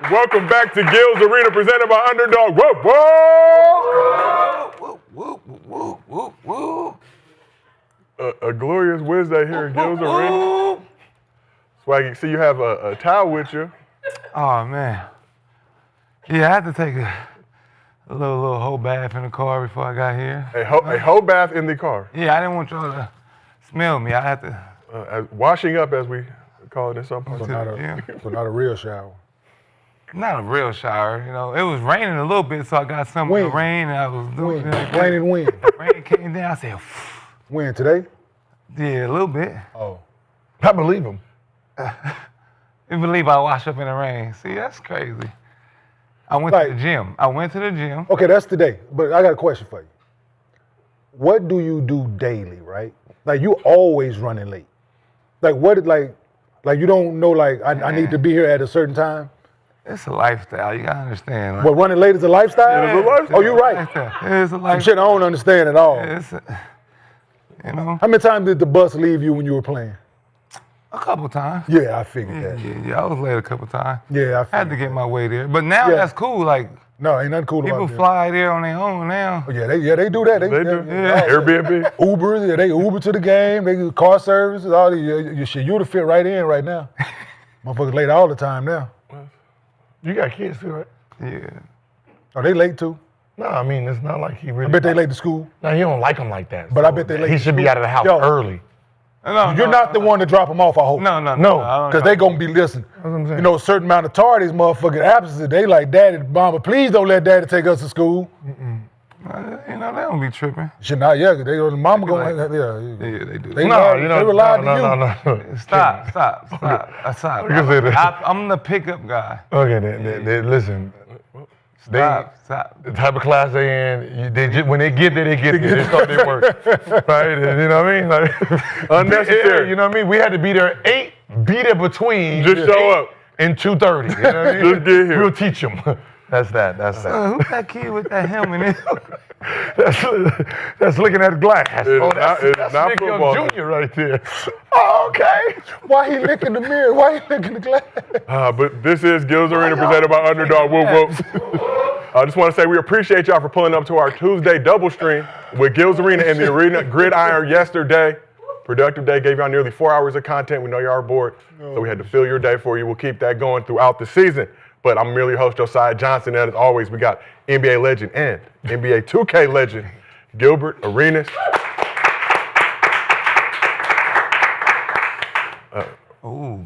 Welcome back to Gil's Arena, presented by Underdog. Whoa, whoa! Woo, woo, woo, woo. A glorious Wednesday here in Gil's Arena. Swaggy, see you have a towel with you. Oh, man. Yeah, I had to take a little whole bath in the car before I got here. A whole bath in the car. Yeah, I didn't want y'all to smell me. I had to. Washing up, as we call it in some parts. So not a real shower. Not a real shower, you know. It was raining a little bit, so I got some of the rain, and I was doing it. Raining wind. Rain came down. I said, When, today? yeah, a little bit. Oh. I believe him. You believe I wash up in the rain? See, that's crazy. I went to the gym. Okay, that's today. But I got a question for you. What do you do daily, right? Like, you always running late. Like, you don't know, like, I need to be here at a certain time? It's a lifestyle. You gotta understand. What, running late is a lifestyle? Yeah, it's a lifestyle. Oh, you're right. It's a Some lifestyle. shit I don't understand at all. You know, How many times did the bus leave you when you were playing? a couple times. Yeah, I figured that. Yeah, I was late a couple times. Yeah, I I had to get my way there. But now Yeah. that's cool. Like, No, ain't nothing cool about people that. fly there on their own now. Oh, yeah, they do that. They do. Yeah. Airbnb. Ubers, yeah, they Uber to the game. They do car services, all the your shit. You'd have fit right in right now. Motherfuckers late all the time now. You got kids too, right? Yeah. Are they late too? No, I mean, it's not like he really. I bet they late to school. No, he don't like them like that. But I bet they late He to should be school. out of the house Yo. early. No, You're not the one to drop them off, I hope. No. No, I don't Because know. they gonna be listening. what I'm saying. You know, a certain amount of tardies, motherfucking absences, they like, Daddy, Mama, please don't let Daddy take us to school. You know, they don't be tripping. Shit, not yet. They go, Mama gonna, like- yeah. Yeah, they do. They No, lied- you know, they relied to you. no. Stop. Stop. You can say that. I'm the pickup guy. Okay, listen. Stop. The type of class they in, when they get there, they start their work. Right? And you know what I mean? Like, Unnecessary. You know what I mean? We had to be there at 8, be there between. Just show 8 up. And 2:30. You know what I mean? Just get here. We'll teach them. That's that. Who's that kid with that helmet? That's looking at the glass. It's not Nick football. Young Jr. right there. Oh, okay. Why he licking the mirror? Why he licking the glass? But this is Gil's Arena, presented by Underdog. Whoop, whoop. I just want to say we appreciate y'all for pulling up to our Tuesday double stream with Gil's Arena and the Arena Gridiron yesterday. Productive day, gave y'all nearly 4 hours of content. We know y'all are bored, so we had to fill your day for you. We'll keep that going throughout the season. But I'm merely your host, Josiah Johnson, and as always, we got NBA legend and NBA 2K legend, Gilbert Arenas.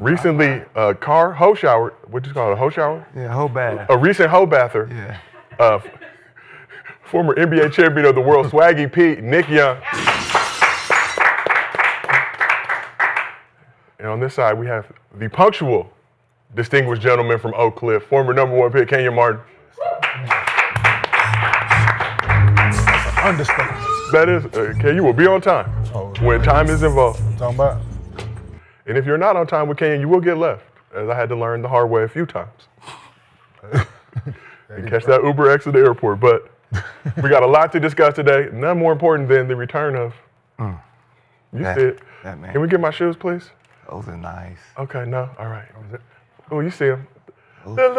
Recently, hoe shower, what you call it, a hoe shower? Yeah, whole bad. A recent hoe bather. Yeah. Former NBA champion of the world, Swaggy P, Nick Young. And on this side, we have the punctual, distinguished gentleman from Oak Cliff, former #1 pick, Kenyon Martin. Understand. That is, Ken, you will be on time when time is involved. Talking about. And if you're not on time with Kenyon, you will get left, as I had to learn the hard way a few times. And catch that Uber X at the airport. But we got a lot to discuss today. None more important than the return of, you see it. That man. Can we get my shoes, please? Those are nice. Okay, no, all right. Oh, you see him. The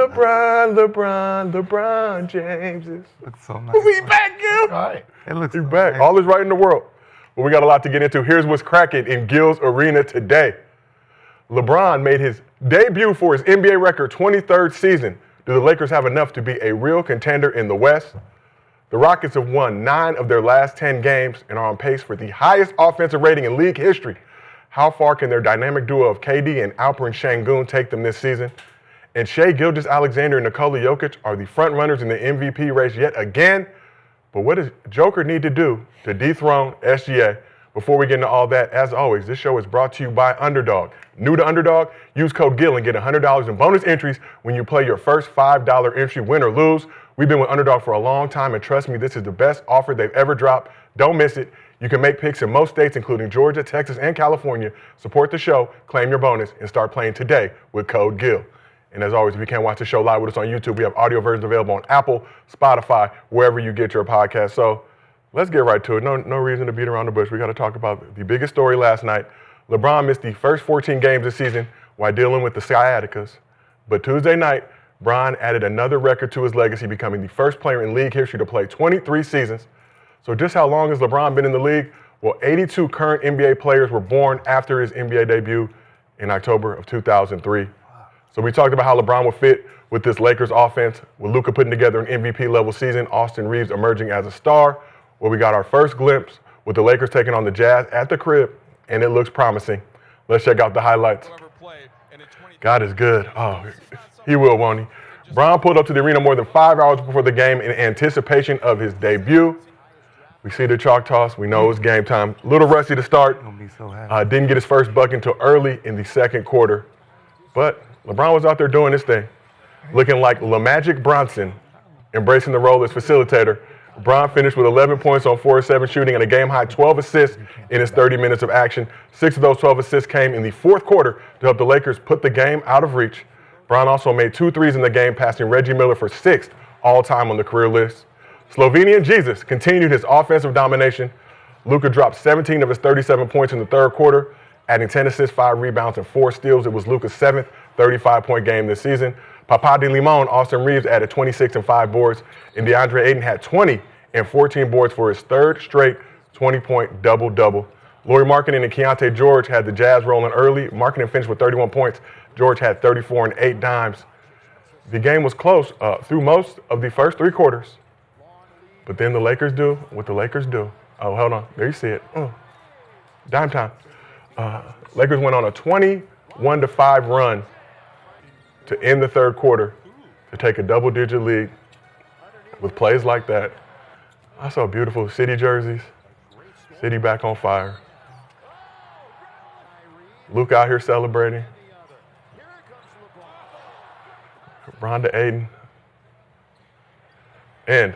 LeBron Jameses. Looks so nice. We back, Gil. All right. It looks He's so back. nice. All is right in the world. But we got a lot to get into. Here's what's cracking in Gil's Arena today. LeBron made his debut for his NBA record 23rd season. Do the Lakers have enough to be a real contender in the West? The Rockets have won 9 of their last 10 games and are on pace for the highest offensive rating in league history. How far can their dynamic duo of KD and Alperen Sengun take them this season? And Shai Gilgeous-Alexander and Nikola Jokic are the front runners in the MVP race yet again. But what does Joker need to do to dethrone SGA? Before we get into all that, as always, this show is brought to you by Underdog. New to Underdog? Use code GIL and get $100 in bonus entries when you play your first $5 entry, win or lose. We've been with Underdog for a long time, and trust me, this is the best offer they've ever dropped. Don't miss it. You can make picks in most states, including Georgia, Texas, and California. Support the show, claim your bonus, and start playing today with code GIL. And as always, if you can't watch the show live with us on YouTube, we have audio versions available on Apple, Spotify, wherever you get your podcast. So let's get right to it. No reason to beat around the bush. We got to talk about the biggest story last night. LeBron missed the first 14 games this season while dealing with the sciaticas. But Tuesday night, Bron added another record to his legacy, becoming the first player in league history to play 23 seasons. So just how long has LeBron been in the league? Well, 82 current NBA players were born after his NBA debut in October of 2003. So we talked about how LeBron would fit with this Lakers offense, with Luka putting together an MVP-level season, Austin Reeves emerging as a star, where we got our first glimpse with the Lakers taking on the Jazz at the crib, and it looks promising. Let's check out the highlights. God is good. Oh, he will, won't he? Bron pulled up to the arena more than 5 hours before the game in anticipation of his debut. We see the chalk toss. We know it's game time. A little rusty to start. Didn't get his first bucket until early in the second quarter. But LeBron was out there doing his thing, looking like LaMagic Bronson, embracing the role as facilitator. Bron finished with 11 points on 4-7 shooting and a game-high 12 assists in his 30 minutes of action. 6 of those 12 assists came in the fourth quarter to help the Lakers put the game out of reach. Bron also made 2 threes in the game, passing Reggie Miller for 6th all-time on the career list. Slovenian Jesus continued his offensive domination. Luka dropped 17 of his 37 points in the third quarter, adding 10 assists, 5 rebounds, and 4 steals. It was Luka's 7th 35-point game this season. Papa de Limon, Austin Reeves, added 26 and 5 boards, and DeAndre Ayton had 20 and 14 boards for his third straight 20-point double-double. Lauri Markkanen and Keontae George had the Jazz rolling early. Markkanen finished with 31 points. George had 34 and 8 dimes. The game was close through most of the first 3 quarters. But then the Lakers do what the Lakers do. Oh, hold on. There you see it. Dime time. Lakers went on a 21-5 run to end the third quarter to take a double-digit lead with plays like that. I saw beautiful City jerseys. City back on fire. Luke out here celebrating. Bron to Ayton. And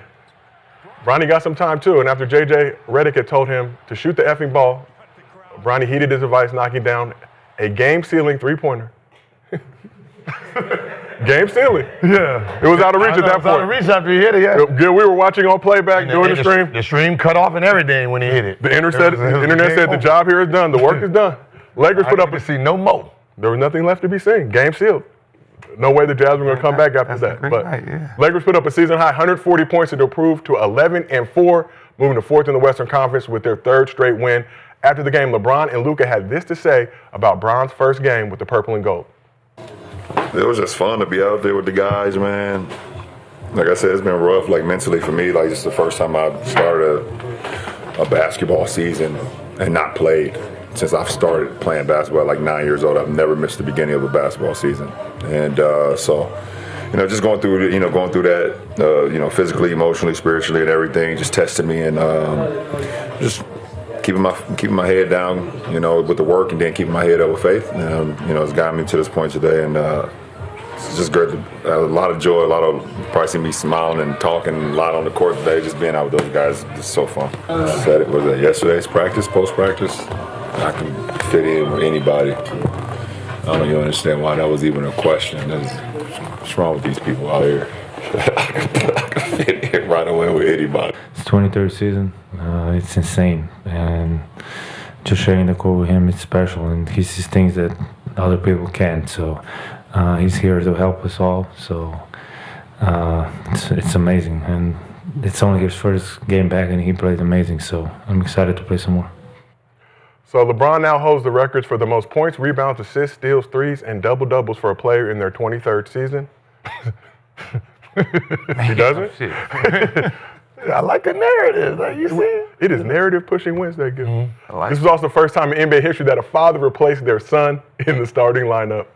Bronny got some time too, and after J.J. Redick had told him to shoot the effing ball, Bronny heeded his advice, knocking down a game-sealing three-pointer. Game-sealing. Yeah. It was out of reach at that It was out of point. reach after he hit it, yeah. Good, we were watching on playback during the stream. The stream cut off and everything when he hit it. The internet said the job here is done. The work is done. Lakers put up to see no more. There was nothing left to be seen. Game sealed. No way the Jazz were going to come back after that. But Lakers put up a season-high 140 points to improve to 11-4, moving to 4th in the Western Conference with their 3rd straight win. After the game, LeBron and Luka had this to say about Bron's first game with the purple and gold. It was just fun to be out there with the guys, man. Like I said, it's been rough, like mentally for me. Like, it's the first time I've started a basketball season and not played since I've started playing basketball, like 9 years old. I've never missed the beginning of a basketball season. And so, just going through that, physically, emotionally, spiritually, and everything, just tested me, and just keeping my head down, with the work, and then keeping my head up with faith. It's gotten me to this point today, and it's just great. A lot of joy, a lot of probably see me smiling and talking a lot on the court today. Just being out with those guys is so fun. I said it was yesterday's practice, post-practice. I can fit in with anybody. I don't even understand why that was even a question. What's wrong with these people out here? I can fit in right away with anybody. It's 23rd season. It's insane. And just sharing the court with him, it's special. And he sees things that other people can't. So he's here to help us all. So it's amazing. And it's only his first game back, and he played amazing. So I'm excited to play some more. So LeBron now holds the records for the most points, rebounds, assists, steals, threes, and double-doubles for a player in their 23rd season. He doesn't? I like the narrative. Like, you see? It is narrative pushing Wednesday, Gil. Mm-hmm. This was also the first time in NBA history that a father replaced their son in the starting lineup.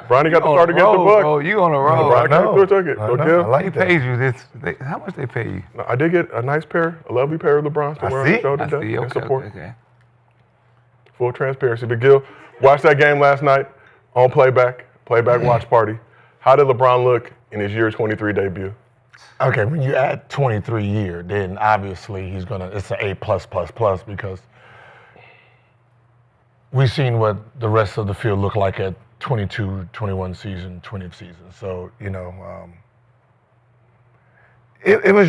Bronny got the start against the Bucks. Oh, you on a roll. LeBron came through and took it. I Go, know. Gil. I like He that. pays you this. How much they pay you? I did get a nice pair, a lovely pair of LeBrons to I wear on the see. show I today see. and Okay, support. okay. Full transparency. But Gil, watched that game last night on playback watch party. How did LeBron look in his year 23 debut? Okay, when you add 23 year, then obviously it's an A+++ because we've seen what the rest of the field looked like at 22, 21 season, 20th season. So, it was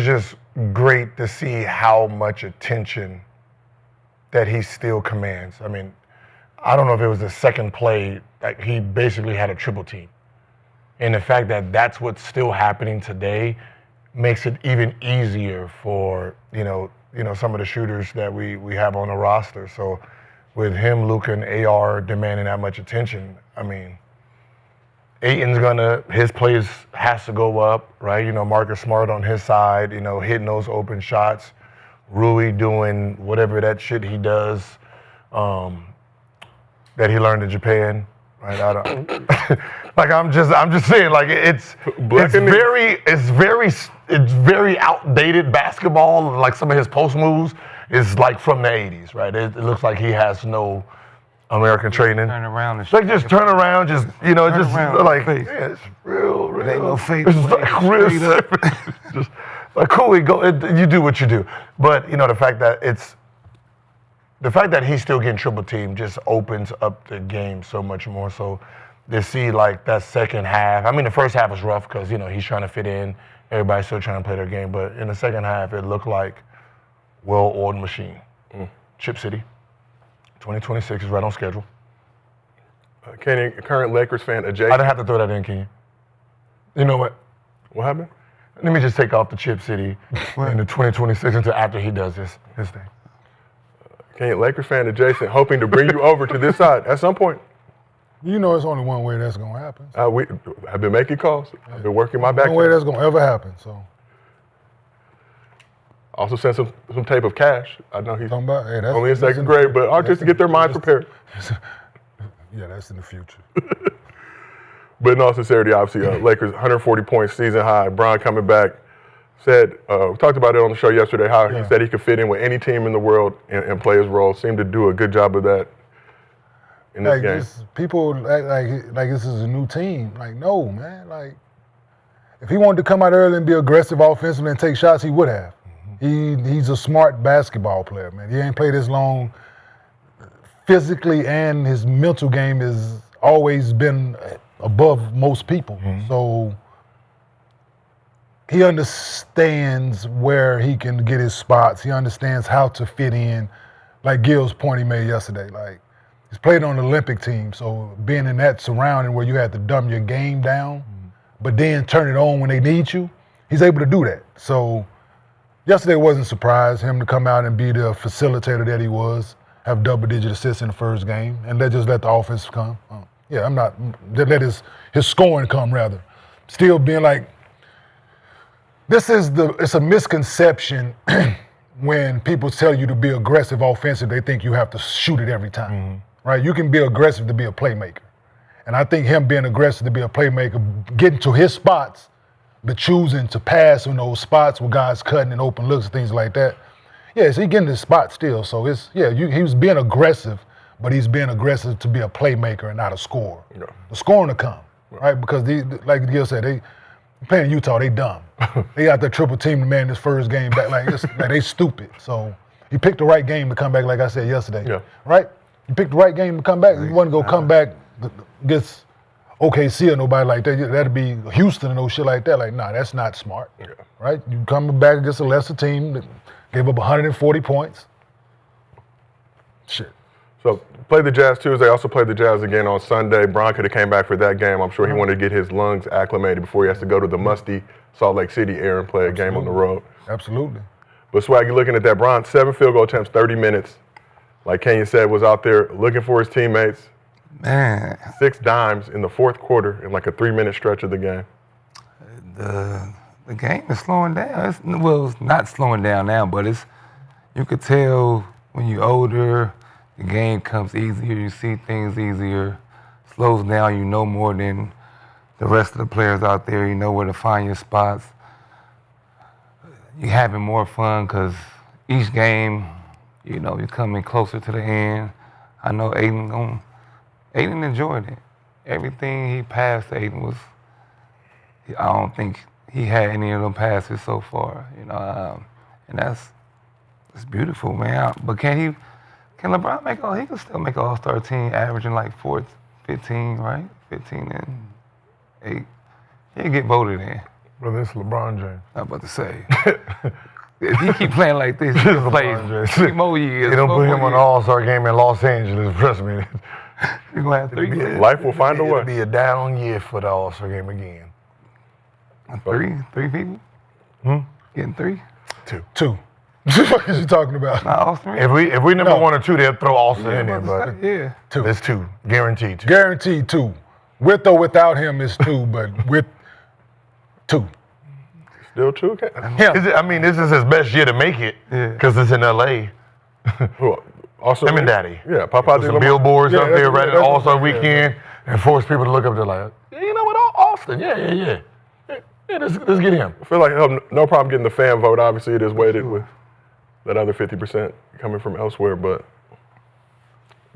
just great to see how much attention that he still commands. I mean, I don't know if it was the second play, like he basically had a triple team. And the fact that that's what's still happening today makes it even easier for, some of the shooters that we have on the roster. So with him, Luka, and AR demanding that much attention, I mean, Ayton's his plays has to go up, right? Marcus Smart on his side, hitting those open shots. Rui doing whatever that shit he does that he learned in Japan, right? Like I'm just saying, like it's very outdated basketball. Like some of his post moves is like from the '80s, right? It looks like he has no American training. Turn around and Like just turn around, just around, like face. yeah, it's real. It ain't no fake. It's like real just like cool. You do what you do, but the fact that he's still getting triple teamed just opens up the game so much more. So to see like that second half, I mean the first half was rough because he's trying to fit in. Everybody's still trying to play their game, but in the second half it looked like well-oiled machine. Chip City, 2026 is right on schedule. Kenyon, current Lakers fan, I adjacent. didn't have to throw that in, Kenyon. You know what? What happened? Let me just take off the Chip City in the 2026 until after he does his thing. Kenyon, Lakers fan, adjacent, hoping to bring you over to this side at some point. You know, it's only one way that's gonna happen. I've been making calls. I've been working my back. One way that's gonna ever happen. So Also sent some tape of Cash. I know he's talking about, hey, that's only in second grade, but artists to get their mind prepared. Yeah, that's in the future. But in all sincerity, obviously, Lakers 140 points, season high. Bron coming back. Said, we talked about it on the show yesterday, how he said he could fit in with any team in the world and play his role. Seemed to do a good job of that in this game. People act like this is a new team. Like, no, man. Like, if he wanted to come out early and be aggressive offensively and take shots, he would have. He's a smart basketball player, man. He ain't played this long physically, and his mental game has always been above most people. So he understands where he can get his spots. He understands how to fit in. Like Gil's point he made yesterday, like he's played on the Olympic team, so being in that surrounding where you had to dumb your game down, but then turn it on when they need you, he's able to do that. So yesterday wasn't a surprise him to come out and be the facilitator that he was, have double-digit assists in the first game, and let the offense come. Let his scoring come rather. Still being like, it's a misconception when people tell you to be aggressive offensive, they think you have to shoot it every time, right? You can be aggressive to be a playmaker. And I think him being aggressive to be a playmaker, getting to his spots, but choosing to pass in those spots with guys cutting and open looks and things like that. Yeah, so he getting his spot still. So he was being aggressive, but he's being aggressive to be a playmaker and not a scorer. Yeah. The scoring to come, right? Because like Gil said, they playing Utah, they dumb. They got their triple team to man this first game back. Like they stupid. So he picked the right game to come back, like I said yesterday. Yeah. Right? You picked the right game to come back. You wasn't gonna come back against OKC or nobody like that. That'd be Houston and no shit like that. Like, nah, that's not smart. Yeah. Right? You coming back against a lesser team that gave up 140 points. Shit. So played the Jazz Tuesday, also played the Jazz again on Sunday. Bron could have came back for that game. I'm sure he wanted to get his lungs acclimated before he has to go to the musty Salt Lake City area and play a game on the road. Absolutely. But Swaggy, looking at that, Bron, 7 field goal attempts, 30 minutes. Like Kenyon said, was out there looking for his teammates. Man. 6 dimes in the fourth quarter in like a 3-minute stretch of the game. The game is slowing down. It's not slowing down now, but you could tell when you're older, the game comes easier, you see things easier, slows down, you know more than the rest of the players out there, you know where to find your spots. You're having more fun because each game, you're coming closer to the end. I know Ayton enjoyed it. Everything he passed to Ayton was, I don't think he had any of them passes so far, and that's beautiful, man. But can LeBron he can still make an All-Star team averaging like 15, right? 15 and 8. He'll get voted in. Well, this is LeBron James. I'm about to say. If he keep playing like this, he'll play 3 more years. They don't put him on the All-Star game in Los Angeles, trust me. You're going to have 3 games. Life will find a It'll way. be a down year for the All-Star game again. 3 people? Getting 3? Two. What is you talking about? Not Austin. If we number No. 1 or 2, they'll throw Austin in there, but Yeah. it's 2, guaranteed 2. Guaranteed 2. With or without him is 2, but with 2. Still 2? Okay. This is his best year to make it because it's in L.A. Who? Also, Him and Daddy. Yeah, Papa. Some billboards up there right at that's- All-Star yeah, weekend and force people to look up there like, you know what, Austin, yeah, let's get him. I feel like he'll have no problem getting the fan vote. Obviously, it is weighted with that other 50% coming from elsewhere, but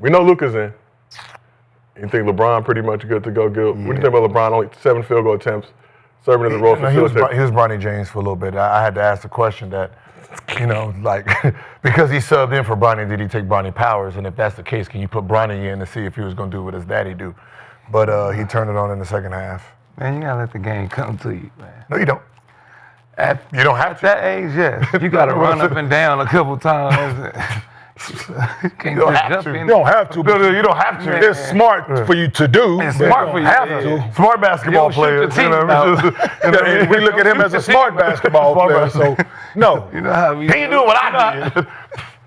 we know Luka's in. You think LeBron pretty much good to go, Gil? What do you think about LeBron? Only 7 field goal attempts, serving as a role He was facilitator. Bronny James for a little bit. I had to ask the question that, because he subbed in for Bronny, did he take Bronny powers? And if that's the case, can you put Bronny in to see if he was going to do what his daddy do? But he turned it on in the second half. Man, you got to let the game come to you, man. No, you don't. You don't have to. That age, yes. You got to run up and down a couple times. Can't don't just have jump to. in. You don't have to. No, you don't have to. It's smart for you to do. It's but smart you for don't you, have yeah. to. Smart basketball You don't shoot players. your team out. We look at him as a smart basketball player. So, no. You know how we He ain't doing what I did.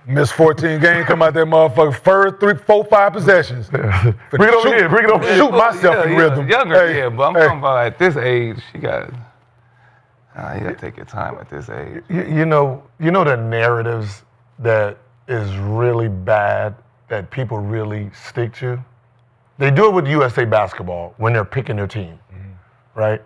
Missed 14 games, come out that motherfucker first 3, 4, 5 possessions. Bring it over here. Bring it over here. Shoot myself in rhythm. Younger, Hey, yeah, but I'm hey. talking about at this age, you got to take your time at this age. You know the narratives that is really bad that people really stick to? They do it with USA basketball when they're picking their team, right?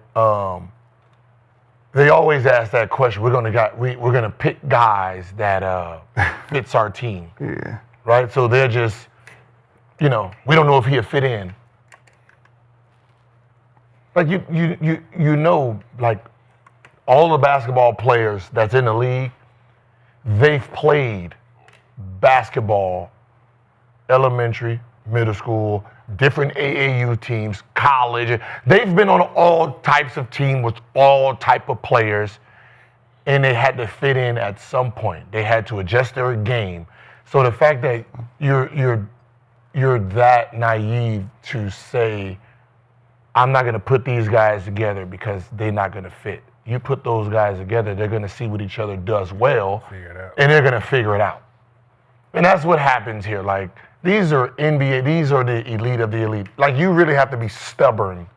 They always ask that question. We're gonna pick guys that fits our team, Yeah. right? So they're just, we don't know if he'll fit in. Like like all the basketball players that's in the league, they've played basketball, elementary, middle school, different AAU teams, college. They've been on all types of teams with all type of players, and they had to fit in at some point. They had to adjust their game. So the fact that you're that naive to say, I'm not going to put these guys together because they're not going to fit. You put those guys together, they're going to see what each other does well, and they're going to figure it out. And that's what happens here. Like, these are NBA, these are the elite of the elite. Like, you really have to be stubborn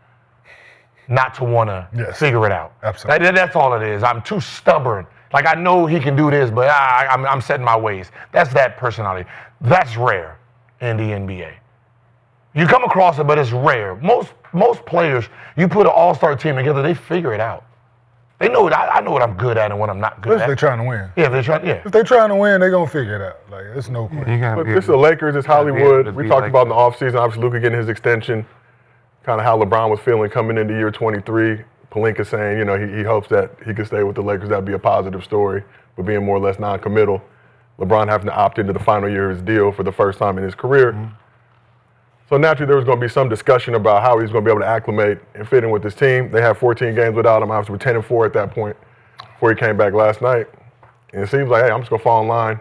not to want to figure it out. Absolutely. Like, that's all it is. I'm too stubborn. Like, I know he can do this, but I'm set in my ways. That's that personality. That's rare in the NBA. You come across it, but it's rare. Most players, you put an all-star team together, they figure it out. They know it. I know what I'm good at and what I'm not good If they're at. trying to win. Yeah, they're trying. Yeah. If they're trying to win, they're going to figure it out. Like, it's no question. You gotta Look, be this is able the Lakers, it's gotta be able Hollywood. to We be talked like about in the offseason, obviously Luka getting his extension, kind of how LeBron was feeling coming into year 23. Pelinka saying, he hopes that he could stay with the Lakers. That'd be a positive story, but being more or less non-committal. LeBron having to opt into the final year of his deal for the first time in his career. Mm-hmm. So naturally, there was going to be some discussion about how he's going to be able to acclimate and fit in with this team. They had 14 games without him. Obviously, we're 10-4 at that point before he came back last night. And it seems like, hey, I'm just going to fall in line,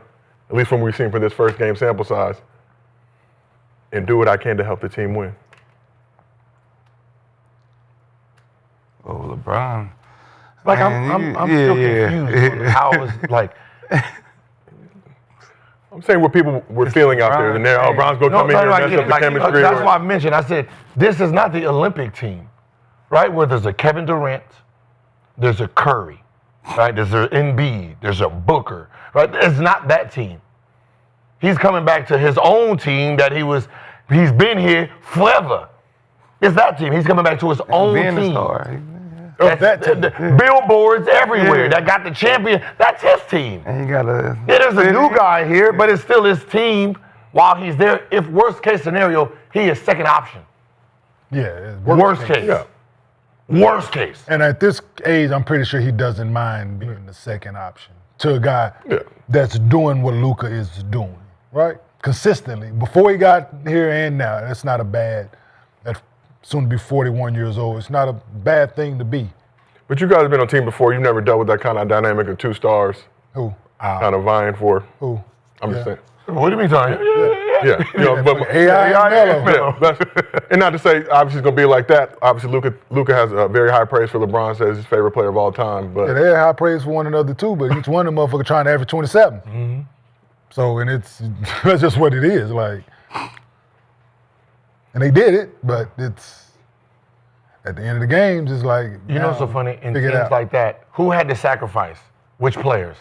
at least from what we've seen for this first game sample size, and do what I can to help the team win. Oh, LeBron. Like, Man, I'm still confused on how it was like. I'm saying what people were feeling out there. And they're, Bron's going to come in here I and get mess it. up the chemistry. That's why I mentioned. I said this is not the Olympic team, right? Where there's a Kevin Durant, there's a Curry, right? There's an Embiid, there's a Booker, right? It's not that team. He's coming back to his own team that he's been here forever. It's that team. He's coming back to his own Being team. a star. The billboards everywhere that got the champion. That's his team. And you gotta. Yeah, there's a new guy here, but it's still his team while he's there. If worst case scenario, he is second option. Yeah. It's Worst case. Yeah. Worst case. And at this age, I'm pretty sure he doesn't mind being the second option to a guy that's doing what Luka is doing, right? Consistently. Before he got here and now, that's not a bad, that's soon to be 41 years old. It's not a bad thing to be. But you guys have been on a team before. You've never dealt with that kind of dynamic of two stars Who? kind of vying for. Who? I'm just saying. What do you mean, Tony? Yeah, you know, but AI Melo. and not to say obviously it's gonna be like that. Obviously, Luka has a very high praise for LeBron. Says his favorite player of all time. But Yeah, they had high praise for one another too, but each one of them motherfuckers trying to average 27. Mm-hmm. So, and that's just what it is. Like, and they did it, but it's at the end of the games, it's like You know what's so funny? In figure it teams out. like that, who had to sacrifice? Which players?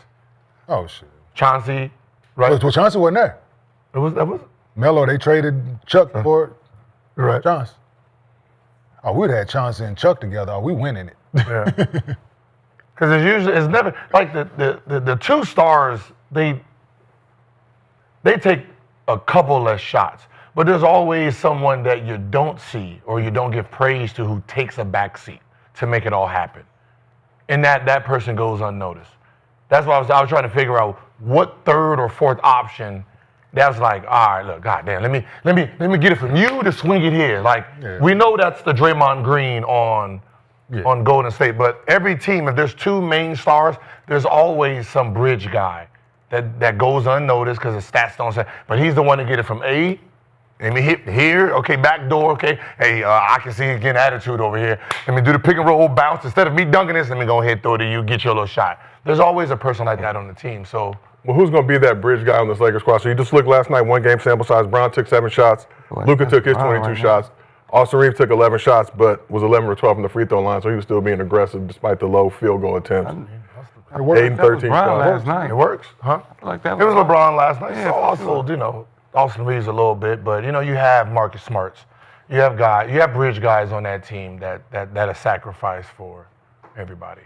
Oh shit. Chauncey, right? Well, Chauncey wasn't there. That was Melo, they traded Chuck for right. Chauncey. Oh, we'd had Chauncey and Chuck together. Oh, we winning it. Yeah. Because it's never like the two stars. They take a couple less shots, but there's always someone that you don't see or you don't give praise to who takes a back seat to make it all happen, and that person goes unnoticed. That's why I was trying to figure out what third or fourth option. That's like, all right, look, goddamn, let me get it from you to swing it here. Like, we know that's the Draymond Green on Golden State, but every team, if there's two main stars, there's always some bridge guy that goes unnoticed because the stats don't say. But he's the one to get it from A. Let me hit here, okay, back door, okay. Hey, I can see you getting attitude over here. Let me do the pick and roll bounce. Instead of me dunking this, let me go ahead, throw it to you, get your little shot. There's always a person like that on the team, so. well, who's going to be that bridge guy on this Lakers squad? So you just looked last night, one game sample size. Brown took 7 shots. Luka took his 22 shots. Austin Reeves took 11 shots, but was 11 or 12 from the free throw line, so he was still being aggressive despite the low field goal attempts. Ayton, 13 last shots. night. It works, huh? Like that It was LeBron last night. Yeah, so also, you know, Austin Reeves a little bit, but you know, you have Marcus Smarts. You have bridge guys on that team that a sacrifice for everybody.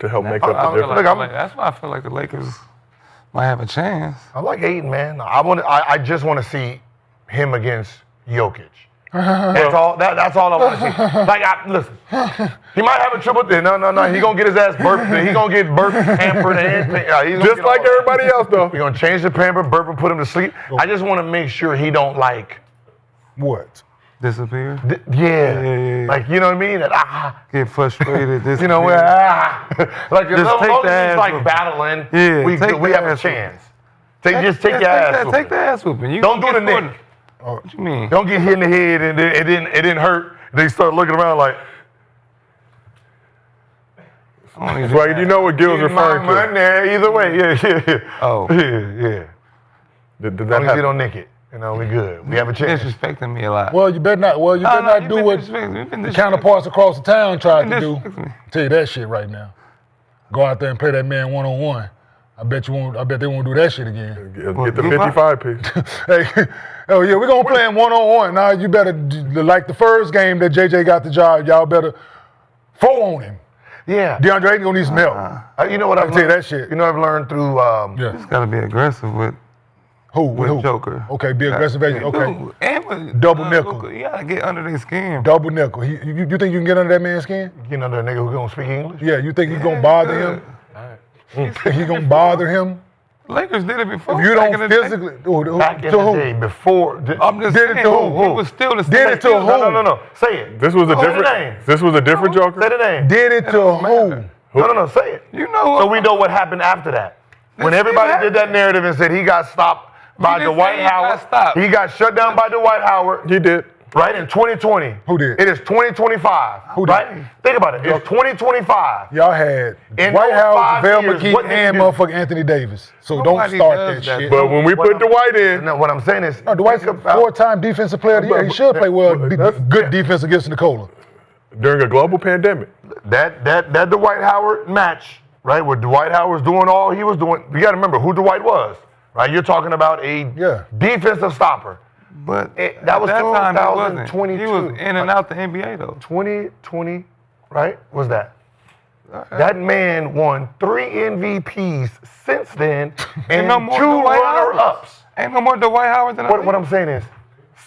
To help make up the difference. That's why I feel like the Lakers might have a chance. I like Ayton, man. I just want to see him against Jokic. That's all. That's all I want to see. Like, listen, he might have a triple. No. He gonna get his ass burped. He gonna get burped, pampered, and Just like everybody else, though. We're gonna change the pamper, burp, and put him to sleep. I just want to make sure he don't like. What? Disappear. Yeah. Like, you know what I mean? Get frustrated. You know, like as Just take long the as he's ass like whooping. battling, Yeah, we have a chance. Just take your ass. Take the ass whooping. You Don't do get the scored. Nick. What you mean? Don't get hit in the head and it didn't hurt. They start looking around like. Swaggy, you know what Gil's referring to? Money, either way, yeah. Oh. Yeah. Did As that long as you happen? don't nick it. You know, we good. We have a chance. Disrespecting me a lot. Well, you better not. Well, you better not do what the counterparts across the town tried to do. Tell you that shit right now. Go out there and play that man one-on-one. I bet they won't do that shit again. Get the 55 piece. Hey, oh yeah, we're gonna play him one-on-one. Now you better, like the first game that JJ got the job, y'all better 4 on him. Yeah. DeAndre ain't gonna need some help. You know what I've tell you learned? that shit. You know I've learned through. Just gotta be aggressive with Who? Joker. Okay, be aggressive. Okay. Dude, and with Double nickel. Luka, you gotta get under their skin. Double nickel. You think you can get under that man's skin? You know, the nigga who gonna speak English? Yeah, you think you gonna bother him? Think you gonna bother him? Lakers did it before. If you back in don't the day. physically, Back in to the who? day, before. I'm just Did it saying, to who? He was still the same. Did it to who? No. Say it. This was a Say the different. name. This was a different Joker. Say the name. Did it to who? No. Say it. You know So we know what happened after that. When This everybody shit did that narrative and said he got stopped by didn't Dwight say he got Howard. stopped. He got shut down by Dwight Howard. He did. Right in 2020. Who did? It is 2025. Who did? Right? Think about it. It's 2025. Y'all had In White those House, 5 Vel years, McKee, what did and he do? motherfucking Anthony Davis. So Nobody don't start does that that. shit. But when we put Dwight in, No, what I'm saying is. No, Dwight's a think about- 4-time defensive player of the year. He should play well. Good defense against Nicola. during a global pandemic, That Dwight Howard match, right, where Dwight Howard was doing all he was doing. You got to remember who Dwight was, right? You're talking about a defensive stopper. But That was at that time, he wasn't. 2022. He was in and out the NBA though. 2020, right? Was that? That man won 3 MVPs since then and no more 2 Dwight Howard. runner-ups. Ain't no more Dwight Howard than What I'm saying is,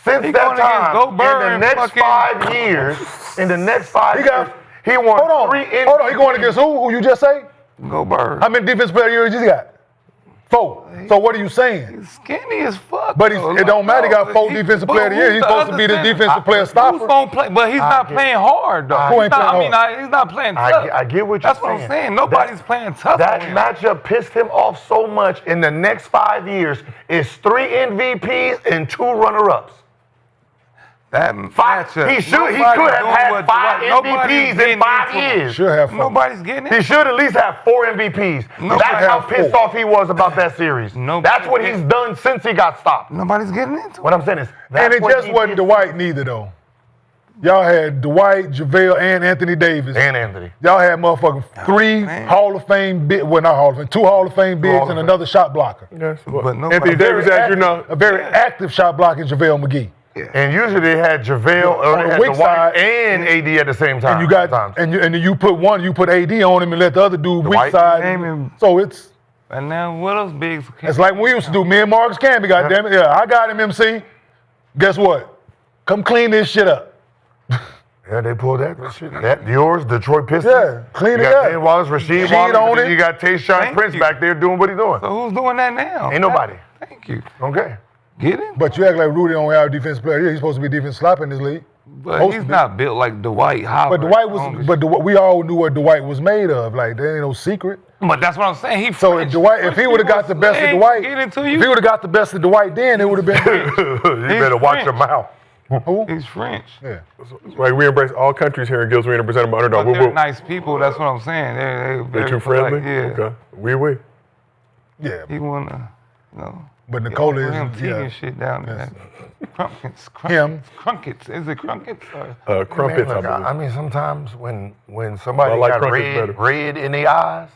since He that going against time, Gilbert in the and next fucking- 5 years, he won Hold on. 3 MVPs. Hold on. He going against who? Who you just say? Go Bird. How many defense player of the year he got? 4. So what are you saying? He's skinny as fuck. But though. it don't matter. He got 4 He- defensive but player of the year. who's He's the supposed to other be the center? defensive player Who's stopper. gonna play? But he's not playing hard though. Who ain't playing hard? He's not playing tough. I get what you're That's saying. what I'm saying. Nobody's playing tough. That on him. matchup pissed him off so much. In the next 5 years, is 3 MVPs and 2 runner-ups. That matchup. He could have had 5 MVPs in 5 years. Should have 4. Nobody's getting He it. should at least have 4 MVPs. That's how have pissed 4. off he was about that series. That's what he's done since he got stopped. Nobody's getting into it. What I'm saying is, And it what just he wasn't did. Dwight neither, though. Y'all had Dwight, JaVale, and Anthony Davis. And Anthony. Y'all had motherfucking 3 Hall of Fame bigs. Well, not Hall of Fame. 2 Hall of Fame bigs Hall of and Fame. another shot blocker. Yes. Well, But nobody- Anthony Davis, as you know, A very active shot blocker, JaVale McGee. And usually they had JaVale or On they the had weak Dwight side, and AD at the same time. And you got sometimes. and you put one, you put AD on him and let the other dude weak Dwight side. name him. So it's And now what else bigs? it's like when we used to do me and Marcus Camby, goddammit. Yeah, I got him, MC. Guess what? Come clean this shit up. Yeah, they pulled that shit. That yours, Detroit Pistons. Yeah, clean you it got up. Dan Wallace, Rasheed Sheed Wallace, on and then it. you got Tayshaun Thank Prince you. back there doing what he's doing. So who's doing that now? Ain't nobody. Thank you. Okay. Get it? But you act like Rudy don't have a defensive player. Yeah, he's supposed to be defense slapper in this league. But Supposed he's to be. not built like Dwight Howard. But Dwight was. But we all knew what Dwight was made of. Like there ain't no secret. But that's what I'm saying. He So French. if Dwight, if he would have got the best of Ain't Dwight, get into if you. he would have got the best of Dwight, then it would have been. You better watch your French. mouth. Who? He's French. Yeah. like we embrace all countries here in Gills Arena, presented by Underdog. But Woo, they're woo. nice people. That's what I'm saying. They're They very too friendly? polite, Yeah. Okay. We. Yeah. He wanna, But Nicole is. him tea Yeah. and shit down there. Crunkets. Him. Crunkets. Is it crunkets? Or? Crumpets, Man, look, I believe. I mean, sometimes when somebody I like got crumpets better. red in their eyes,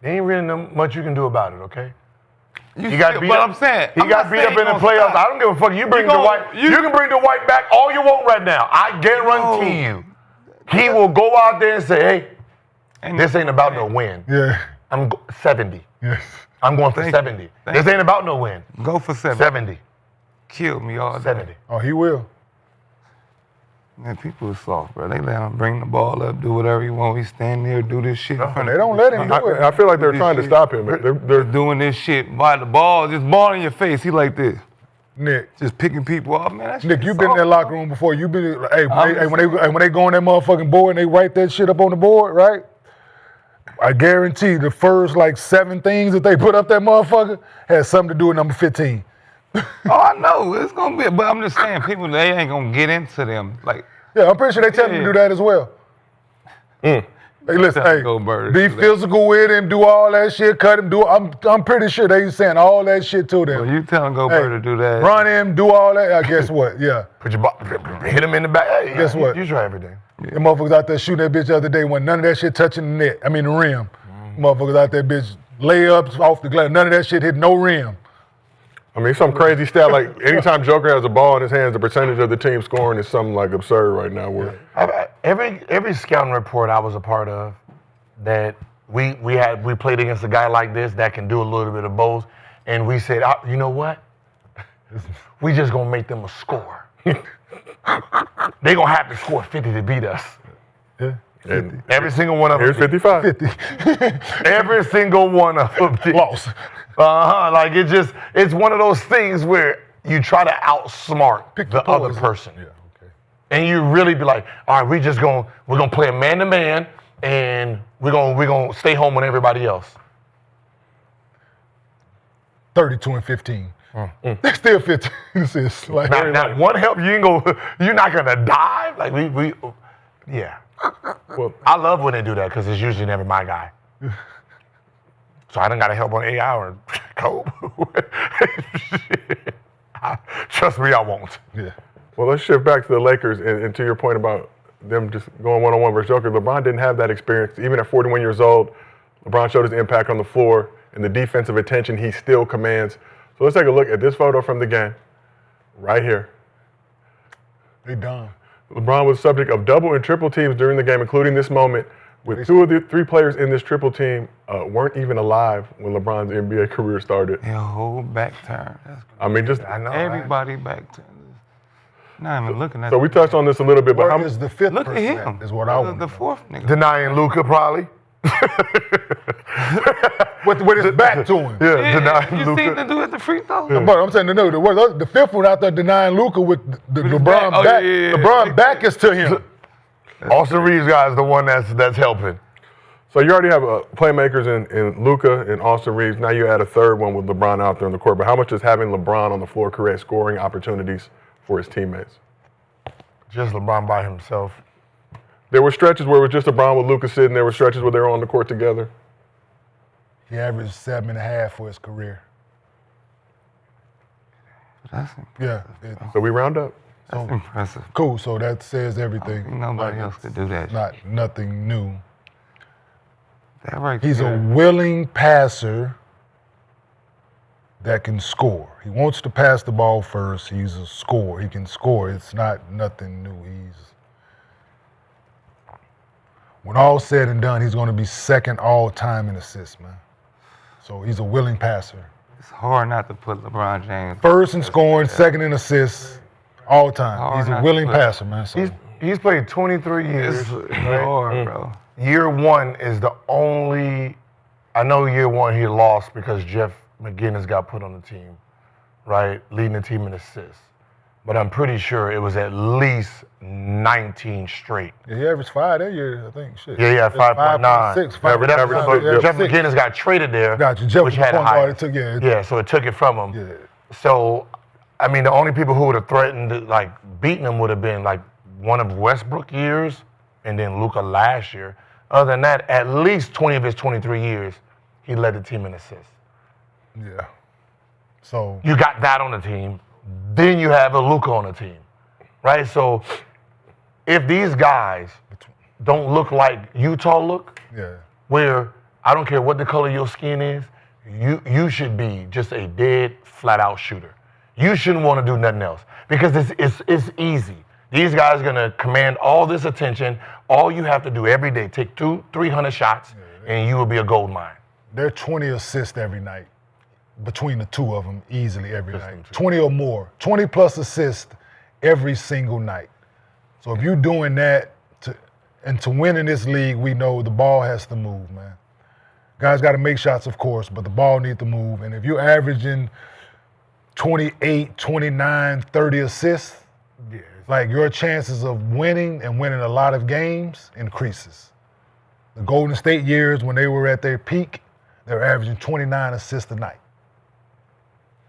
there ain't really much you can do about it, okay? You He got still- beat but up. I'm saying He I'm got not beat saying up in the he gonna playoffs. stop. I don't give a fuck. You bring gonna- Dwight. you- You can bring Dwight back all you want right now. I guarantee you, he will go out there and say, "Hey, And this ain't about no win. Yeah. I'm 70. Yes. I'm going for Thank you. 70. Thank This ain't about no win. Go for 70. Kill me all day. 70. Oh, he will. Man, people are soft, bro. They let him bring the ball up, do whatever he want. He stand there, do this shit. in front They of don't let him do it. I feel like they're This trying to shit. stop him. They're They're doing this shit by the ball, just ball in your face. He like this, Nick. just picking people off, man. That Nick, shit you've been in that soft. locker room before. You've been, hey, I'm when they go on that motherfucking board and they write that shit up on the board, right? I guarantee the first like 7 things that they put up that motherfucker has something to do with number 15. Oh, I know it's gonna be, but I'm just saying, people they ain't gonna get into them. Like, Yeah, I'm pretty sure they tell them to do that as well. Hey, listen, Tell hey, Gilbert be to do that. physical with him, do all that shit, cut him, I'm pretty sure they saying all that shit to them. well, you telling Gilbert to do that? Run him, do all that. Guess what? Yeah. Put your hit him in the back. Hey, Guess what? You try everything. The motherfuckers out there shooting that bitch the other day when none of that shit touching the net. I mean the rim. Motherfuckers out there bitch layups off the glass. None of that shit hit no rim. I mean, some crazy stat. Like anytime Joker has a ball in his hands, the percentage of the team scoring is something like absurd right now. Where Every scouting report I was a part of, that we played against a guy like this that can do a little bit of both, and we said, you know what? We just gonna make them a score. They gonna have to score 50 to beat us. Yeah. and Every single one of them. here's 55. 50. Every single one of them. did. Lost. Like it's one of those things where you try to outsmart the other poison. person. Yeah, okay. And you really be like, all right, we're gonna play a man-to-man, and we're gonna stay home on everybody else. 32 and 15. That's still 15 assists. Like, Now one help, you're not gonna die. Like we yeah. Well, I love when they do that because it's usually never my guy. So I done got to help on AI or Code. Trust me, I won't. yeah. well, let's shift back to the Lakers and to your point about them just going one-on-one versus Joker. LeBron didn't have that experience. Even at 41 years old, LeBron showed his impact on the floor and the defensive attention he still commands. So let's take a look at this photo from the game right here. They done. LeBron was subject of double and triple teams during the game, including this moment, with 2 of the 3 players in this triple team weren't even alive when LeBron's NBA career started. Your whole back turn. That's I mean, just I know. everybody back turn. Not even looking at. so we touched on this a little bit, but Where how is the 5th Look at percent him. is what I want. The fourth nigga. Denying Luka probably. with his back to him. Yeah, denying You Luka. seen the dude at the free throw? But I'm saying the fifth one out there denying Luka with the his LeBron back. Oh, back. yeah. LeBron back is to him. Austin Reeves guy is the one that's helping. So you already have playmakers in Luka and Austin Reeves. Now you add a third one with LeBron out there on the court. But how much does having LeBron on the floor create scoring opportunities for his teammates? Just LeBron by himself. There were stretches where it was just LeBron with Luka sitting. There were stretches where they were on the court together. He averaged 7.5 for his career. That's So we round up. impressive. Cool. So that says everything. Nobody else could do that. It's not nothing new. That right He's there. a willing passer that can score. He wants to pass the ball first. He's a scorer. He can score. It's not nothing new. When all's said and done, he's going to be second all time in assists, man. So he's a willing passer. It's hard not to put LeBron James. First in scoring, second in assists, all time. Hard He's a not willing to put- passer, man. So He's played 23 years. It's hard, bro. Year one is the only. I know year one he lost because Jeff McGinnis got put on the team, right? Leading the team in assists. But I'm pretty sure it was at least 19 straight. yeah, he averaged 5 that year, I think. Shit. Yeah, 5.9. 6, Average, 5.9. average, But yeah, Jeff 6. McGinnis got traded there, Got you. Jeff which was the had a point guard. higher. It took, Yeah, so it took it from him. Yeah. So, I mean, the only people who would have threatened, like, beating him would have been, like, one of Westbrook years and then Luka last year. Other than that, at least 20 of his 23 years, he led the team in assists. Yeah. So You got that on the team. Then you have a Luka on the team, right? So if these guys don't look like Utah look, yeah. where I don't care what the color of your skin is, you should be just a dead, flat-out shooter. You shouldn't want to do nothing else because it's easy. These guys are going to command all this attention. All you have to do every day, take 200-300 shots, and you will be a gold mine. They're 20 assists every night between the two of them, easily every Just night. them two. 20 or more. 20 plus assists every single night. So if you're doing that, to win in this league, we know the ball has to move, man. Guys got to make shots, of course, but the ball needs to move. And if you're averaging 28, 29, 30 assists, like your chances of winning and winning a lot of games increases. The Golden State years when they were at their peak, they were averaging 29 assists a night.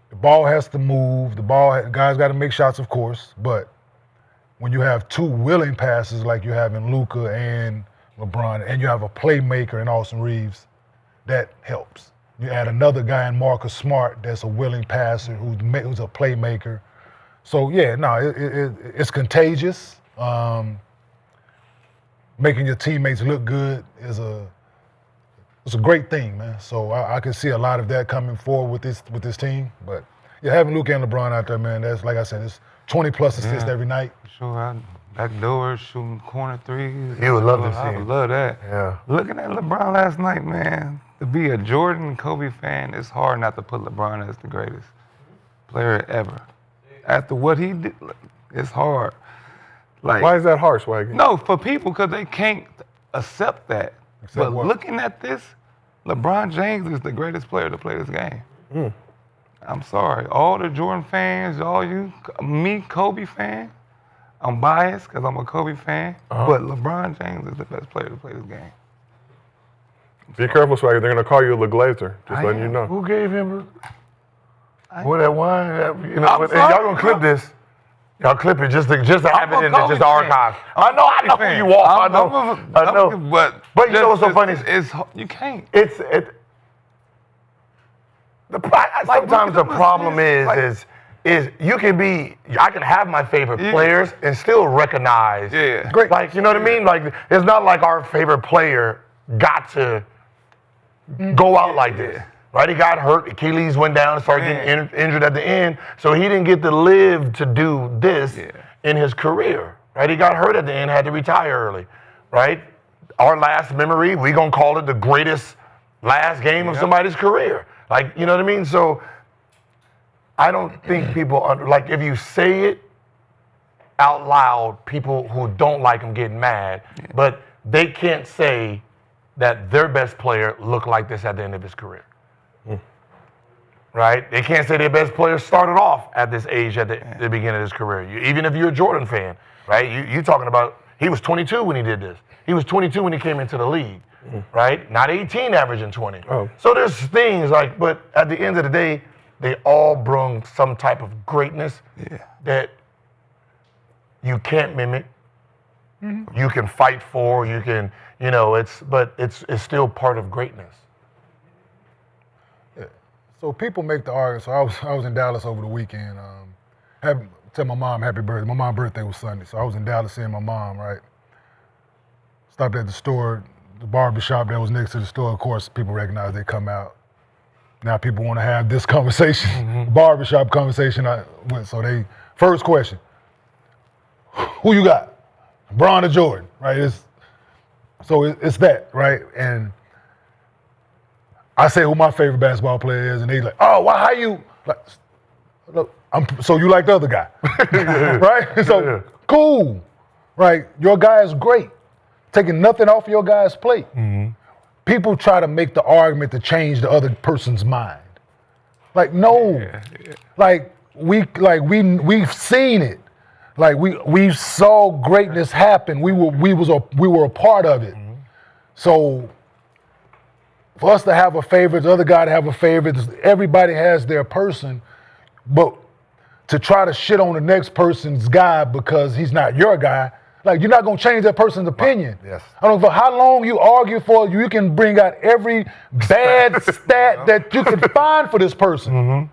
The ball has to move. Guys got to make shots, of course, but when you have two willing passes like you have in Luka and LeBron, and you have a playmaker in Austin Reeves, that helps. You add another guy in Marcus Smart that's a willing passer who's a playmaker. So yeah, no, it's contagious. Making your teammates look good it's a great thing, man. So I can see a lot of that coming forward with this team. But yeah, having Luka and LeBron out there, man, that's like I said, it's 20 plus assists every night. Sure, back doors, shooting corner threes. You would love to I see would it. love that. Yeah. Looking at LeBron last night, man, to be a Jordan Kobe fan, it's hard not to put LeBron as the greatest player ever. After what he did, it's hard. Like, Why is that harsh, Swaggy? no, for people, because they can't accept that. But what? looking at this, LeBron James is the greatest player to play this game. I'm sorry. All the Jordan fans, all you, me, Kobe fan, I'm biased because I'm a Kobe fan, but LeBron James is the best player to play this game. Be careful, Swaggy. They're going to call you a LeGlazer. Just I letting you am. know. Who gave him that wine? Y'all I'm gonna sorry, clip bro. this. Y'all clip it just to have I'm it a in there, Kobe just the fan. archive. I know who you are. I know. But you know what's so funny? You can't. Sometimes the look at problem this, is you can be. I can have my favorite players and still recognize. Yeah. Great. Like, you know what I mean? Like, it's not like our favorite player got to go out like this. Right? He got hurt. Achilles went down and started getting injured at the end. So he didn't get to live to do this in his career. Right? He got hurt at the end, had to retire early. Right? Our last memory, we're going to call it the greatest last game of somebody's career. Like, you know what I mean? So I don't think people, like, if you say it out loud, people who don't like him get mad, but they can't say that their best player looked like this at the end of his career. Right? They can't say their best player started off at this age at the beginning of his career. Even if you're a Jordan fan, right? You talking about he was 22 when he did this. He was 22 when he came into the league, right? Not 18 averaging 20. Oh. So there's things like, but at the end of the day, they all bring some type of greatness that you can't mimic. You can fight for, you can, but it's still part of greatness. So people make the argument. So I was in Dallas over the weekend. Tell my mom happy birthday. My mom's birthday was Sunday, so I was in Dallas seeing my mom. Right. Stopped at the store, the barbershop that was next to the store. Of course, people recognize they come out. Now people want to have this conversation, barbershop conversation. So they first question: who you got, LeBron or Jordan? Right. It's that right and. I say who my favorite basketball player is, and they like, oh, why? How you? Like, look, so you like the other guy, right? So cool, right? Your guy is great. Taking nothing off your guy's plate. People try to make the argument to change the other person's mind. Like no, like we've seen it. Like we saw greatness happen. We were a part of it. So. For us to have a favorite, the other guy to have a favorite, everybody has their person, but to try to shit on the next person's guy because he's not your guy, like you're not gonna change that person's opinion. Yes. I don't know for how long you argue for, you can bring out every bad stat that you can find for this person.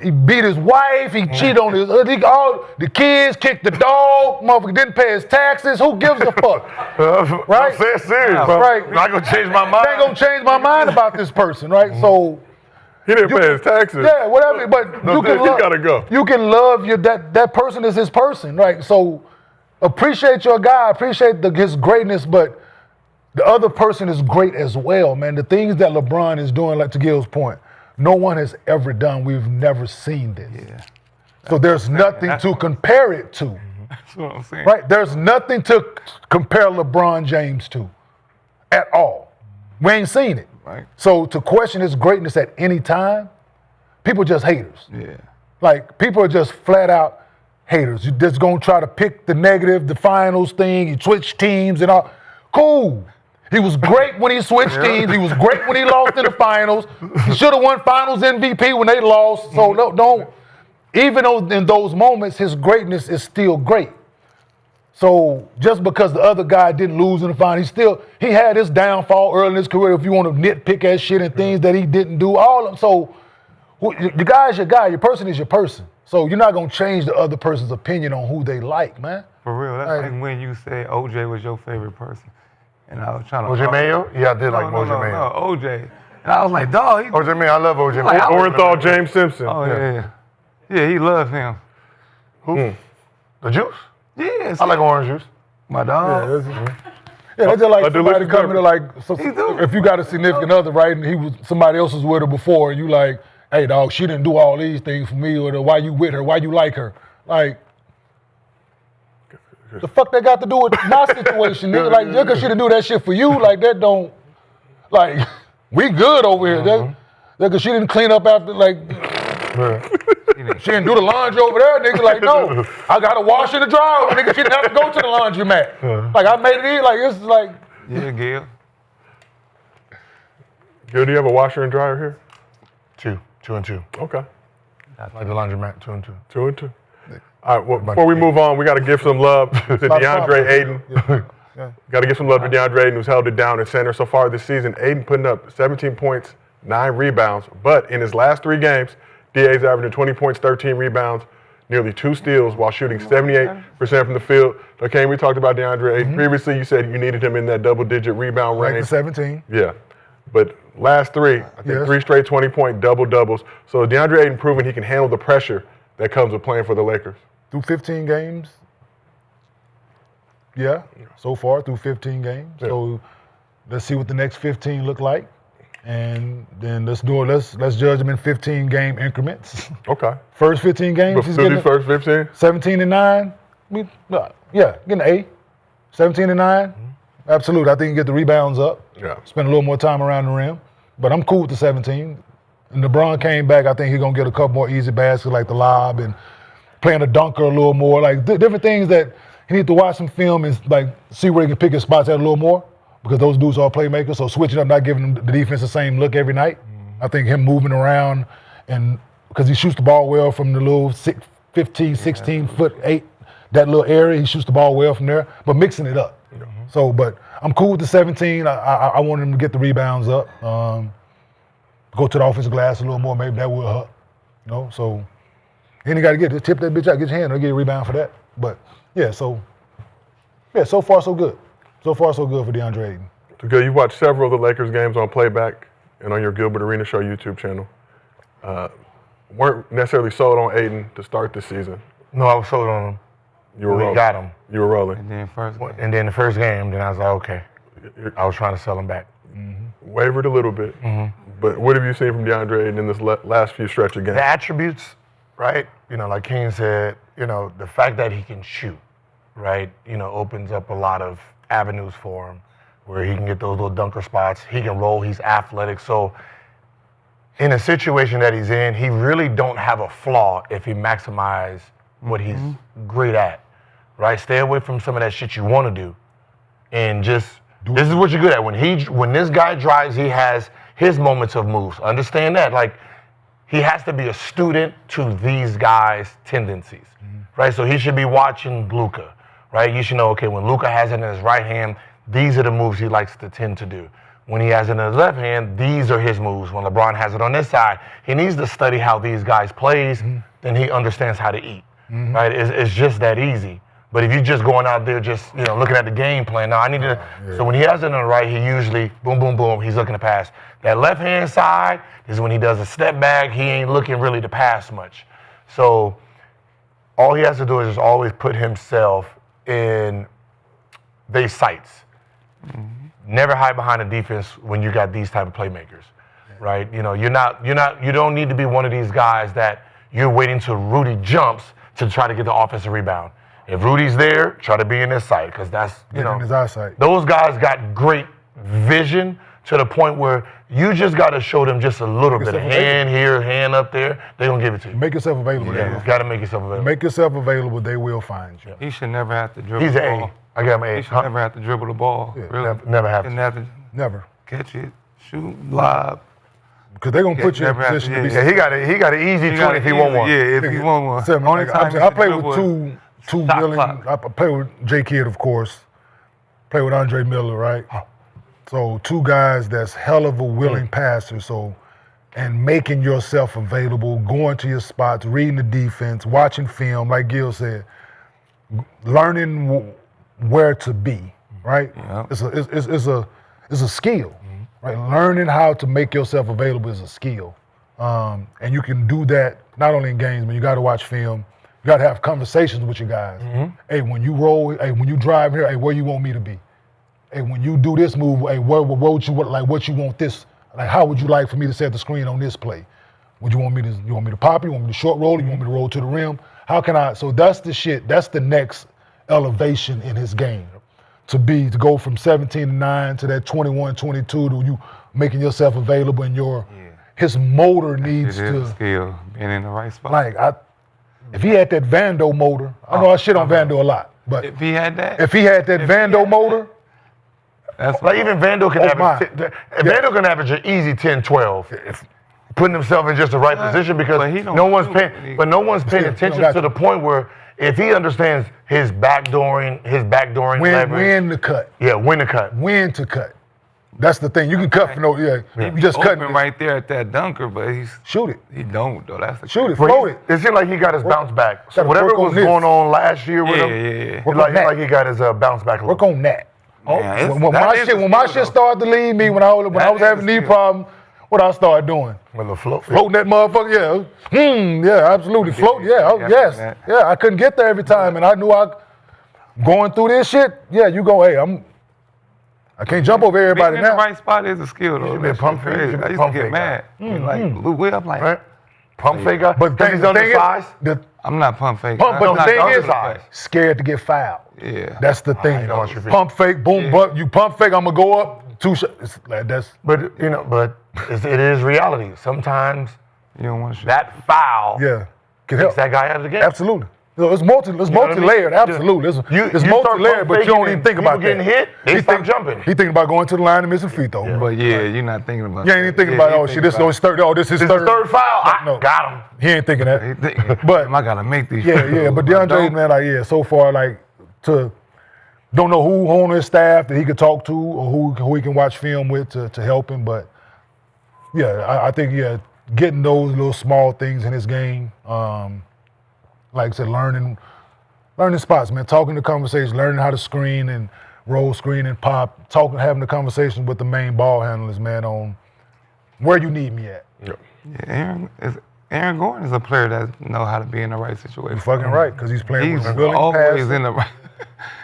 He beat his wife, he cheated on the kids, kicked the dog, motherfucker didn't pay his taxes. Who gives a fuck? Right? I'm saying serious, bro. Right. Not gonna change my mind. They ain't gonna change my mind about this person, right? So He didn't pay his taxes. yeah, whatever. But No, he gotta go. You can love that person is his person, right? So appreciate your guy, appreciate his greatness, but the other person is great as well, man. The things that LeBron is doing, like to Gil's point, no one has ever done. We've never seen this. Yeah. So there's nothing to compare it to. That's what I'm saying. Right? There's nothing to compare LeBron James to at all. We ain't seen it. Right. So to question his greatness at any time, people are just haters. Yeah. Like, people are just flat out haters. You're just gonna try to pick the negative, the finals thing, you switch teams and all. Cool. He was great when he switched teams. He was great when he lost in the finals. He should have won finals MVP when they lost. So don't, even though in those moments, his greatness is still great. So just because the other guy didn't lose in the final, he had his downfall early in his career. If you want to nitpick at shit and things that he didn't do, all of them. So your guy is your guy. Your person is your person. So you're not gonna change the other person's opinion on who they like, man. For real, that's like when you said OJ was your favorite person. And I was trying to... OJ Mayo? Yeah, I did like OJ Mayo. No, OJ. And I was like, dog, OJ Mayo, I love OJ Like, Mayo. Orenthal James Simpson. Oh, yeah. Yeah, he loved him. Who? The juice? Yes. I like orange juice. My dog. Yeah, that's just like somebody coming to like, if you got a significant other, right, and somebody else was with her before, and you like, hey, dog, she didn't do all these things for me, or why you with her, why you like her, like. The fuck that got to do with my situation, nigga? Like, just because she didn't do that shit for you, like, that don't, like, we good over here. That because she didn't clean up after, like, she didn't do the laundry over there, nigga. Like, no, I got to wash in the dryer, nigga. She didn't have to go to the laundromat. Like, I made it in, like, it's like. Yeah, Gil. Gil, do you have a washer and dryer here? Two and two. Okay. Like the laundromat, 2 and 2. 2 and 2. All right, well, before we move on, we got to give some love to DeAndre Ayton. Got to give some love to DeAndre Ayton, who's held it down in center so far this season. Ayton putting up 17 points, 9 rebounds, but in his last 3 games, DA's averaging 20 points, 13 rebounds, nearly 2 steals while shooting 78% from the field. Okay, we talked about DeAndre Ayton. Previously, you said you needed him in that double-digit rebound range. Like the 17. Yeah, but last 3, I think 3 straight 20-point double-doubles. So DeAndre Ayton proving he can handle the pressure that comes with playing for the Lakers. Through 15 games. Yeah, so far through 15 games. Yeah. So let's see what the next 15 look like. And then let's judge them in 15 game increments. Okay. First 15 games, he's getting first 15? 17 and 9. Getting an A. 17 and 9. Absolutely. I think he can get the rebounds up. Yeah. Spend a little more time around the rim. But I'm cool with the 17. And LeBron came back. I think he's going to get a couple more easy baskets like the lob and playing a dunker a little more. Like different things that he needs to watch some film and like see where he can pick his spots at a little more because those dudes are playmakers. So switching up, not giving the defense the same look every night. I think him moving around and because he shoots the ball well from the little 15, 16 foot 8, that little area, he shoots the ball well from there, but mixing it up. So, but I'm cool with the 17. I want him to get the rebounds up. Go to the offensive glass a little more, maybe that will help. So then you got to tip that bitch out, get your hand, and get a rebound for that. But so far so good. So far so good for DeAndre Ayton. Okay, you watched several of the Lakers games on playback and on your Gilbert Arena Show YouTube channel. Weren't necessarily sold on Ayton to start the season. No, I was sold on him. You were rolling. Got him. You were rolling. And then the first game, then I was like, okay. I was trying to sell him back. Wavered a little bit. But what have you seen from DeAndre Ayton in this last few stretch of games? The attributes, right? Like Kenyon said, the fact that he can shoot, right? Opens up a lot of avenues for him where he can get those little dunker spots. He can roll. He's athletic. So in a situation that he's in, he really don't have a flaw if he maximizes what he's great at, right? Stay away from some of that shit you want to do, and just this is what you're good at. When this guy drives, he has his moments of moves. Understand that, like he has to be a student to these guys' tendencies, right? So he should be watching Luka, right? You should know, okay, when Luka has it in his right hand, these are the moves he likes to tend to do. When he has it in his left hand, these are his moves. When LeBron has it on this side, he needs to study how these guys plays, then he understands how to eat, right? It's just that easy. But if you're just going out there just, looking at the game plan, no, I need to, so when he has it on the right, he usually, boom, boom, boom, he's looking to pass. That left-hand side is when he does a step back, he ain't looking really to pass much. So all he has to do is just always put himself in their sights. Never hide behind a defense when you got these type of playmakers, right? You don't need to be one of these guys that you're waiting till Rudy jumps to try to get the offensive rebound. If Rudy's there, try to be in his sight because that's, in his eyesight. Those guys got great vision to the point where you just got to show them just a little bit of hand here, hand up there. They're going to give it to you. Make yourself available. Yeah, you got to make yourself available. Make yourself available, they will find you. He should never have to dribble He's the an ball. A. I got my A. He should never have to dribble the ball. Really. Never have to. Shouldn't have to Never. catch it, shoot, lob. Because they're going to put you in never have position to- to be Yeah, he got an easy 20 if he want one. Yeah, if he want one. Seven. Only time he I can play dribble with is two shot willing. clock. I play with J. Kidd, of course. Play with Andre Miller, right? So two guys that's hell of a willing passers. So, and making yourself available, going to your spots, reading the defense, watching film, like Gil said, learning where to be, right? Yeah. It's a skill, right? Learning how to make yourself available is a skill. And you can do that not only in games, but you got to watch film. You got to have conversations with your guys. Hey, when you roll, hey, when you drive here, hey, where you want me to be? Hey, when you do this move, hey, what would you like? What you want this? Like, how would you like for me to set the screen on this play? Would you want me to? You want me to pop? You want me to short roll? You want me to roll to the rim? How can I? So that's the shit. That's the next elevation in his game. To go from 17-9 to that 21-22 to you making yourself available and his motor needs It is a to. skill, being in the right spot. Like if he had that Vando motor, I know I shit on Vando a lot, but if he had that, if he had that Vando motor, that's Like even Vando can average. my. Vando can average an easy 10-12. Putting himself in just the right position because but he don't no one's shoot. paying. But no one's paying Still, attention got to you. the point where if he understands his backdooring leverage. when to cut, Yeah, when to cut. when to cut. That's the thing. You can cut for no, you just open cut. right there at that dunker, but Shoot it, he don't though. That's the shoot it, But float it. it seemed like he got his bounce back. So gotta whatever work on was this. going on last year with Yeah, him, yeah. Work on that. like he got his bounce back a little. Work on that. Man, When my shit started to lead me, when I was That having is knee skill. problems, what I started doing? With the float. Floating that motherfucker, yeah, absolutely, float, Yeah, yes, that. yeah. I couldn't get there every time, and I knew going through this shit. Yeah, you go, hey, I can't jump over everybody Being in now. the right spot is a skill though. should be a That pump shit fake. You crazy. should be I a used pump to get fake mad. guy. Like Lou Will, I'm like, Right? Pump fake guy. But Because he's undersized. I'm not pump fake. But the I'm thing not is, pump fake. scared to get fouled. Yeah. That's the thing. you don't want your feet. Pump fake, boom, but you pump fake, I'm gonna go up 2 shots. That's But it is reality. Sometimes You don't want to shoot. that foul yeah. Can takes help. that guy out of the game. Absolutely. No, it's multi-layered. what I mean? Absolutely. It's You multi-layered, start but you don't pump even faking think and about people that. getting hit, they stop jumping. He thinking about going to the line and missing free throw. But yeah, you're not thinking about You ain't even thinking about, oh shit, this is third. Oh, this is This is third. third foul. No. Got him. He ain't thinking that. But But I gotta make these. yeah, free yeah. throws. But If I DeAndre, don't- man, like so far, like don't know who on his staff that he could talk to or who he can watch film with to help him. But yeah, I think getting those little small things in his game, like I said, learning spots, man, talking to conversations, learning how to screen and roll screen and pop, having the conversations with the main ball handlers, man, on where you need me at. Yeah, Aaron Gordon is a player that know how to be in the right situation. You're fucking right, because he's playing He's with willing always pass. in the right.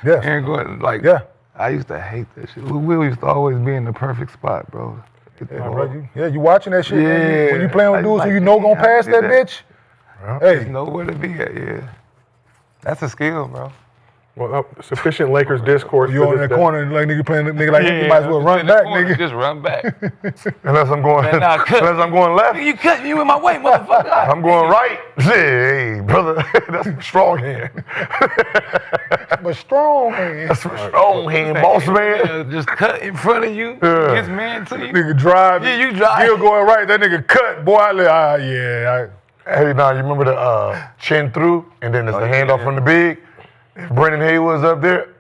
Yes. Aaron Gordon, like, Yeah. I used to hate that shit. Will used to always be in the perfect spot, bro. Get the Yeah, ball. bro, you watching that shit, man. Yeah. When you playing with I dudes like who you that. know gonna I pass did that that. bitch, There's hey, nowhere to be at, yeah. That's a skill, bro. Well, sufficient Lakers discourse. you for on this that day. corner, like nigga playing, nigga like you might as well run In the back, corner, nigga. Just run back. Unless I'm going left. You cut me in my way, motherfucker. I'm going right. Hey, brother, that's a strong hand. But strong hand. That's a strong hand, boss man. Just cut in front of you. Yeah. Gets man to you. Nigga drive. Yeah, you drive. Gil going right. That nigga cut. Boy, Hey, now you remember the chin through, and then there's the handoff yeah. from the big. If Brendan Haywood's up there,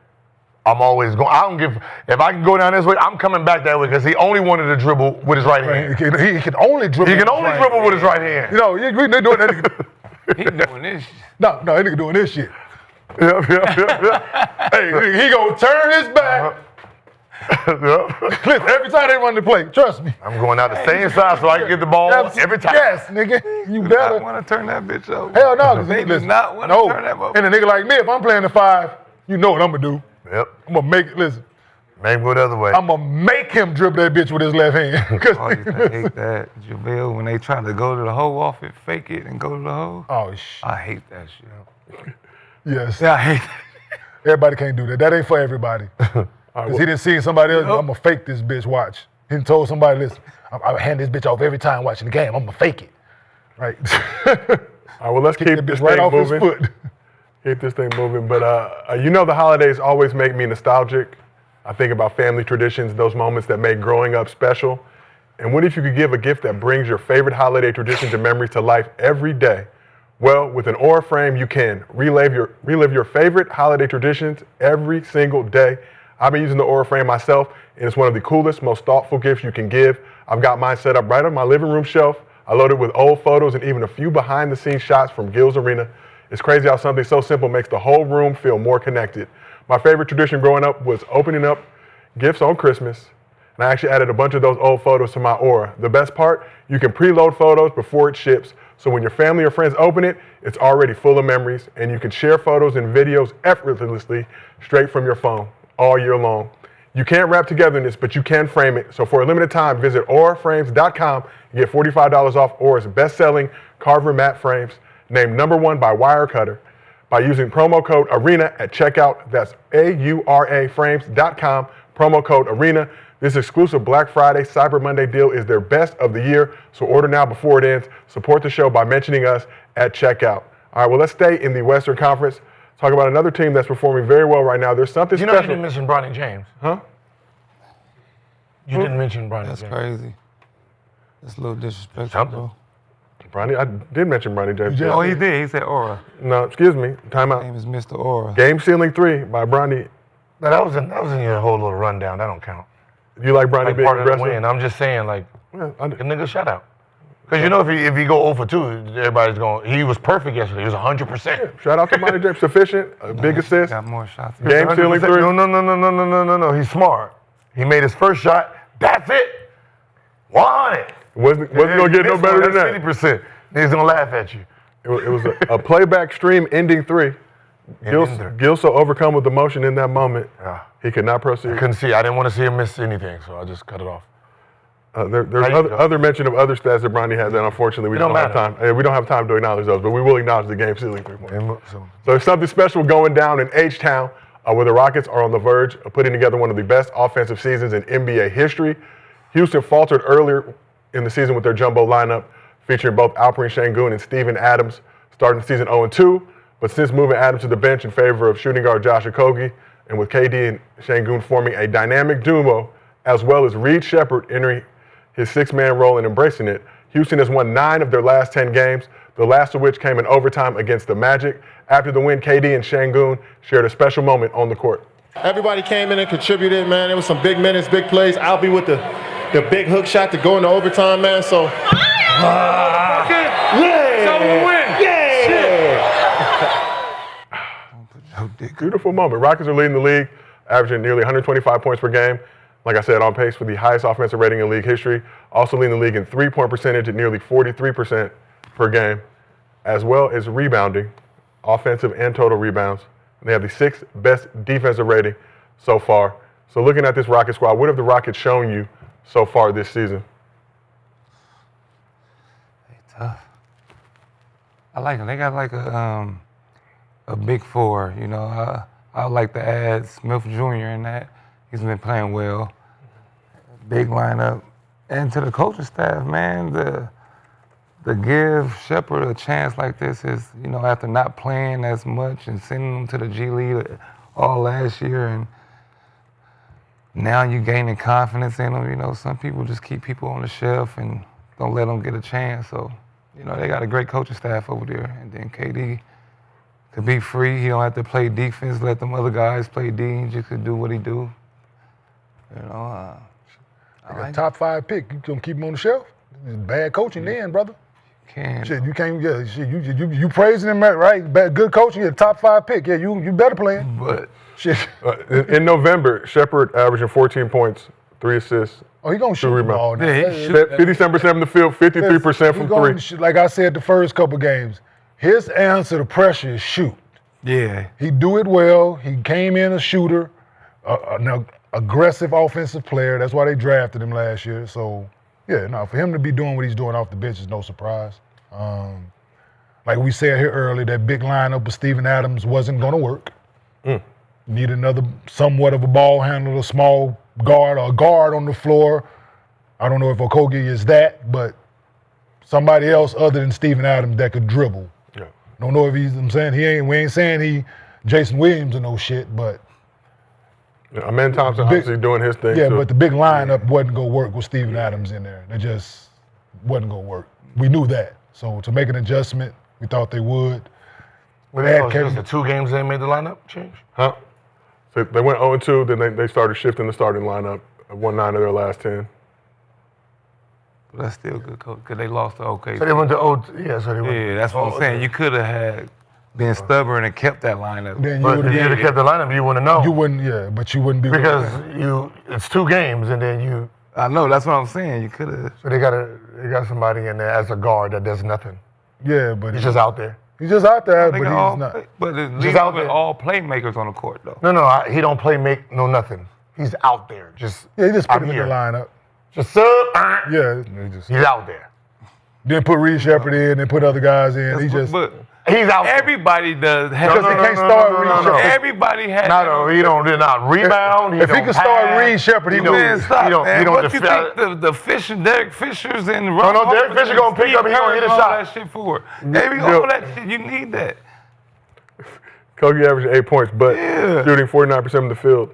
I'm always going. I don't give. If I can go down this way, I'm coming back that way because he only wanted to dribble with his right hand. He can only dribble. He can only dribble with his right hand. You know, they doing that nigga. He doing this shit. No, that nigga doing this shit. Yep. Hey, nigga, he gonna turn his back. Yep. Listen, every time they run the play, trust me. I'm going out the same side so I can get the ball every time. Yes, nigga. You I better. want to turn that bitch over. Hell no. 'Cause They do listen, not want to no. turn that over. And a nigga like me, if I'm playing the 5, you know what I'm gonna do. Yep. I'm gonna make it. Listen, Make him go the other way. I'm gonna make him dribble that bitch with his left hand. I used to hate that, JaVale, when they try to go to the hole off it, fake it, and go to the hole. Oh I hate that shit. yes. Yeah, I hate that. Everybody can't do that. That ain't for everybody. Because he didn't see somebody else. I'm gonna fake this bitch. Watch. He told somebody, listen, I'm hand this bitch off every time watching the game. I'm gonna fake it. Right. All right, well, let's keep the this bitch right thing off his moving. foot. Keep this thing moving. But you know, the holidays always make me nostalgic. I think about family traditions, those moments that make growing up special. And what if you could give a gift that brings your favorite holiday traditions and memories to life every day? Well, with an Aura frame, you can relive your favorite holiday traditions every single day. I've been using the Aura frame myself, and it's one of the coolest, most thoughtful gifts you can give. I've got mine set up right on my living room shelf. I loaded with old photos and even a few behind-the-scenes shots from Gil's Arena. It's crazy how something so simple makes the whole room feel more connected. My favorite tradition growing up was opening up gifts on Christmas, and I actually added a bunch of those old photos to my Aura. The best part, you can preload photos before it ships, so when your family or friends open it, it's already full of memories, and you can share photos and videos effortlessly straight from your phone all year long. You can't wrap togetherness, but you can frame it. So for a limited time, visit auraframes.com and get $45 off Aura's best-selling Carver matte frames, named #1 by Wirecutter. By using promo code ARENA at checkout. That's AURAFrames.com, promo code ARENA. This exclusive Black Friday Cyber Monday deal is their best of the year, so order now before it ends. Support the show by mentioning us at checkout. All right, well, let's stay in the Western Conference. Talk about another team that's performing very well right now. There's something You know you special. didn't mention Bronny James. Huh? You didn't mention Bronny That's James. crazy. That's a little disrespectful, Something. bro. Bronny, I did mention Bronny James. Oh, he did. He said Aura. No, excuse me. Time His name out. is Mr. Aura. Game Ceiling 3 by Bronny. No, that was in your whole little rundown. That don't count. You like Bronny Like being part of the aggressive? win. I'm just saying, like, Yeah, a nigga shout out. Because you know, if he go 0 for 2, everybody's going. He was perfect yesterday. He was 100%. Shout out to Bronny James. Sufficient. A big assist. Got more shots. Game Ceiling 3. No. He's smart. He made his first shot. That's it. 100. Wasn't gonna get no better than that. 50%. He's gonna laugh at you. It was a playback stream ending 3. Gil so overcome with emotion in that moment, Yeah. he could not proceed. I couldn't see. I didn't want to see him miss anything, so I just cut it off. There's other mention of other stats that Bronny has that unfortunately we don't have time. We don't have time to acknowledge those, but we will acknowledge the game-sealing 3-pointer. So there's something special going down in H-Town where the Rockets are on the verge of putting together one of the best offensive seasons in NBA history. Houston faltered earlier in the season with their jumbo lineup featuring both Alperen Sengun and Steven Adams, starting the season 0-2, but since moving Adams to the bench in favor of shooting guard Josh Okogie, and with KD and Sengun forming a dynamic duo, as well as Reed Shepherd entering his 6-man role and embracing it, Houston has won 9 of their last 10 games, the last of which came in overtime against the Magic. After the win, KD and Sengun shared a special moment on the court. Everybody came in and contributed, man. There was some big minutes, big plays. I'll be with the big hook shot to go into overtime, man. So, Beautiful moment. Rockets are leading the league, averaging nearly 125 points per game. Like I said, on pace for the highest offensive rating in league history. Also leading the league in three-point percentage at nearly 43% per game, as well as rebounding, offensive and total rebounds. And they have the 6th best defensive rating so far. So looking at this Rocket squad, what have the Rockets shown you so far this season? Tough. I like them. They got like a big 4. You know, I would like to add Smith Jr. in that. He's been playing well. Big lineup. And to the coaching staff, man, the give Shepherd a chance like this is, you know, after not playing as much and sending him to the G League all last year, and now you're gaining confidence in them. You know, some people just keep people on the shelf and don't let them get a chance. So, you know, they got a great coaching staff over there. And then KD could be free. He don't have to play defense, let them other guys play D. He just could do what he do. You know, I got top 5 pick. You gonna keep him on the shelf? It's bad coaching then, brother. Can't. Shit, you can't. Yeah, shit, you praising him, right? Bad, good coaching. You're a top 5 pick. Yeah, you better play him. But shit. In November, Shepherd averaging 14 points, 3 assists. Oh, he gonna shoot the ball now. Yeah, 57% from the field, 53% from 3. Like I said, the first couple games, his answer to pressure is shoot. yeah, He do it well. He came in a shooter, an aggressive offensive player. That's why they drafted him last year. So, yeah, no, for him to be doing what he's doing off the bench is no surprise. Like we said here earlier, that big lineup with Steven Adams wasn't going to work. Need another somewhat of a ball handler, a small guard, or a guard on the floor. I don't know if Okogie is that, but somebody else other than Steven Adams that could dribble. Yeah. Don't know if he's, I'm saying, we ain't saying he Jason Williams or no shit, but Amen Thompson obviously doing his thing. yeah, too. but the big lineup wasn't gonna work with Steven Adams in there. It just wasn't gonna work. We knew that. So to make an adjustment, we thought they would. But they just the 2 games they made the lineup change? Huh? So they went 0-2, then they started shifting the starting lineup. Won 9 of their last 10. but that's still good coach because they lost to OK. So they went to so they went. Yeah, that's what I'm saying. You could have had been stubborn and kept that lineup. Then But if you would have kept the lineup, you wouldn't know. you wouldn't, yeah, but you wouldn't be Because it's 2 games, and then you. I know, that's what I'm saying. You could have. So they got somebody in there as a guard that does nothing. yeah, but He's just out there. he's just out there, They but got he's all, not. but the Just league out with there. all playmakers on the court though. No, he don't play make no nothing. He's out there. Just Yeah, he just put I'm him in here. the lineup. Just sub. Yeah, he just He's out there. then put Reed Shepherd in, then put other guys in. He just But He's out there. everybody does. Because he can't start Reed Shepherd. Everybody has. He did not rebound. If he don't can start pass, Reed Shepherd, he he do. Man, it. stop, he don't- man. he don't What you defend- think the Fisher, Derek Fishers and no, Derek Fisher gonna pick up, he gonna hit a all shot. that shit for it. All that shit, you need that. Kogi averaging 8 points, but Yeah. shooting 49% from the field,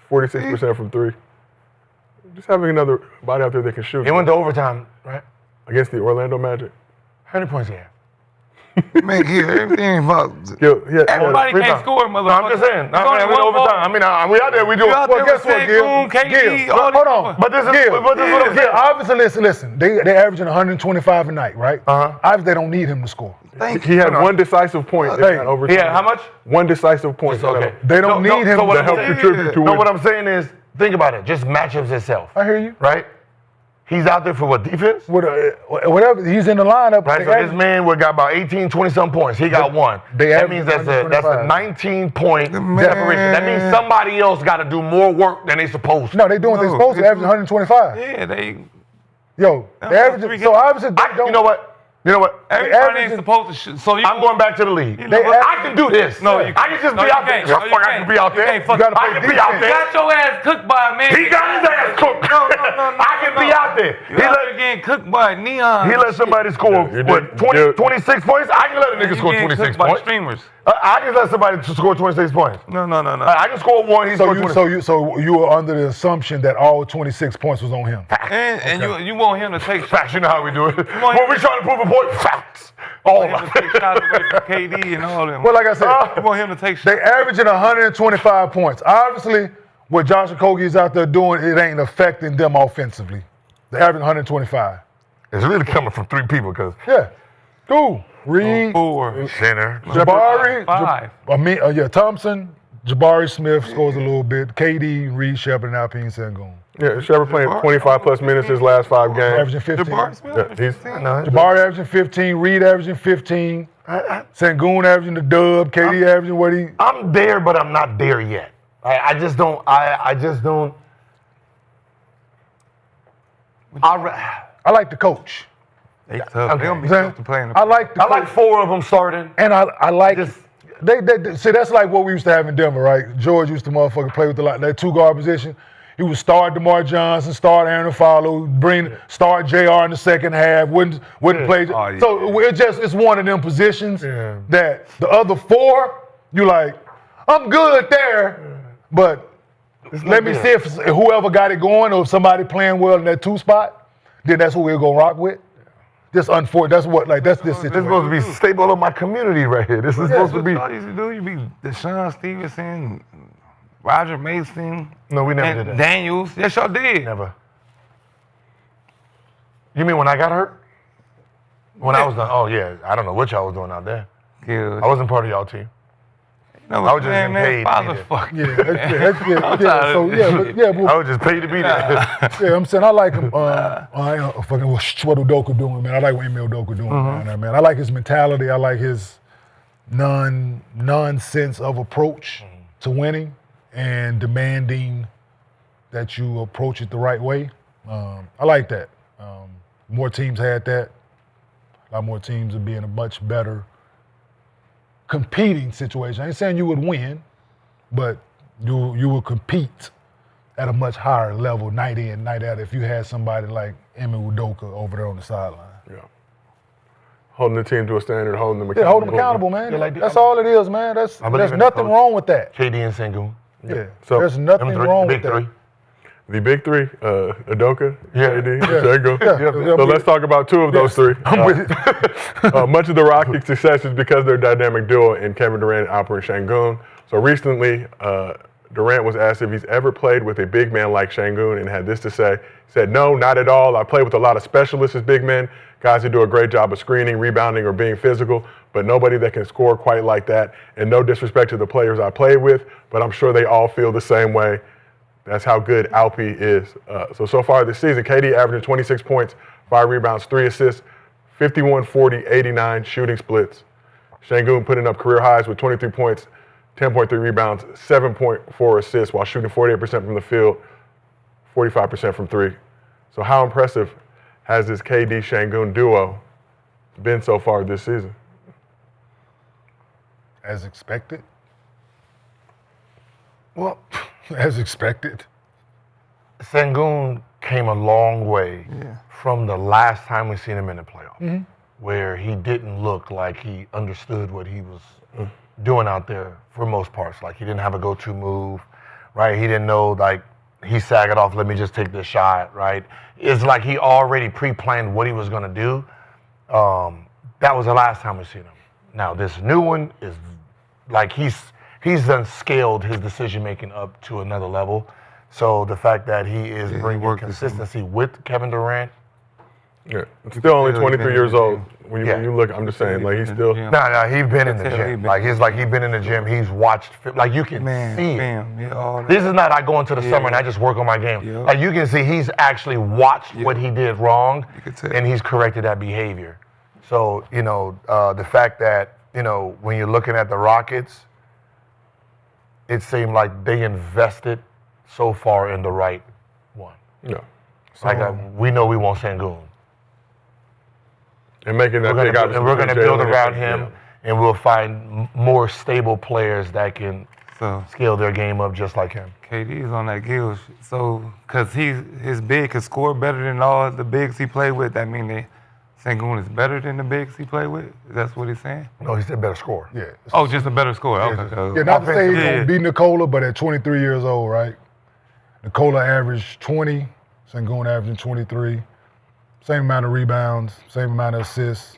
46% from 3. Just having another body out there that can shoot. He went to overtime, right? Against the Orlando Magic. How many points he had? Man, here, everything about. Everybody can't Rebound. score, No, motherfucker. I'm just saying. It's only I mean, one overtime. ball. I mean, we out there. We do. You out Well, there guess with what, Gil? Sengun, KD, Gil, all these hold on. motherfuckers. But this is Gil, what this is what I'm Yeah, saying. obviously, listen. They're averaging 125 a night, right? Obviously, they don't need him to score. He had one decisive point in Hey, that overtime. Yeah, how much? One decisive point. Okay. They don't need him So what to I'm help saying- contribute to No, win. what I'm saying is, think about it. Just matchups itself. I hear you. Right? He's out there for what, defense? Whatever. He's in the lineup. Right, so this man got about 18, 20-some points. He got one. That means that's a 19-point separation. That means somebody else got to do more work than they supposed to. No, they doing what they're supposed to, averaging 125. Yeah, they averaging. So obviously, You know what? everybody ain't supposed to shoot. So I'm going back to the league. I can do this. No, I can just be out there. I can be out there. You gotta I can be out there. You got your ass cooked by a man. He got his ass cooked. No. I can be out there. You getting cooked by Neon. He let somebody score, 26 points? I can let a nigga score 26 points. Streamers. I can let somebody score 26 points. No. I can score one, he scored 26. So you were under the assumption that all 26 points was on him. And you want him to take Facts, you know how we do it. When we trying to prove a point, facts. All him to take shots away from KD and all them. Well, like I said, you want him to take shots. they averaging 125 points. Obviously, what Josh Okogie is out there doing, it ain't affecting them offensively. They're averaging 125. It's really coming from three people because Yeah, cool. Reed, 4. center. Jabari, 5. Thompson, Jabari Smith scores a little bit. KD, Reed, Shepard, and Alpine Sengun. Yeah, Shepard playing 25-plus minutes his last 5 games. Averaging 15. Jabari Smith. Jabari averaging 15. Reed averaging 15. Sengun averaging the dub. KD averaging what he. I'm there, but I'm not there yet. I just don't. I like the coach. They tough. They don't be Okay. tough to play in the I like the I coach. like 4 of them starting. And I like Just- they see that's like what we used to have in Denver, right? George used to motherfucking play with that 2-guard position. He would start DeMar Johnson, start Aaron Aflalo, start JR in the second half, wouldn't play. Oh, yeah. So it's one of them positions that the other 4, you like, I'm good there, but let me see if whoever got it going or if somebody playing well in that 2 spot, then that's who we're gonna rock with. Just unfortunate. That's this This is situation. supposed to be staple of my community right here. This is supposed to be. All you used to do, you be Deshaun Stevenson, Roger Mason. No, we never and did that. Daniels. Yes, y'all did. Never. You mean when I got hurt? When I was done? Oh yeah, I don't know what y'all was doing out there. Good. I wasn't part of y'all team. No, I was just getting paid. Father fuck. I was just paid to be there. Yeah, I'm saying I like him. Fucking what Udoka doing, man. I like what Emil Udoka doing, man. I like his mentality. I like his nonsense of approach to winning and demanding that you approach it the right way. I like that. More teams had that. A lot more teams would be in a much better competing situation. I ain't saying you would win, but you would compete at a much higher level night in, night out if you had somebody like Emil Udoka over there on the sideline. Yeah. Holding the team to a standard, holding them Yeah, accountable. hold them accountable, man. Yeah, like, That's all it is, man. There's believe in nothing the coach. wrong with that. KD and Sengun. Yeah, So, there's nothing Them three, wrong big with that. 3. The big 3, Udoka, Yeah. KD, Sengun. Yeah. So let's talk about 2 of those 3. I'm with it. Much of the Rockets' success is because of their dynamic duo in Kevin Durant and Alper Sengun. So recently, Durant was asked if he's ever played with a big man like Sengun and had this to say. He said, "No, not at all. I played with a lot of specialists as big men, guys who do a great job of screening, rebounding, or being physical, but nobody that can score quite like that. And no disrespect to the players I played with, but I'm sure they all feel the same way. That's how good Alpy is." So far this season, KD averaging 26 points, 5 rebounds, 3 assists, 51, 40, 89 shooting splits. Sengun putting up career highs with 23 points, 10.3 rebounds, 7.4 assists while shooting 48% from the field, 45% from 3. So how impressive has this KD Sengun duo been so far this season? As expected. Well, As expected. Sengun came a long way from the last time we seen him in the playoffs, where he didn't look like he understood what he was doing out there for most parts. Like he didn't have a go-to move, right? He didn't know, like, he sag it off, let me just take this shot, right? It's like he already pre-planned what he was gonna do. That was the last time we seen him. Now this new one is like he's done scaled his decision-making up to another level. So the fact that he is bringing consistency with Kevin Durant Yeah, still only 23 years old. When Yeah. you look, I'm just saying, like he's still. No, he's been in the He gym. been- Like he's been in the gym. He's watched. Like you can see it. Fam, yeah, all that. This is not I go into the summer and I just work on my game. Yeah. Like you can see he's actually watched what he did wrong could tell. and he's corrected that behavior. So, the fact that, when you're looking at the Rockets, it seemed like they invested so far in the right one. Yeah. Like we know we want Sengun. And making that We're big gonna, and we're going to build around him Yeah. and we'll find more stable players that can So scale their game up just like him. KD is on that Gill. So, because his big could score better than all the bigs he played with, that mean that Sengun is better than the bigs he played with? That's what he's saying? No, he's a better scorer. Yeah. Oh, just a better scorer. Okay. Yeah, not to say he's Yeah. gonna beat Nikola, but at 23 years old, right? Nikola averaged 20, Sengun averaging 23. Same amount of rebounds, same amount of assists,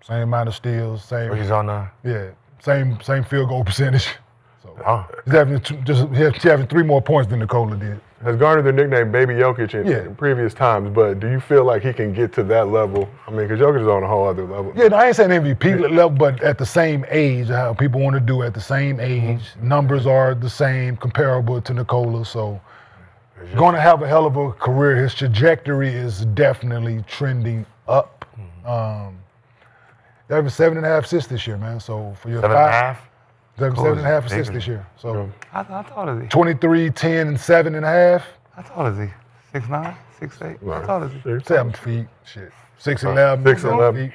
same amount of steals, same He's on the. same field goal percentage. So Oh. he's having 3 more points than Nikola did. Has garnered the nickname Baby Jokic in Yeah. previous times, but do you feel like he can get to that level? I mean, because Jokic is on a whole other level. Yeah, no, I ain't saying MVP level, but at the same age, how people want to do at the same age. Numbers are the same, comparable to Nikola. So, going to have a hell of a career. His trajectory is definitely trending up. He averaged 7.5 assists this year, man. So for your 7.5? 7.5 assists this year. So How tall is he? 23, 10, and 7.5. How tall is he? 6'9", 6'8"? How tall is he? 7 feet. Shit. 6'11". 6'11".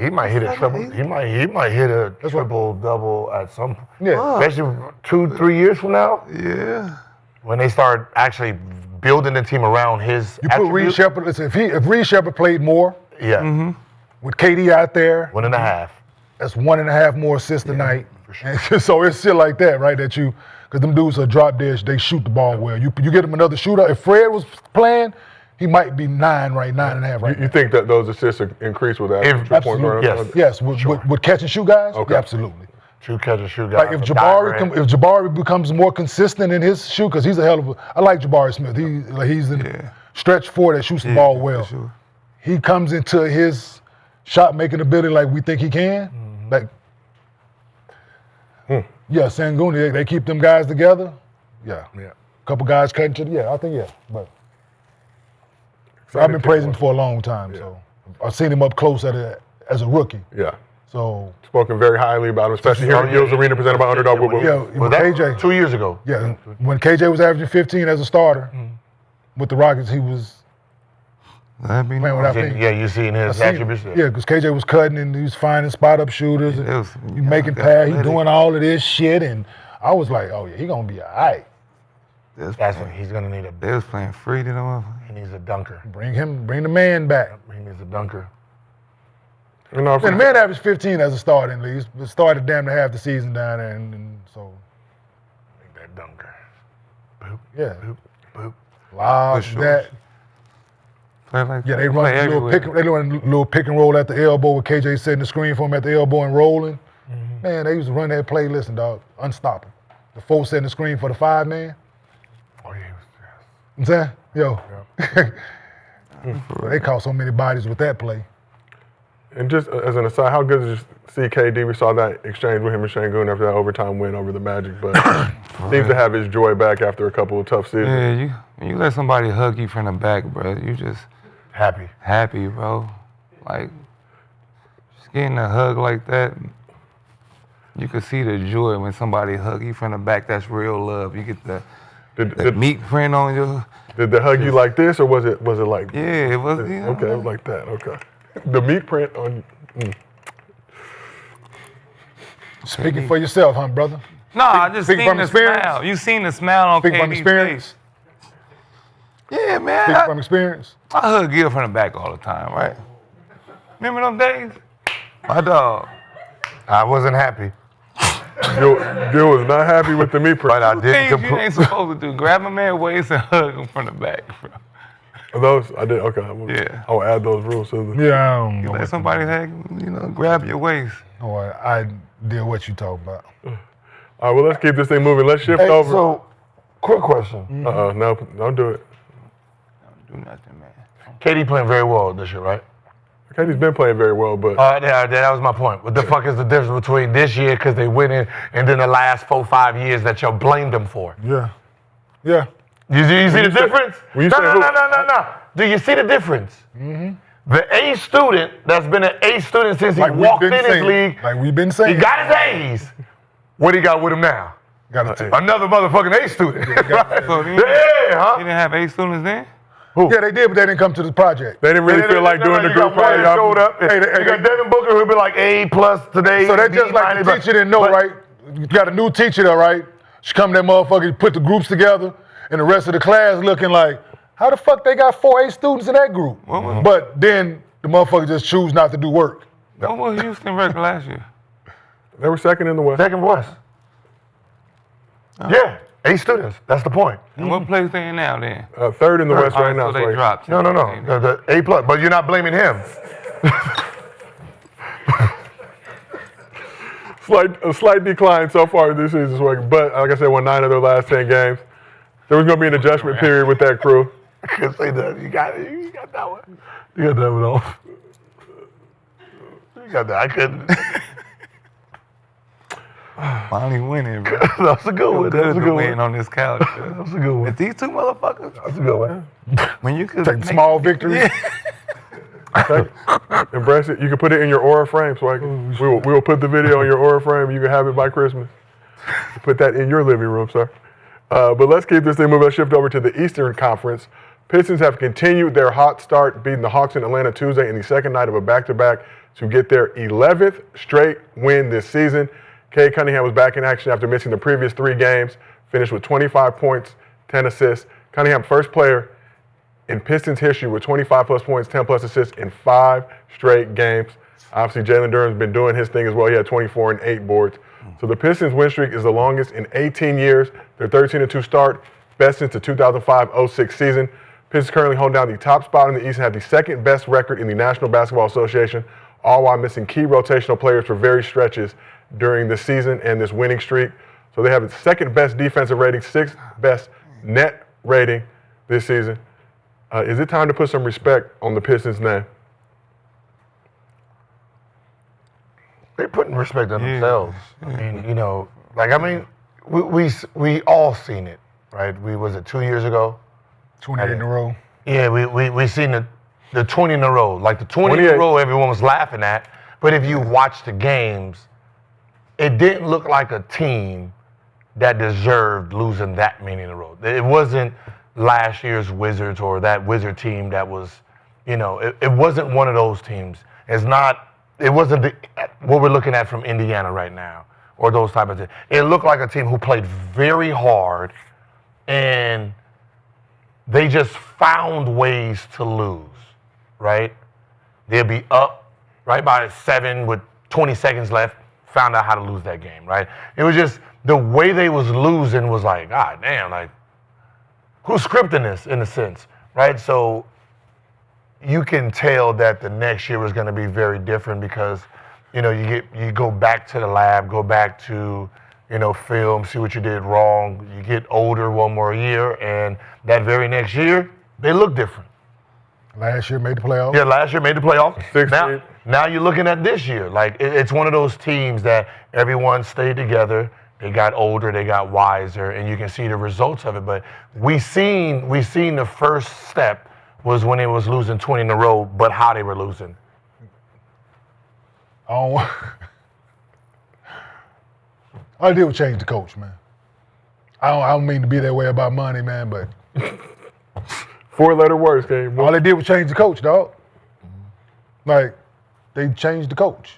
He might hit a triple. He might hit a triple double at some point. Yeah. Especially 2-3 years from now Yeah. when they start actually building the team around his. You put Reed attributes. Shepard. Listen, if Reed Shepard played more Yeah. with KD out there, 1.5. that's 1.5 more assists a night. And so it's shit like that, right? Because them dudes are drop dead. They shoot the ball well. You get them another shooter. If Fred was playing, he might be 9.5 right You now. think that those assists increase with that? If- 2 points Absolutely. running? Yes. Yes, with catch and shoot guys. Okay. Yeah, absolutely. True catch and shoot guy. Like if Jabari becomes more consistent in his shoot, because he's a hell of a. I like Jabari Smith. He's in stretch 4 that shoots the ball well. For sure. He comes into his shot making ability like we think he can. Like, yeah, Sengun, they keep them guys together. Yeah. Yeah. Couple guys cutting to the, I think, But I've been praising him for a long time, so I've seen him up close as a rookie. Yeah. So, Spoken very highly about him, especially here at Gills Arena, presented by Underdog. yeah, Was when that KJ, 2 years ago? yeah, when KJ was averaging 15 as a starter with the Rockets, he was That'd be playing nice. without Yeah, you seen his attributes. Yeah, because KJ was cutting and he was finding spot up shooters. And It was- he making yeah, pass. He athletic. doing all of this shit, and I was like, oh yeah, he gonna be all right. That's what he's gonna need. They was playing free to them. He needs a dunker. Bring the man back. He needs a dunker. You know, And the man averaged 15 as a starter in the league. He started damn near half the season down there, and so Make that dunker. Boop, yeah, boop, boop. loud For sure. that. Play like Yeah, that. they run Play a little everywhere. little pick and roll at the elbow with KJ setting the screen for him at the elbow and rolling. Man, they used to run that play. Listen, dog, unstoppable. The 4 setting the screen for the 5-man. Oh yeah, I'm saying, yo, they caught so many bodies with that play. And just as an aside, how good is see KD? We saw that exchange with him and Sengun after that overtime win over the Magic, but seems to have his joy back after a couple of tough seasons. Yeah, you let somebody hug you from the back, bro. You just happy. happy, bro. Like, just getting a hug like that, you can see the joy when somebody hug you from the back. That's real love. You get the meat print on your. Did they hug you like this, or was it like? Yeah, it was. Okay, it was like that. Okay. The meat print on. Speaking for yourself, huh, brother? No, I just speak seen from the experience? smile. You seen the smile on Speak from KD's experience. face. Yeah, man. Speak from experience. I hug Gil from the back all the time, right? Remember them days? My dog. I wasn't happy. Gil was not happy with the meat print. But I Two didn't things you ain't supposed to do. Grab a man's waist and hug him from the back, bro. Those I did. Okay. Yeah. I'll add those rules to the. Yeah, I don't know. Let somebody grab your waist. I did what you talking about. All right. Well, let's keep this thing moving. Let's shift Hey, over. so, quick question. No, don't do it. Don't do nothing, man. KD playing very well this year, right? Cade's been playing very well, but That was my point. What the fuck is the difference between this year because they winning and then the last 4-5 years that y'all blamed them for? Yeah. Yeah. You see the difference? No. Do you see the difference? Mm-hmm. The A student that's been an A student since he walked in his league. Like we've been saying. He got his A's. What he got with him now? Got to take. Another motherfucking A student. So he didn't have 8 students then? Yeah, they did, but they didn't come to the project. they didn't really feel like doing the group project. Showed up. You got Devin Booker who'll be like A+ today. So that's just like the teacher didn't know, right? You got a new teacher there, right? She come to that motherfucker, put the groups together, and the rest of the class looking like, how the fuck they got 4 A students in that group? But then the motherfucker just choose not to do work. What was Houston record last year? They were second in the West. Second West. Yeah, A students. That's the point. And what place they in now then? Third in the West right now. So they Swaggy. dropped. No. The A+. But you're not blaming him. A slight decline so far this season, Swaggy. But like I said, won 9 of their last 10 games. There was going to be an adjustment period with that crew. I can't say that. You got that one. You got that one off. You got that. I couldn't. Finally winning, bro. That was a good one. That was a good win one. on this couch. That was a good one. With these 2 motherfuckers, That's a good one. when you could Take the small victories. Embrace it. You can put it in your Aura frame, Swaggy. We will put the video in your Aura frame. You can have it by Christmas. Put that in your living room, sir. But let's keep this thing moving. Let's shift over to the Eastern Conference. Pistons have continued their hot start, beating the Hawks in Atlanta Tuesday in the second night of a back-to-back to get their 11th straight win this season. Cade Cunningham was back in action after missing the previous 3 games, finished with 25 points, 10 assists. Cunningham, first player in Pistons history with 25-plus points, 10-plus assists in 5 straight games. Obviously, Jalen Duren's been doing his thing as well. He had 24 and 8 boards. So the Pistons' win streak is the longest in 18 years. Their 13-2 start, best since the 2005-06 season. Pistons currently hold down the top spot in the East and have the second best record in the National Basketball Association, all while missing key rotational players for various stretches during the season and this winning streak. So they have the second best defensive rating, 6th best net rating this season. Is it time to put some respect on the Pistons' name? They're putting respect on themselves. I mean, we all seen it, right? Was it 2 years ago? 28 in a row. Yeah, we seen the 20 in a row. Like the 20 in a row everyone was laughing at. But if you watch the games, it didn't look like a team that deserved losing that many in a row. It wasn't last year's Wizards or that Wizard team that was, it wasn't one of those teams. It wasn't what we're looking at from Indiana right now or those type of things. It looked like a team who played very hard and they just found ways to lose, right? They'll be up right by 7 with 20 seconds left, found out how to lose that game, right? It was just the way they was losing was like, God damn, like, who's scripting this in a sense, right? So you can tell that the next year is going to be very different because, you go back to the lab, go back to, film, see what you did wrong. You get older one more year, and that very next year, they look different. Last year made the playoffs. Yeah, last year made the playoffs. Now you're looking at this year. Like, it's one of those teams that everyone stayed together. They got older, they got wiser, and you can see the results of it. But we seen the first step was when they was losing 20 in a row, but how they were losing. All I did was change the coach, man. I don't mean to be that way about money, man, but 4-letter words, game. all they did was change the coach, dog. Like, they changed the coach.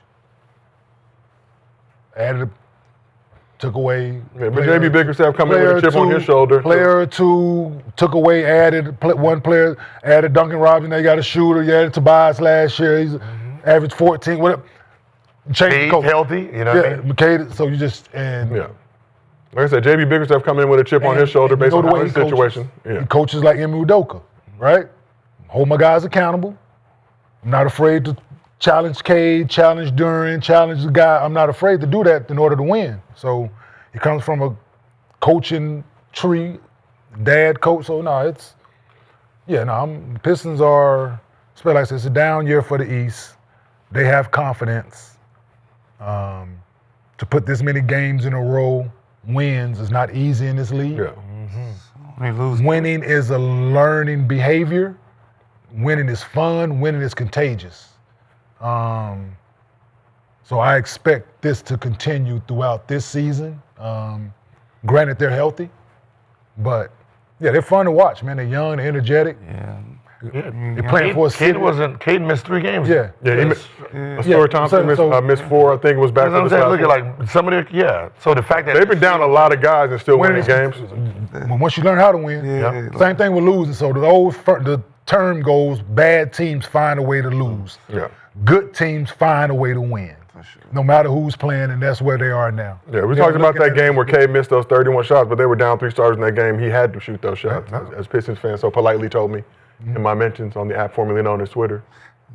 Took away. Yeah, but JB Bickerstaff coming in with a chip on his shoulder. Player 2 took away, added one player, added Duncan Robinson. They got a shooter. You added Tobias last year. He's averaged 14. Whatever. Change the coach. Healthy, you know what I mean? Cade, so you just Yeah. Like I said, JB Bickerstaff coming in with a chip on his shoulder based on his situation. He coaches like Emi Udoka, right? Hold my guys accountable. I'm not afraid to challenge Cade, challenge Durant, challenge the guy. I'm not afraid to do that in order to win. So he comes from a coaching tree, dad coach. So no, Yeah, no, Pistons are, like I said, it's a down year for the East. They have confidence. To put this many games in a row, wins is not easy in this league. Yeah. They lose. Winning is a learning behavior. Winning is fun. Winning is contagious. So I expect this to continue throughout this season. Granted, they're healthy, but yeah, they're fun to watch, man. They're young, they're energetic. Yeah. They're playing for a city. Cade missed 3 games. Yeah. Yeah, he missed. Thompson missed 4. I think it was back. You know what I'm saying? Look at like somebody. Yeah. So the fact that they've been down a lot of guys and still winning games. Once you learn how to win, same thing with losing. So the term goes: bad teams find a way to lose. Yeah. Good teams find a way to win. Sure. No matter who's playing, and that's where they are now. Yeah, we talked about that game where Cade missed those 31 shots, but they were down 3 starters in that game. He had to shoot those shots, as Pistons fans so politely told me in my mentions on the app formerly known as Twitter.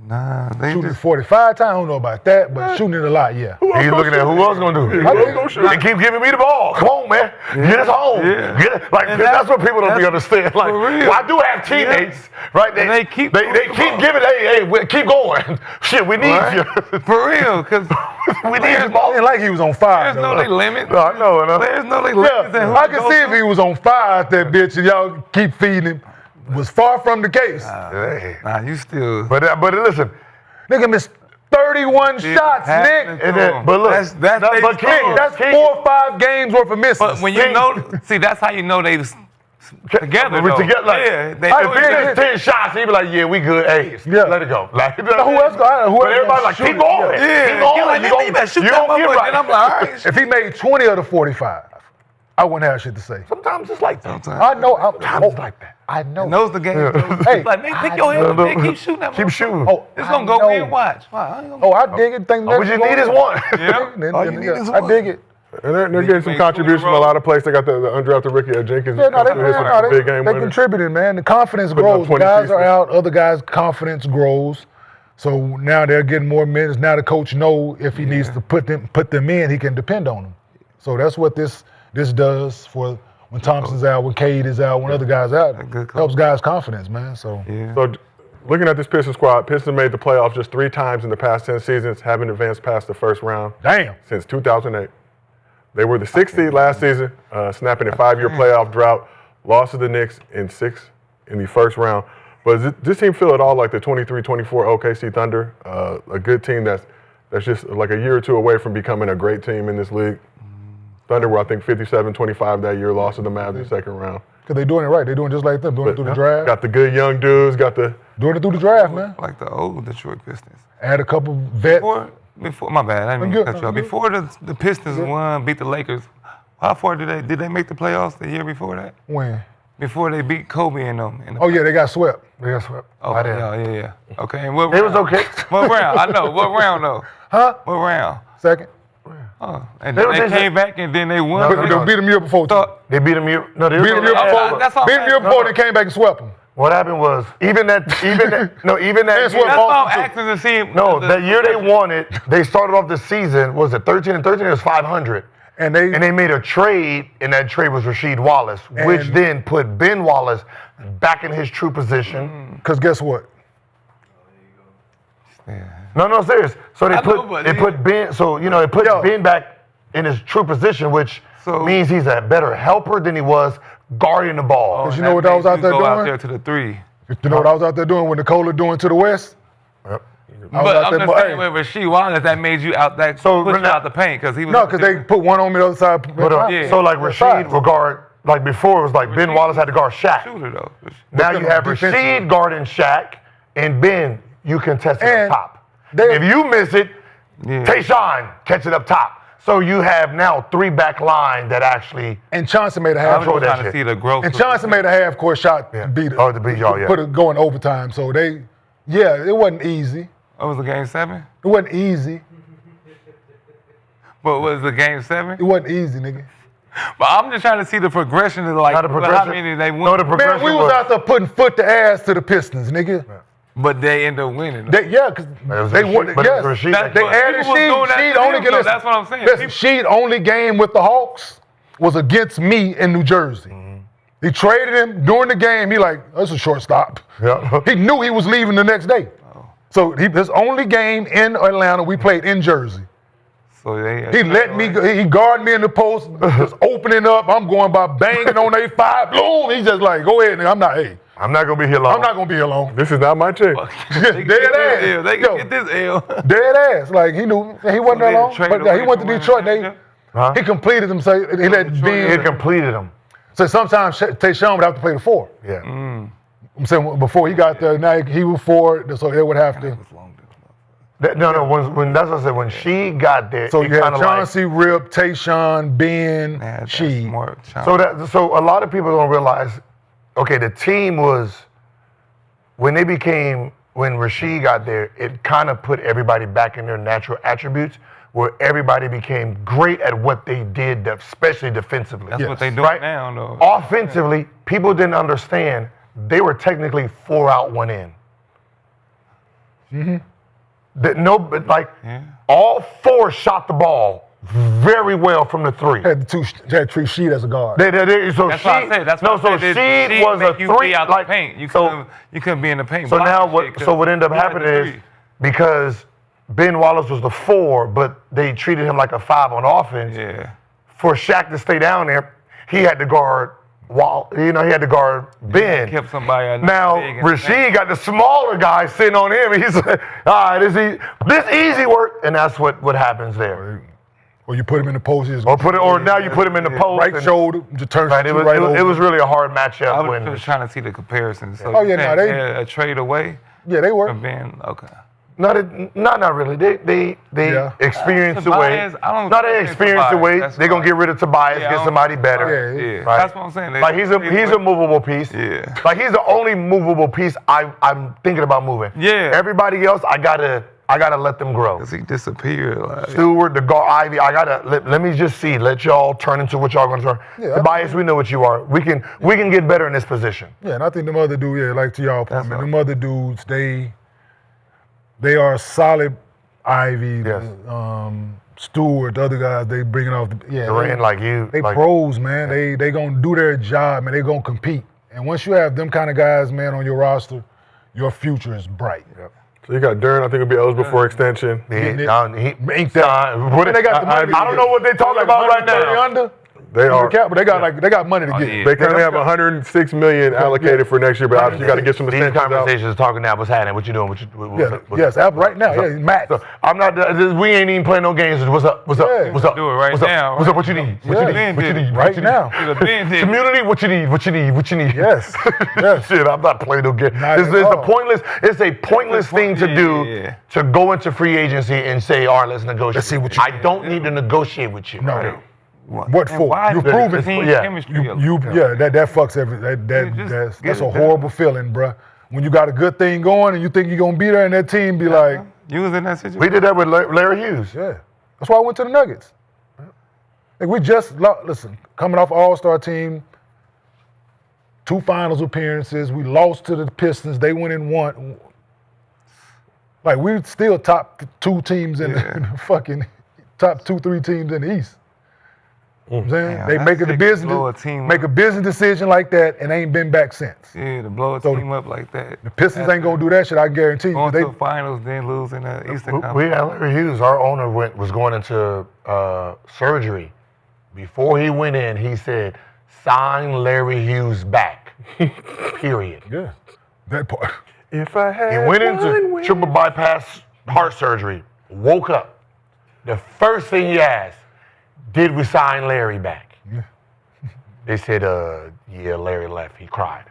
Nah, they Shooting just 45 times, I don't know about that, but shooting it a lot, yeah. he's looking at who else gonna do it. They keep giving me the ball. Come on, man. Get us home. Yeah. Get it. Like that's what people don't understand. Like, well, I do have teammates, right? They keep giving. Hey, keep going. Shit, we need you. for real, because We need the ball. It ain't like he was on fire. there's no limit. No, I know. There's no limit. Yeah, I can see if he was on fire at that bitch and y'all keep feeding him. Was far from the case. Nah, you still. But listen. Nigga missed 31 shots, Nick. But look, that's That's 4 or 5 games worth of misses. But when you know, see, that's how you know they was together. We're though. together. Like, Yeah, they if he missed 10 shots, he'd be like, yeah, we good. Hey, let it go. Like, who else but everybody's like, keep going. Keep going. You're like, You better shoot you that don't get motherfucker. right. And I'm like, all right. If he made 20 of the 45, I wouldn't have shit to say. Sometimes it's like that. I know. Sometimes it's like that. I know. Knows the game. Hey, Like, man, pick your head up, man. Keep shooting that Keep motherfucker. shooting. Oh, It's I gonna go know. in. Watch. Wow, I dig it. What you need is one. All you need is I one. dig it. And they're getting some contributions from a lot of places. They got the undrafted rookie Jenkins. Yeah, no, big game they winner. contributed, man. The confidence Putting up grows. 20 Guys pieces. are out. Other guys' confidence grows. So now they're getting more minutes. Now the coach know if he needs to put them in, he can depend on them. So that's what this does for when Thompson's out, when Cade is out, when other guys out. Helps guys' confidence, man. So So looking at this Pistons squad, Pistons made the playoffs just 3 times in the past 10 seasons, haven't advanced past the first round damn. since 2008. They were the 6th seed last season, snapping a 5-year playoff drought, lost to the Knicks in 6 in the first round. But does this team feel at all like the 23-24 OKC Thunder, a good team that's just like a year or 2 away from becoming a great team in this league? Thunder were, I think, 57-25 that year, lost to the Mavs in the second round. Because they're doing it right. They're doing just like them, doing it through the draft. Got the good young dudes, Doing it through the draft, man. Like the old Detroit Pistons. Add a couple vets. Before my bad, I didn't mean to cut you off. Before the Pistons beat the Lakers, how far did they make the playoffs the year before that? When? Before they beat Kobe and them. Oh, yeah, they got swept. Oh, yeah. Okay, and what It round? was okay. What round? I know. What round though? Huh? What round? Second. Oh, and then they came back and then they won. They beat them year before. They beat them year. No, they Beat them year before. That's all Beat them year before. They came back and swept them. What happened was even that That's year, what That's all I'm asking to see. that year they won it. They started off the season. Was it 13-13? It was 500. And they made a trade, and that trade was Rashad Wallace, which then put Ben Wallace back in his true position. Because guess what? No, serious. So they put Ben. So it put Yo. Ben back in his true position, which means he's a better helper than he was guarding the ball. Because you know what I was out there Go doing? out there to the 3. You know what I was out there doing when Nicola doing to the west? Yep. But I'm just saying, with Rashad Wallace, that made you out that push you out the paint because he was. No, because they put one on the other side. So like Rashad will guard. Like before, it was like Ben Wallace had to guard Shaq. Shooter though. Now you have Rashad guarding Shaq, and Ben, you can test it up top. If you miss it, Tayshaun catch it up top. So you have now 3 back line that actually. And Chauncey made a half. I'm trying to see the growth. And Chauncey made a half court shot. Beat it. Oh, to beat y'all, yeah. Put it going overtime. So it wasn't easy. What was the game 7? It wasn't easy. But was the game 7? It wasn't easy, nigga. But I'm just trying to see the progression of like how many they won. No, the progression. Man, we was out there putting foot to ass to the Pistons, nigga. But they end up winning. Because they won. Yes, they added Sheed only game. That's what I'm saying. Listen, Sheed only game with the Hawks was against me in New Jersey. He traded him during the game. He like, that's a shortstop. Yeah. He knew he was leaving the next day. So his only game in Atlanta, we played in Jersey. So He let me go. He guarded me in the post, just opening up. I'm going by banging on A5. Boom. He's just like, go ahead, nigga. I'm not gonna be here long. I'm not gonna be here long. This is not my chick. They Dead ass. They can get this L. Dead ass. Like he knew he wasn't there long. But he went to Detroit. He completed him. So he let Ben. He completed him. So sometimes Tayshaun would have to play the 4. Yeah. I'm saying before he got there, now he was 4, so they would have to. No. When that's what I said. When she got there, So it you had kinda Chauncey, Rip, Tayshaun, Ben, she. So a lot of people don't realize. Okay, the team was when Rashad got there, it kind of put everybody back in their natural attributes, where everybody became great at what they did, especially defensively. That's what they do now, though. Offensively, people didn't understand they were technically 4 out, 1 in. All 4 shot the ball very well from the 3. Had treat Sheed as a guard. So That's what I said. That's what I said. Sheed was a 3 out the paint. You couldn't be in the paint. So now what ended up happening is because Ben Wallace was the 4, but they treated him like a 5 on offense. Yeah. For Shaq to stay down there, he had to guard he had to guard Ben. Kept somebody now Rashad got the smaller guy sitting on him. He's like, all right, this easy work, and that's what happens there. Or you put him in the post. Now you put him in the post. Right shoulder, just turns right. It was really a hard matchup. I was just trying to see the comparison. So they had a trade away. Yeah, they were. Okay. Not really. They experienced the way. They experienced the way. They're gonna get rid of Tobias, get somebody better. Yeah. Right? That's what I'm saying. Like he's a movable piece. Yeah. Like he's the only movable piece I'm thinking about moving. Yeah. Everybody else, I gotta let them grow. Cause he disappeared. Stewart, the guard, Ivy. I gotta let me just see. Let y'all turn into what y'all gonna turn. Yeah, Tobias, we know what you are. We can get better in this position. Yeah, and I think them other dudes, like to y'all point, man, them other dudes, they are solid. Ivy, Stewart, the other guys, they bringing off the Durant, like you. They pros, man. They gonna do their job, man. They gonna compete. And once you have them kind of guys, man, on your roster, your future is bright. Yep. So you got Durant, I think, will be eligible for extension. He inked that. They got the money. I don't know what they're talking about right now. Under? They are. But they got money to get. Yeah. They currently have $106 million allocated for next year, but obviously you got to get some These extensions out. conversations are talking now. What's happening? What you doing? Yes, right now. Yeah, Matt. So I'm not. We ain't even playing no games. What's up? What's up? Yeah. What's up? Do it right What's now. Up? What's up? What you need? What you need? What you need? Right now. Community. What you need? What you need? What you need? Yes. Yes. Shit, I'm not playing no game. Not It's at a all. pointless. It's a pointless thing to do to go into free agency and say, all right, let's negotiate. Let's see what you I don't need to negotiate with you. No. What for? You're proving proving. chemistry. That fucks everything. That's a horrible feeling, bruh. When you got a good thing going and you think you're gonna be there, and that team be like, You was in that situation. We did that with Larry Hughes. yeah. That's why I went to the Nuggets. Like we just listen, coming off All-Star team, 2 finals appearances. We lost to the Pistons. They went and won. Like we still top 2 teams in the fucking top 2-3 teams in the East. You know what I'm saying? Damn, They that's make sick a to business blow a team make a business decision like that and ain't been back since. Yeah, to blow a So team up like that. The Pistons ain't gonna do that shit, I guarantee you. Going They, to the finals, then losing the Eastern We Conference. had Larry Hughes. Our owner was going into surgery. Before he went in, he said, "Sign Larry Hughes back." Period. yeah, that part. If I had He went into triple bypass heart surgery. Woke up. The first thing he asked, "Did we sign Larry back?" They said, "Yeah, Larry left." He cried.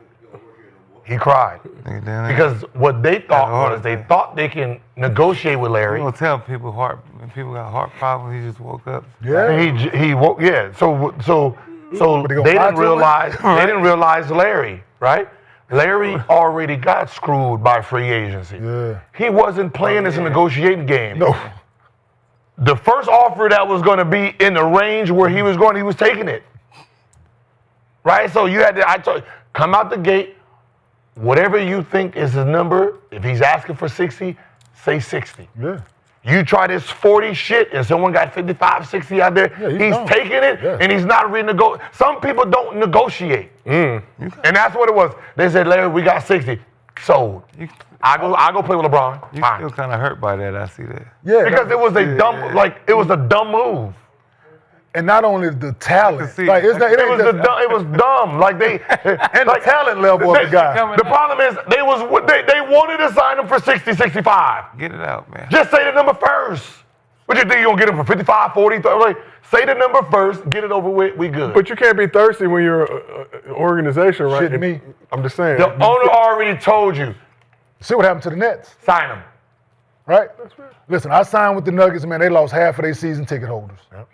He cried because what they thought was they thought they can negotiate with Larry. You don't tell people when people got heart problems, he just woke up. Yeah. He woke. Yeah. So they gonna they lie didn't to realize they didn't realize Larry, right? Larry already got screwed by free agency. Yeah. He wasn't playing this negotiating game. No. The first offer that was going to be in the range where he was going, he was taking it. Right? So you had to, come out the gate, whatever you think is the number, if he's asking for 60, say 60. Yeah. You try this 40 shit and someone got 55, 60 out there, he's taking it and he's not renegotiating. Some people don't negotiate. And that's what it was. They said, Larry, we got 60. Sold. I go play with LeBron. You Fine. still kind of hurt by that. I see that. Yeah, Because it was a dumb, it was a dumb move. and not only the talent, see like it. It was dumb. Like they and the talent level of the guy. The problem is they wanted to sign him for 60, 65. Get it out, man. Just say the number first. What you think you gonna get him for 55, 40, 30? Like, say the number first, get it over with, we good. But you can't be thirsty when you're an organization, right? Shitting me. I'm just saying. The owner already told you, See what happened to the Nets, sign him. right? Listen, I signed with the Nuggets, man. They lost half of their season ticket holders. Yep.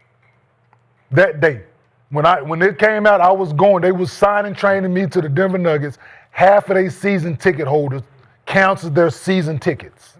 That day, when it came out, I was going. They was signing, training me to the Denver Nuggets. Half of their season ticket holders counts as their season tickets.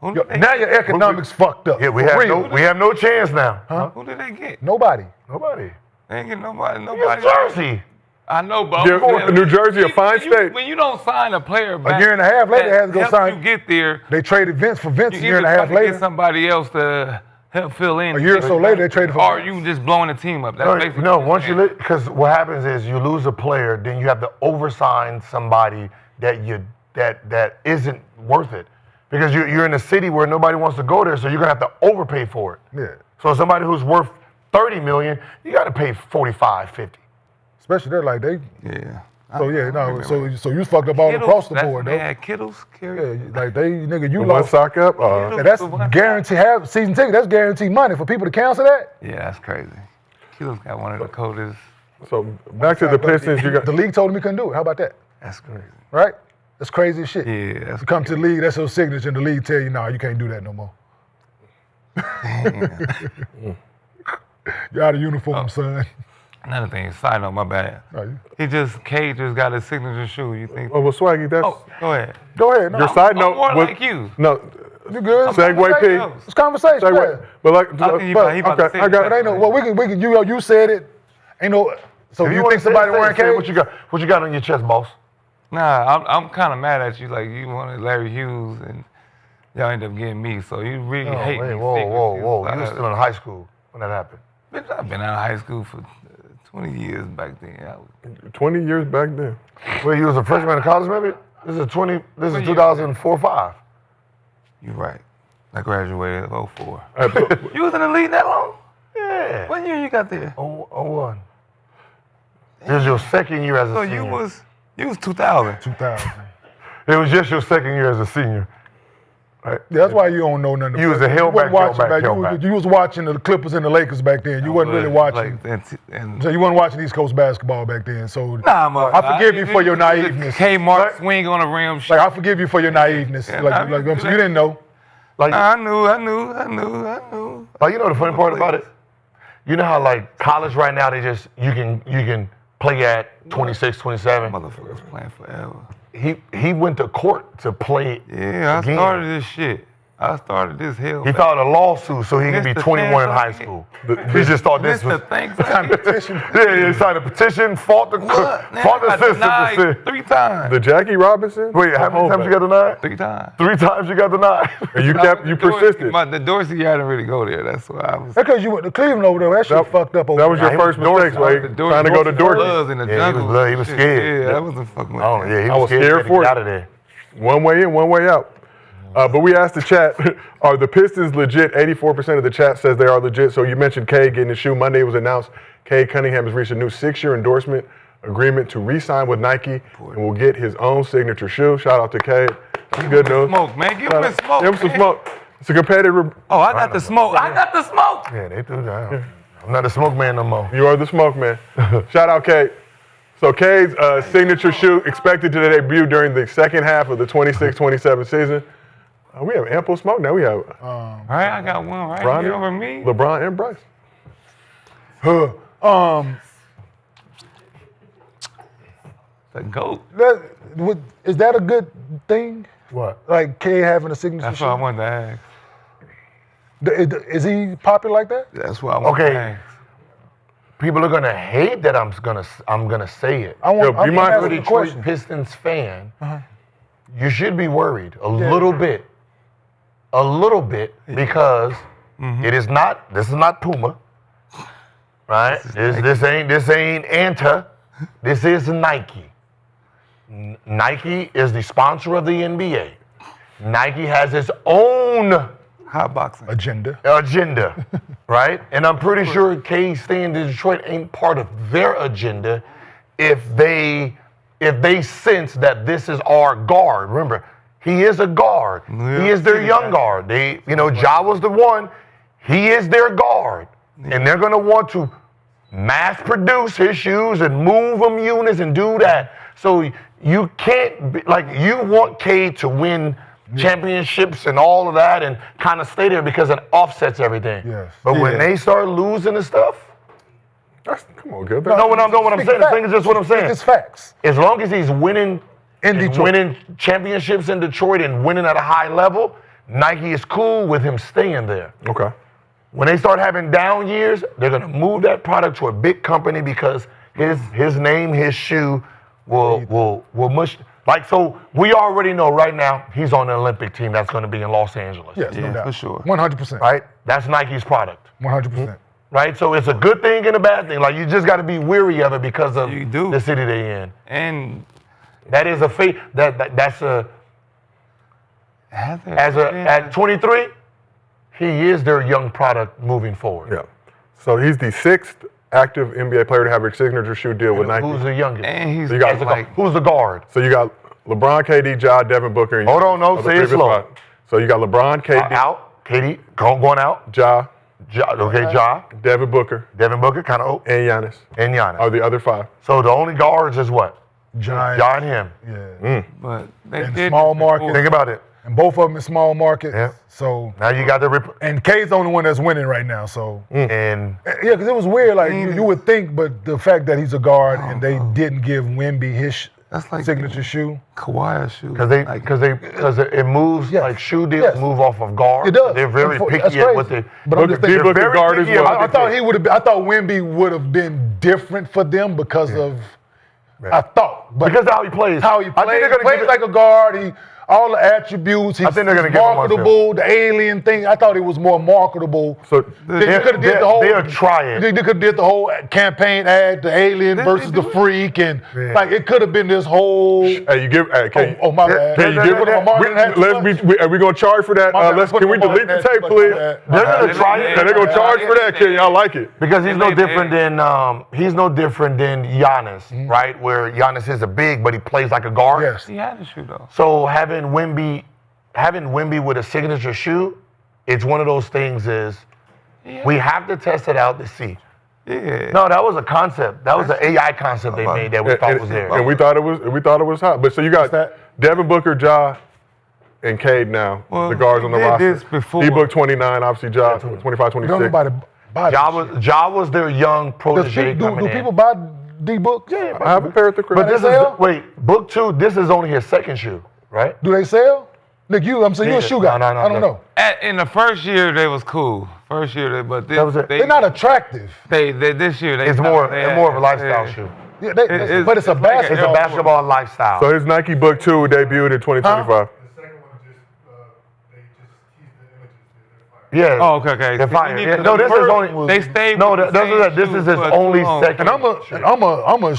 Now your economics fucked up. Yeah, we For have real. no chance now. Who did they get? Nobody. Nobody. They ain't get nobody. It's Jersey. I know, but New Jersey, a fine state. When you don't sign a player back, year and a half later, they had to go help sign. you get there. They traded Vince for Vince a You year and a either half try to later. get somebody else to help fill in. A year or so later, they traded for Or Vince. you just blowing the team up. That's basically No, what once you're you saying. because what happens is you lose a player, then you have to oversign somebody that isn't worth it. Because you're in a city where nobody wants to go there, so you're gonna have to overpay for it. Yeah. So somebody who's worth $30 million, you gotta pay 45, 50. Especially they're like they. Yeah. So yeah, no. So you fucked up all across the board, They though. had Kittles carry. Yeah, like they nigga, you One lost. sock up. And that's guaranteed. Have season ticket. That's guaranteed money for people to cancel that. Yeah, that's crazy. Kittles got one of the coldest. So back to the Pistons. You got The league told him he couldn't do it. How about that? That's crazy. Right? That's crazy as shit. Yeah, that's You come to the league, that's your signature, and the league tell you, no, you can't do that no more. You're out of uniform, son. Another thing, side note, my bad. No, Cade just got his signature shoe. You think? well, Swaggy. That's Oh, go ahead. Go ahead. No, your side note. more was- like you. No, you good? segue P. It's conversation. Segue. Yeah. But like, I think he about to okay, say I got But it. ain't no. Well, we can. You said it. Ain't no. So If you wanna think somebody say wearing it, Cade? what you got on your chest, boss? Nah, I'm kind of mad at you. Like you wanted Larry Hughes, and y'all ended up getting me. So you really hate me. Whoa. You were still in high school when that happened. Bitch, I've been out of high school for 20 years back then. 20 years back then. Well, you was a freshman in college, maybe? This is 2004, 5. You're right. I graduated in 04. Hey, You was in the league that long? Yeah. What year you got there? 01. It was your second year as a So senior. you was 2000. 2000. It was just your second year as a senior. Right? Yeah, that's why you don't know nothing. You was a You wasn't watching hellback. You was watching the Clippers and the Lakers back then. You wasn't really watching. And So you wasn't watching East Coast basketball back then. So nah, I forgive you for your naiveness. Kmart swing on a rim shot. Like I forgive you for your naiveness. Yeah, Like, I mean, you didn't know. Like, I knew. like, you know the funny part about it? You know how like college right now they just you can play at 26, 27. Motherfuckers playing forever. He went to court to play. Yeah, I again. started this shit. I started this hell. He filed a lawsuit so he could be Mr. 21 in high Thanks- school. He just thought this was. Mr. Thanks. Yeah, he signed a petition, fought the system. to say- 3 times. the Jackie Robinson? Wait, how many times you got denied? 3 times. 3 times you got denied. And you persisted. The Dorsey, I didn't really go there. That's why I was. That's because you went to Cleveland over there. That shit fucked up over That was there. your he first was Dorsey. mistake, Sway. The Dorsey- Trying to go to Dorky. Bloods in the Yeah, he jungle. was blood. He was Shit, scared. Yeah, that wasn't fucking with Oh, that. yeah, he I was scared scared to for get it. out of there. One way in, one way out. But we asked the chat, are the Pistons legit? 84% of the chat says they are legit. So you mentioned Cade getting his shoe. Monday it was announced Cade Cunningham has reached a new 6-year endorsement agreement to re-sign with Nike and will get his own signature shoe. Shout out to Cade. That's good news. Smoke, man. Give him the smoke. Give him some man. smoke. It's a competitive. Oh, I got the smoke. I got the smoke. Yeah, they threw that. I'm not a smoke man no more. You are the smoke man. Shout out Cade. So Cade's signature shoe expected to debut during the second half of the 26-27 season. We have ample smoke now. We have All right, I got one right Bronny, here over me. LeBron, and Bryce. The GOAT. Is that a good thing? What? Like Cade having a signature That's what I shoe? wanted to ask. Is he popular like that? That's what I wanted Okay. to ask. People are gonna hate that I'm gonna say it. I want. Yo, you I'm mind- asking You're a a Detroit question. Pistons fan. You should be worried a little bit. a little bit because it is not. This is not Puma, right? This ain't Anta. This is Nike. Nike is the sponsor of the NBA. Nike has its own Hot boxing. Agenda. right? And I'm pretty sure Cade staying in Detroit ain't part of their agenda if they sense that this is our guard. Remember, he is a guard. Yeah. He is their young guard. Ja was the one. He is their guard. And they're going to want to mass produce his shoes and move them units and do that. So you can't, you want Cade to win championships and all of that and kind of stay there because it offsets everything. Yes. But when they start losing and stuff, come on, Gilbert. know what I'm saying? The thing is just what I'm saying. It's facts. As long as he's winning In Detroit. winning championships in Detroit and winning at a high level, Nike is cool with him staying there. Okay. When they start having down years, they're gonna move that product to a big company because his name, his shoe will mush. So we already know right now he's on the Olympic team that's gonna be in Los Angeles. Yes, no doubt. for sure. 100%. Right? That's Nike's product. 100%. Right? So it's a good thing and a bad thing. You just gotta be weary of it because of You do. the city they in. And That is a fate. That's a at 23, he is their young product moving forward. Yeah. So he's the 6th active NBA player to have a signature shoe deal with Nike. Who's the youngest? and he's So you got Who's the guard? So you got LeBron, KD, Ja, Devin Booker. And Hold on, no, the say it previous slow. five. So you got LeBron, KD, Out. Katie, going out. Ja, Ja. Devin Booker, Devin Booker, kind of old. and Giannis And Giannis. are the other 5. So the only guards is what? Giants. Ja and him. Yeah. but they And did small this before. market. Think about it. And both of them in small markets. Yeah. So, Now you got the and Cade's the only one that's winning right now. So, and yeah, because it was weird. You would think, but the fact that he's a guard and they didn't give Wemby his That's like signature shoe. Kawhi shoe. because it moves Yes. like shoe deals Yes. move off of guard. It does. They're very That's picky at what they. But I'm just D thinking, Booker very guard as picky well. about I thought he would have. I thought Wemby would have been different for them because of. I thought, but Because of how he plays. how he I think plays. they're He gonna plays give it- like a guard. He all the attributes. He's, think they're gonna he's give him one, too. marketable. The alien thing. I thought it was more marketable. So They could have did the whole. They'll try it. They could have did the whole campaign ad, the alien versus the freak, and it could have been this whole. hey, you give. Hey, can Oh my bad. Can you give Put on my marketing hat too much? Are we gonna charge for that? My bad. Put Can we on my delete the marketing tape, hat please? too much. They're gonna try it. They're gonna charge for that, Kenyon. I like it. Because he's no They- different than Giannis, right? Where Giannis is a big, but he plays like a guard. Yes. He had a shoe though. So having Wemby with a signature shoe, it's one of those things. We have to test it out to see. Yeah. No, that was a concept. That was an AI concept they made that we thought was there. And we thought it was hot. But so you got Devin Booker, Ja, and Cade now, Well, the guards on the they did roster. this before. D-Book 29, obviously Ja 25, Don't 26. nobody buy Ja was their young protege do coming in. people buy D-books? Yeah. I have a pair at the crib. But this sell? Book 2, this is only his second shoe, right? Do they sell? Nick, I'm saying you're a shoe guy. No, I don't know. In the first year they was cool. First year, but this, That was it. They're not attractive. this year they It's more of a lifestyle yeah. shoe. Yeah, It's- but it's a it's like It's a basketball. basketball lifestyle. So his Nike Book 2 debuted in 2025. The second one they just teased the images. Yeah. Oh, okay. They're See, fire. we need Yeah, to- no, this is first only. They stayed. No, with the same this shoe is his for only too long. second. And I'm a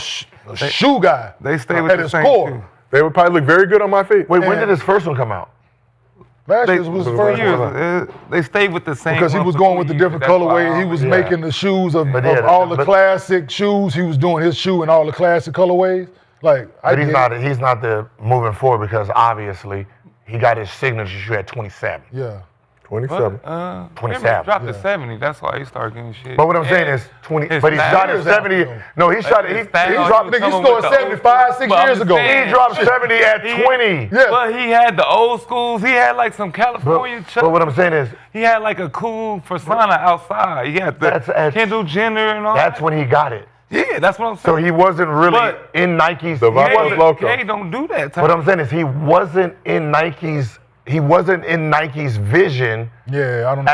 shoe guy. They stay with at the his same core. shoe. They would probably look very good on my feet. Wait, when And- did his first one come out? Last They, year was the for first years, one. they stayed with the same Because he one was for going 2 with the years. different That's why colorway. He was yeah. making the shoes of yeah, all the but- classic shoes. He was doing his shoe in all the classic colorways. Like But he's not the moving forward because obviously he got his signature shoe at 27. Yeah. 27. 27. Dropped to 70. That's why he started getting shit. But what I'm saying And is 20. his But he shot at style- 70. No, he shot it. his He style, dropped. was Nigga, you coming scored with the 75 6 But I'm years just ago. saying- He dropped 70 at 20. Yeah. But he had the old schools. He had like some California chucks. But what I'm saying is He had like a cool persona outside. He had the That's- Kendall Jenner and all that's that. when he got it. Yeah, that's what I'm So saying. he wasn't really But- in Nike's. The he Vamos wasn't- Loco. Cade don't do that. What I'm saying is he wasn't in Nike's he wasn't in Nike's vision Yeah, I don't know.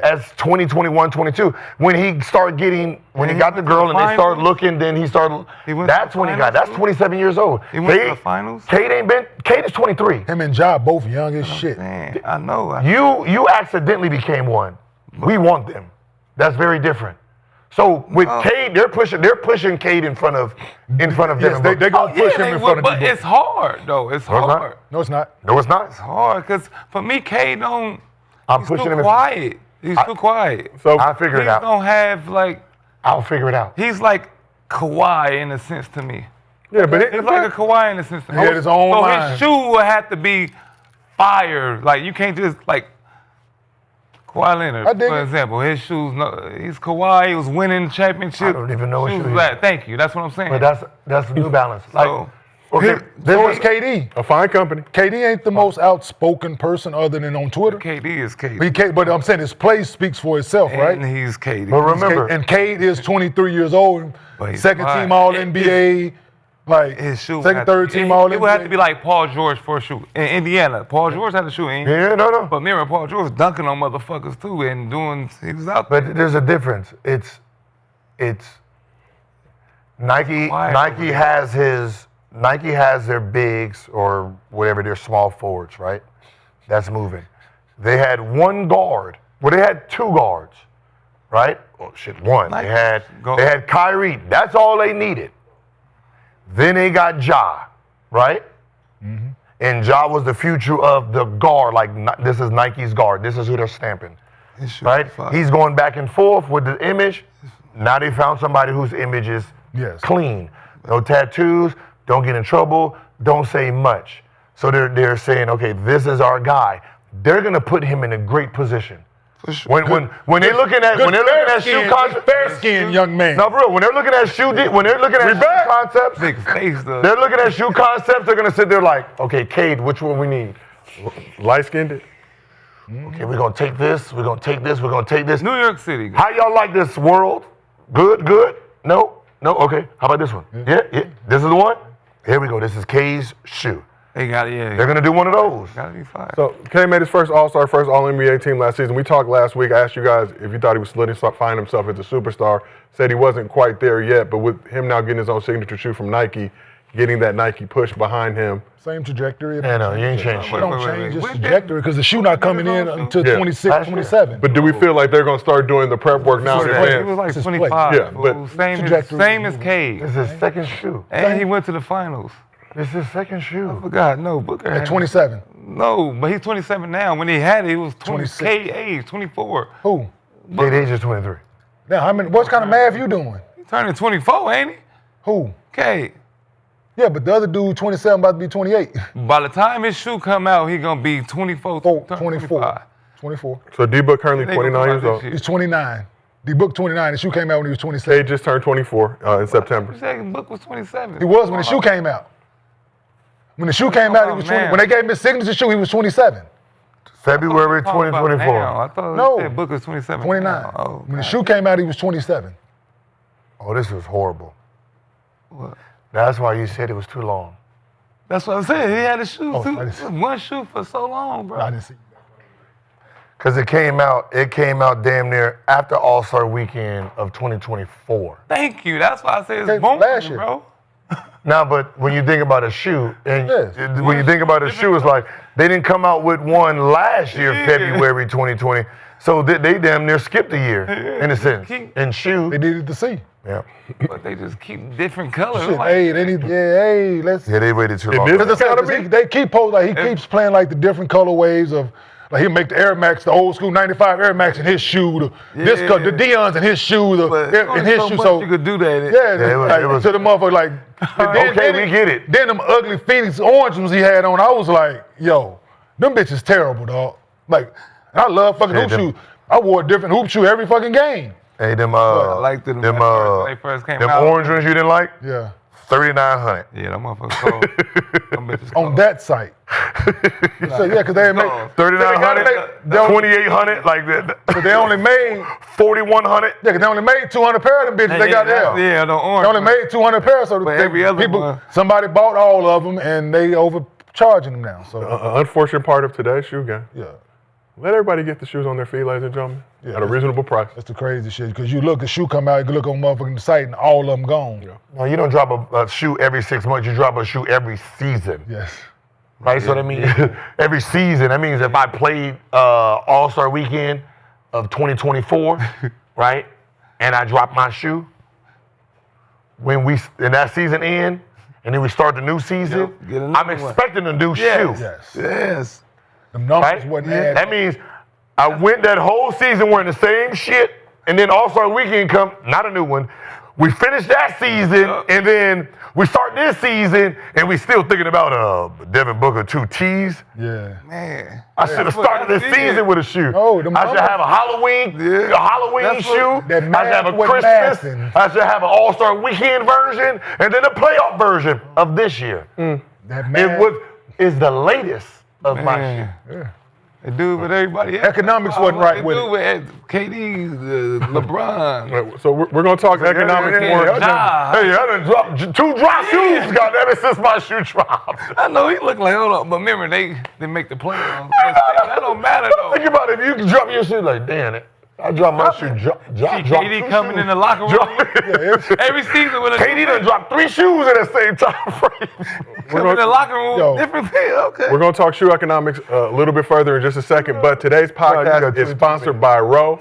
as 2021, 22. When he started getting, when he got the girl and they started looking, then he started. That's when he got. That's 27 years old. He went to the finals. Cade is 23. Him and Ja both young as shit. Man, I know. You accidentally became one. We want them. That's very different. So with Cade, they're pushing Cade in front of Yes, Devin they Booker. gonna push him in front of But you. it's hard though. It's No, it's not. hard. No, it's not. No, it's not. It's hard because for me, Cade don't. I'm He's pushing too him in- quiet. He's too quiet. So I'll figure He it out. don't have like. I'll figure it out. He's like Kawhi in a sense to me. yeah, but He's like a Kawhi in a sense to me. He had his own so line. his shoe would have to be fire. Like you can't just like Kawhi Leonard, I dig for it. example. His shoes, he's Kawhi. He was winning championships. I don't even know what shoes shoe he like- is. Thank you. That's what I'm saying. But that's New Balance. Like, So- okay, So is KD. a fine company. KD ain't the most outspoken person other than on Twitter. KD is KD. But I'm saying his play speaks for itself, right? And he's KD. But remember, And Cade is 23 years old, But he's second fine. team All NBA, like his shoe second, third team All NBA. It would have to NBA. be like Paul George for a shoe. In Indiana, Paul George had a shoe. yeah, no. But remember, Paul George was dunking on motherfuckers too and doing. He was out there. But there's a difference. It's Nike. Why? Nike has their bigs or whatever, their small forwards, right? That's moving. They had one guard. Well, they had two guards, right? Oh shit, one. Nike. They had Kyrie. That's all they needed. Then they got Ja, right? Mm-hmm. And Ja was the future of the guard. Like this is Nike's guard. This is who they're stamping, His shoe right? is fire. He's going back and forth with the image. Now they found somebody whose image is Yes. clean. No tattoos. Don't get in trouble. Don't say much. So they're saying, okay, this is our guy. They're gonna put him in a great position. For sure. When they're looking at shoe concepts, fair skinned young man. no, bro. When they're looking at shoe concepts, Big face though. they're looking at shoe concepts. They're gonna sit there like, okay, Cade, which one we need? Light skinned. Okay, we're gonna take this. We're gonna take this. We're gonna take this. New York City. How y'all like this world? Good, good. No. Okay. How about this one? Yeah. This is the one. Here we go. This is Cade's shoe. They got it. Yeah. They're gonna do one of those. Gotta be fire. So Cade made his first All-Star, first All-NBA team last season. We talked last week. I asked you guys if you thought he was solidifying himself as a superstar. Said he wasn't quite there yet, but with him now getting his own signature shoe from Nike, getting that Nike push behind him. Same trajectory. Yeah, no, you ain't changed It shit. don't change his trajectory because the shoe not coming in until Yeah. 26, Last year. 27. But do we feel like they're going to start doing the prep work now in He was advance? like This is 25. Yeah, but fool. Same trajectory. as Cade. This is his second shoe. And he went to the finals. This is his second shoe. Forgot. No, Booker. At had- 27. No, but he's 27 now. When he had it, he was 26. Cade age, 24. Who? Cade age is 23. Now, how many? What kind of math you doing? He turning 24, ain't he? Who? Cade. Yeah, but the other dude, 27, about to be 28. By the time his shoe come out, he gonna be 24, turn 24. 25. 24. So D-Book currently They 29 gonna years come out old. this He's 29. The book 29. The shoe came out when he was 27. Cade just turned 24 in September. You said Book was 27. He was when the shoe came out. When the shoe came out, he was 20. man. When they gave him his signature shoe, he was 27. February Talking about 2024. now. I thought No. you said Book was 27. 29. now. Oh, When the shoe came out, he was 27. Oh, this was horrible. What? That's why you said it was too long. That's what I'm saying. He had a shoe, Oh, too. I didn't- One shoe for so long, bro. I didn't see. Because it came out damn near after All-Star Weekend of 2024. Thank you. That's why I said Okay, it's boom, last year. bro. Now, but when you think about a shoe, and Yes. when you think about a shoe, it's like they didn't come out with one last year, Yeah. February 2020. So they damn near skipped a year, in a sense. In shoe. They needed to see. Yeah. But they just keep different colors. Shit, Like, hey, they need, hey, let's. Yeah, they waited too long. did. Because they keep posting, like, he keeps playing like the different colorways of, like he'll make the Air Max, the old school 95 Air Max in his shoe, the the Dion's in his shoe, but in his so shoe. much So you could do that. yeah, it was- to the motherfucker like. Okay, we get it. Then them ugly Phoenix orange ones he had on, I was like, yo, them bitches terrible, dog. Like, I love fucking Yeah, hoop them- shoes. I wore a different hoop shoe every fucking game. Hey, them I liked them them when they first came them out. orange ones you didn't like? Yeah, 3,900. Yeah, that motherfucker cold. Them bitches on cold. that site. So yeah, because they make. 3,900, They only- 2,800, like that. But they only made. 4,100. Yeah, 'cause they only made 200 pair of them bitches. They got there. Yeah, the They orange. only made 200 pairs, so But every other people, one- somebody bought all of them, and they charging them now. So Unfortunate part of today's shoe game. yeah, Let everybody get the shoes on their feet, ladies and gentlemen, Yeah, at a reasonable price. that's the crazy shit. Because you look, a shoe come out, you can look on motherfucking site, and all of them gone. No, you don't drop a shoe every 6 months. You drop a shoe every season. Yes. Right? So that means every season. That means if I played All-Star Weekend of 2024, right, and I drop my shoe, when that season end, and then we start the new season, I'm expecting a new shoe. Yes. The numbers Right? wasn't adding. That means I went that whole season wearing the same shit, and then All-Star Weekend come, not a new one. We finish that season, and then we start this season, and we still thinking about Devin Booker 2 T's. Yeah. Man. I should have started this season with a shoe. Oh, them I should numbers- have a Halloween shoe. that I should have a math wasn't Christmas. mathing. I should have an All-Star Weekend version, and then a playoff version of this year. That math, Is the latest of my shoe. Man. They do it with everybody else. Economics wasn't right They with do it. with KD, LeBron. Right, so we're going to talk economics more. Nah. Hey, I done dropped 2 drop shoes, goddamn it, since my shoe dropped. I know he look like, hold on, but remember, they make the playoffs. That don't matter, though. Think about it, if you drop your shoe, like, damn it, I dropped my shoe, drop KD coming in the locker room every season with a KD done dropped 3 shoes in the same time frame. come in the locker room, Yo. different thing. Okay. We're going to talk shoe economics a little bit further in just a second, but today's podcast is sponsored by Row.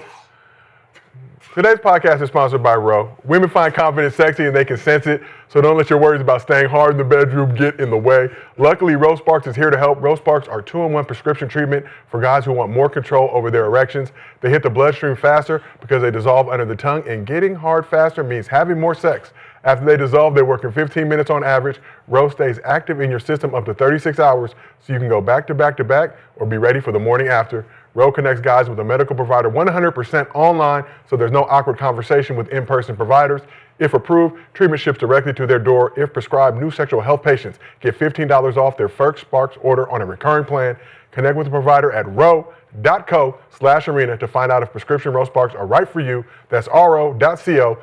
Today's podcast is sponsored by Row. Women find confidence sexy and they can sense it, so don't let your worries about staying hard in the bedroom get in the way. Luckily, Row Sparks is here to help. Row Sparks are 2-in-1 prescription treatment for guys who want more control over their erections. They hit the bloodstream faster because they dissolve under the tongue, and getting hard faster means having more sex. After they dissolve, they work in 15 minutes on average. Row stays active in your system up to 36 hours, so you can go back to back to back or be ready for the morning after. Row connects guys with a medical provider 100% online, so there's no awkward conversation with in-person providers. If approved, treatment ships directly to their door. If prescribed, new sexual health patients get $15 off their first Sparks order on a recurring plan. Connect with the provider at row.co/arena to find out if prescription Row Sparks are right for you. That's ro.co/arena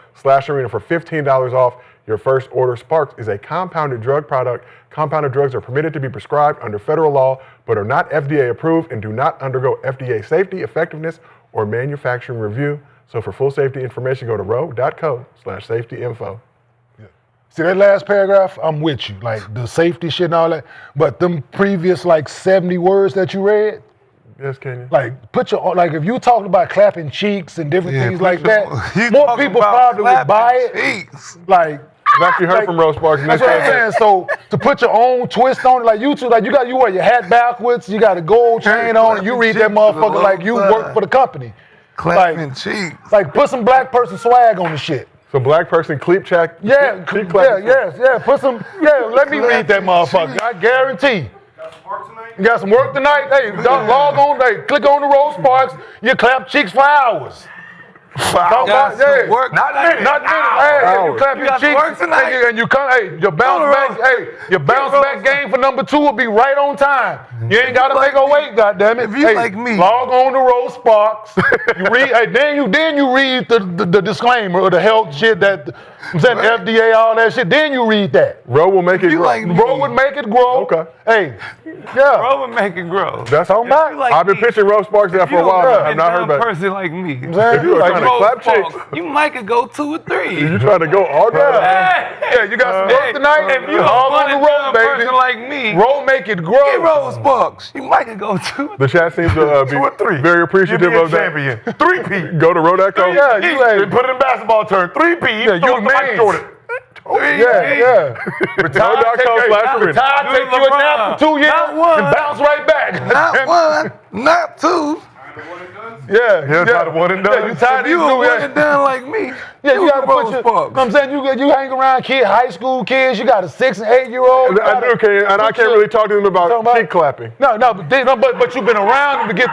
for $15 off your first order. Sparks is a compounded drug product. Compounded drugs are permitted to be prescribed under federal law, but are not FDA approved and do not undergo FDA safety, effectiveness, or manufacturing review. So for full safety information, go to row.co/safety-info. See that last paragraph? I'm with you. Like the safety shit and all that. But them previous like 70 words that you read, Yes, Kenyon. like if you talked about clapping cheeks and different things like that, You more talking people about probably would buy clapping it. cheeks. Like I've actually heard from Row Sparks. that's what I'm saying. So to put your own twist on it, like you wear your hat backwards, you got a gold chain on, and you read that motherfucker like you work for the company. Clapping cheeks. Like put some black person swag on the shit. So black person cleep check. Yeah, cheek clapping. put some, let me read that motherfucker. I guarantee. You got some work tonight? Hey, log on, click on the Row Sparks, you clap cheeks for hours. Got some work Not minutes. Hey, you clap your got some cheeks work tonight. and you come. Hey, your bounce back game for number 2 will be right on time. You ain't gotta make a wait, goddammit. If you like me. log on to Row Sparks. You read. Then you read the disclaimer or the health shit that I'm saying FDA, all that shit. Then you read that. Row will make it You grow. like me. Row would make it grow. Okay. Hey, yeah. Bro, would make it grow. That's Talking about. like I've been me. pitching Row Sparks there for a while. I've not heard a back. person like me. If you were trying to clap Sparks, cheeks. you might could go 2 or 3. You trying to go all day? Yeah, you got some work tonight. If you log on a the Row, baby. person like me, Row make it get grow. Rose Sparks. You might could go 2 or 3. The chat seems to be 2 or 3. very appreciative of that. champion. 3P. Go to row.co. Yeah, you ain't. Put it in basketball term. 3P. Yeah, you throw the it to Mike man. Jordan. Yeah. Row.co/arena. Retire, take you a nap for 2 years Not one. and bounce right back. Not 1, not 2. Yeah, He'll try to one and done. Yeah, you tired If you of a these one and done like me, Yeah, you gotta put your. Sparks. I'm saying you hang around high school kids. You got a 6 and 8 year old. I do, Kenyon, and I can't really talk to them about cheek clapping. No, but you've been around them to get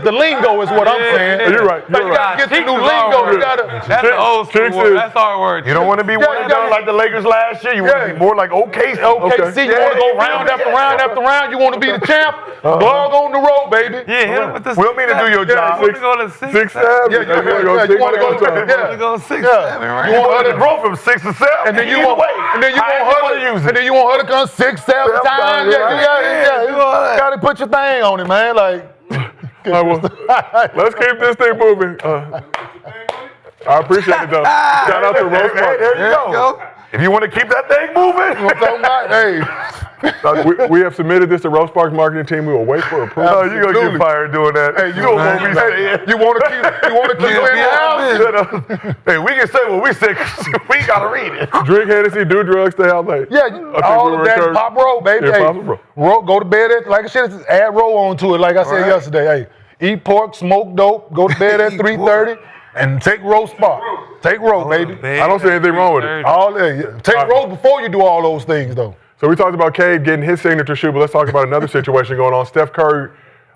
the lingo is what I'm saying. You're right. Like, you gotta get the new lingo. You gotta. That's the old school Chicks word. is- That's our word. You don't want to be one and done like the Lakers last year. You want to be more like OKC. Okay, you want to go round after round after round. You want to be the champ. Blog on the road, baby. Yeah, hit him with this. We don't mean to do your job. You want to go to 6, 6, 7. Yeah, you wanna go You 6, want to 7. Yeah. go 6, Yeah. 7, right? You want her to grow from 6 to 7. And then you want her to use it. And then you want her to come 6, 7 times. times, Yeah. You gotta put your thing on it, man. Like, All right, well, let's keep this thing moving. I appreciate it, though. Shout out to Rose Park. There you go. If you want to keep that thing moving. I'm talking about, hey. We have submitted this to Rose Park's marketing team. We will wait for approval. Oh, you're going to get fired doing that. Hey, you don't want me saying. You want to keep it in the house? Hey, we can say what we say because we got to read it. Drink Hennessy, do drugs, stay out late. Yeah, all we of were that encouraged. pop roll, baby. Yeah, Hey, pop roll. go to bed at, like I said, add roll onto it, like I said yesterday. Hey, eat pork, smoke dope, go to bed at 3:30, and take roll spot. Take roll, baby. I don't see anything wrong with it. All that. Take roll before you do all those things, though. So we talked about Cade getting his signature shoe, but let's talk about another situation going on. Steph Curry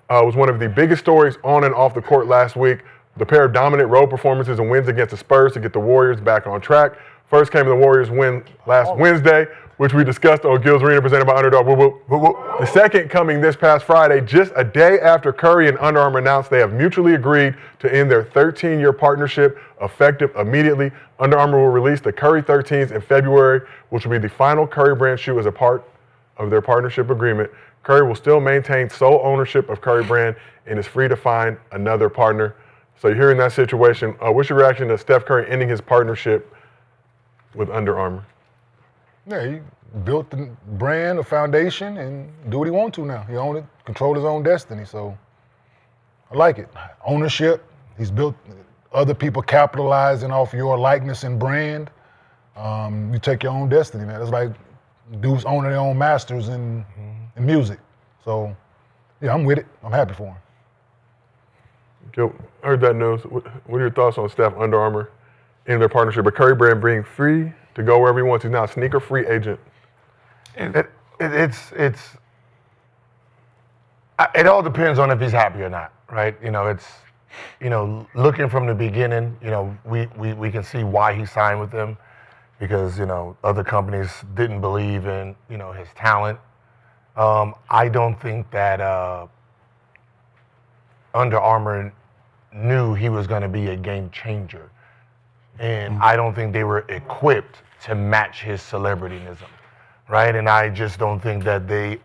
was one of the biggest stories on and off the court last week. The pair of dominant road performances and wins against the Spurs to get the Warriors back on track. First came the Warriors win last Wednesday, which we discussed on Gil's Arena, presented by Underdog. Whoop, whoop, whoop, whoop. The second coming this past Friday, just a day after Curry and Under Armour announced they have mutually agreed to end their 13-year partnership effective immediately. Under Armour will release the Curry 13s in February, which will be the final Curry brand shoe as a part of their partnership agreement. Curry will still maintain sole ownership of Curry brand and is free to find another partner. So you're hearing that situation. What's your reaction to Steph Curry ending his partnership with Under Armour? Yeah, he built the brand, a foundation, and do what he wants to now. He owns it, control his own destiny. So I like it. Ownership. He's built other people capitalizing off your likeness and brand. You take your own destiny, man. It's like dudes owning their own masters in music. So yeah, I'm with it. I'm happy for him. Gil, heard that news. What are your thoughts on Steph, Under Armour, in their partnership? But Curry brand being free to go wherever he wants. He's now a sneaker free agent. It all depends on if he's happy or not, right? Looking from the beginning, we can see why he signed with them because, other companies didn't believe in, his talent. I don't think that Under Armour knew he was going to be a game changer. And I don't think they were equipped to match his celebrityism, right? And I just don't think that they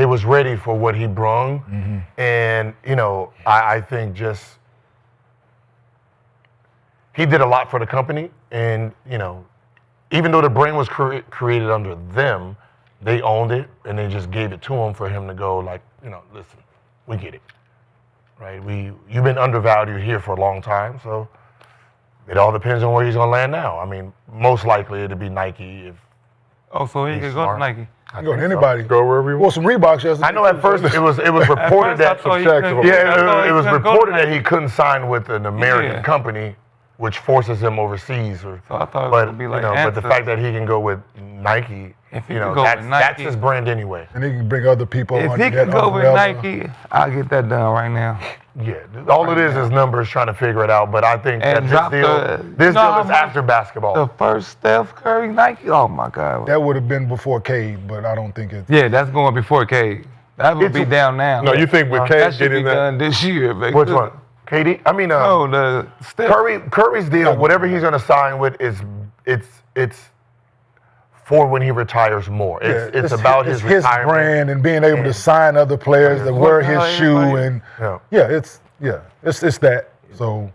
was ready for what he brung. Mm-hmm. And, I think just he did a lot for the company. And, even though the brand was created under them, they owned it and they just gave it to him for him to go like, listen, we get it, right? You've been undervalued here for a long time, so it all depends on where he's gonna land now. I mean, most likely it'll be Nike. So he could go to Nike. You go to anybody. Go wherever you Well, want. some Reeboks yesterday. I know at first it was reported that it was reported that he couldn't sign with an American company, which forces him overseas. So I thought it would be like but the fact that he can go with Nike, that's his brand anyway. And he can bring other people If under he that could go with umbrella. Nike, I'll get that done right now. Yeah, all it is numbers trying to figure it out. But I think that this deal is after basketball. The first Steph Curry Nike, oh my God. That would have been before Cade, but I don't think it's. Yeah, that's going before Cade. That would be down now. No, you think with Cade that should be getting that? done this year, baby. Which one? KD? I mean, the Steph. Curry's deal, whatever he's going to sign with, it's for when he retires more. It's about his retirement. brand and being able to sign other players that wear his shoe and it's that. So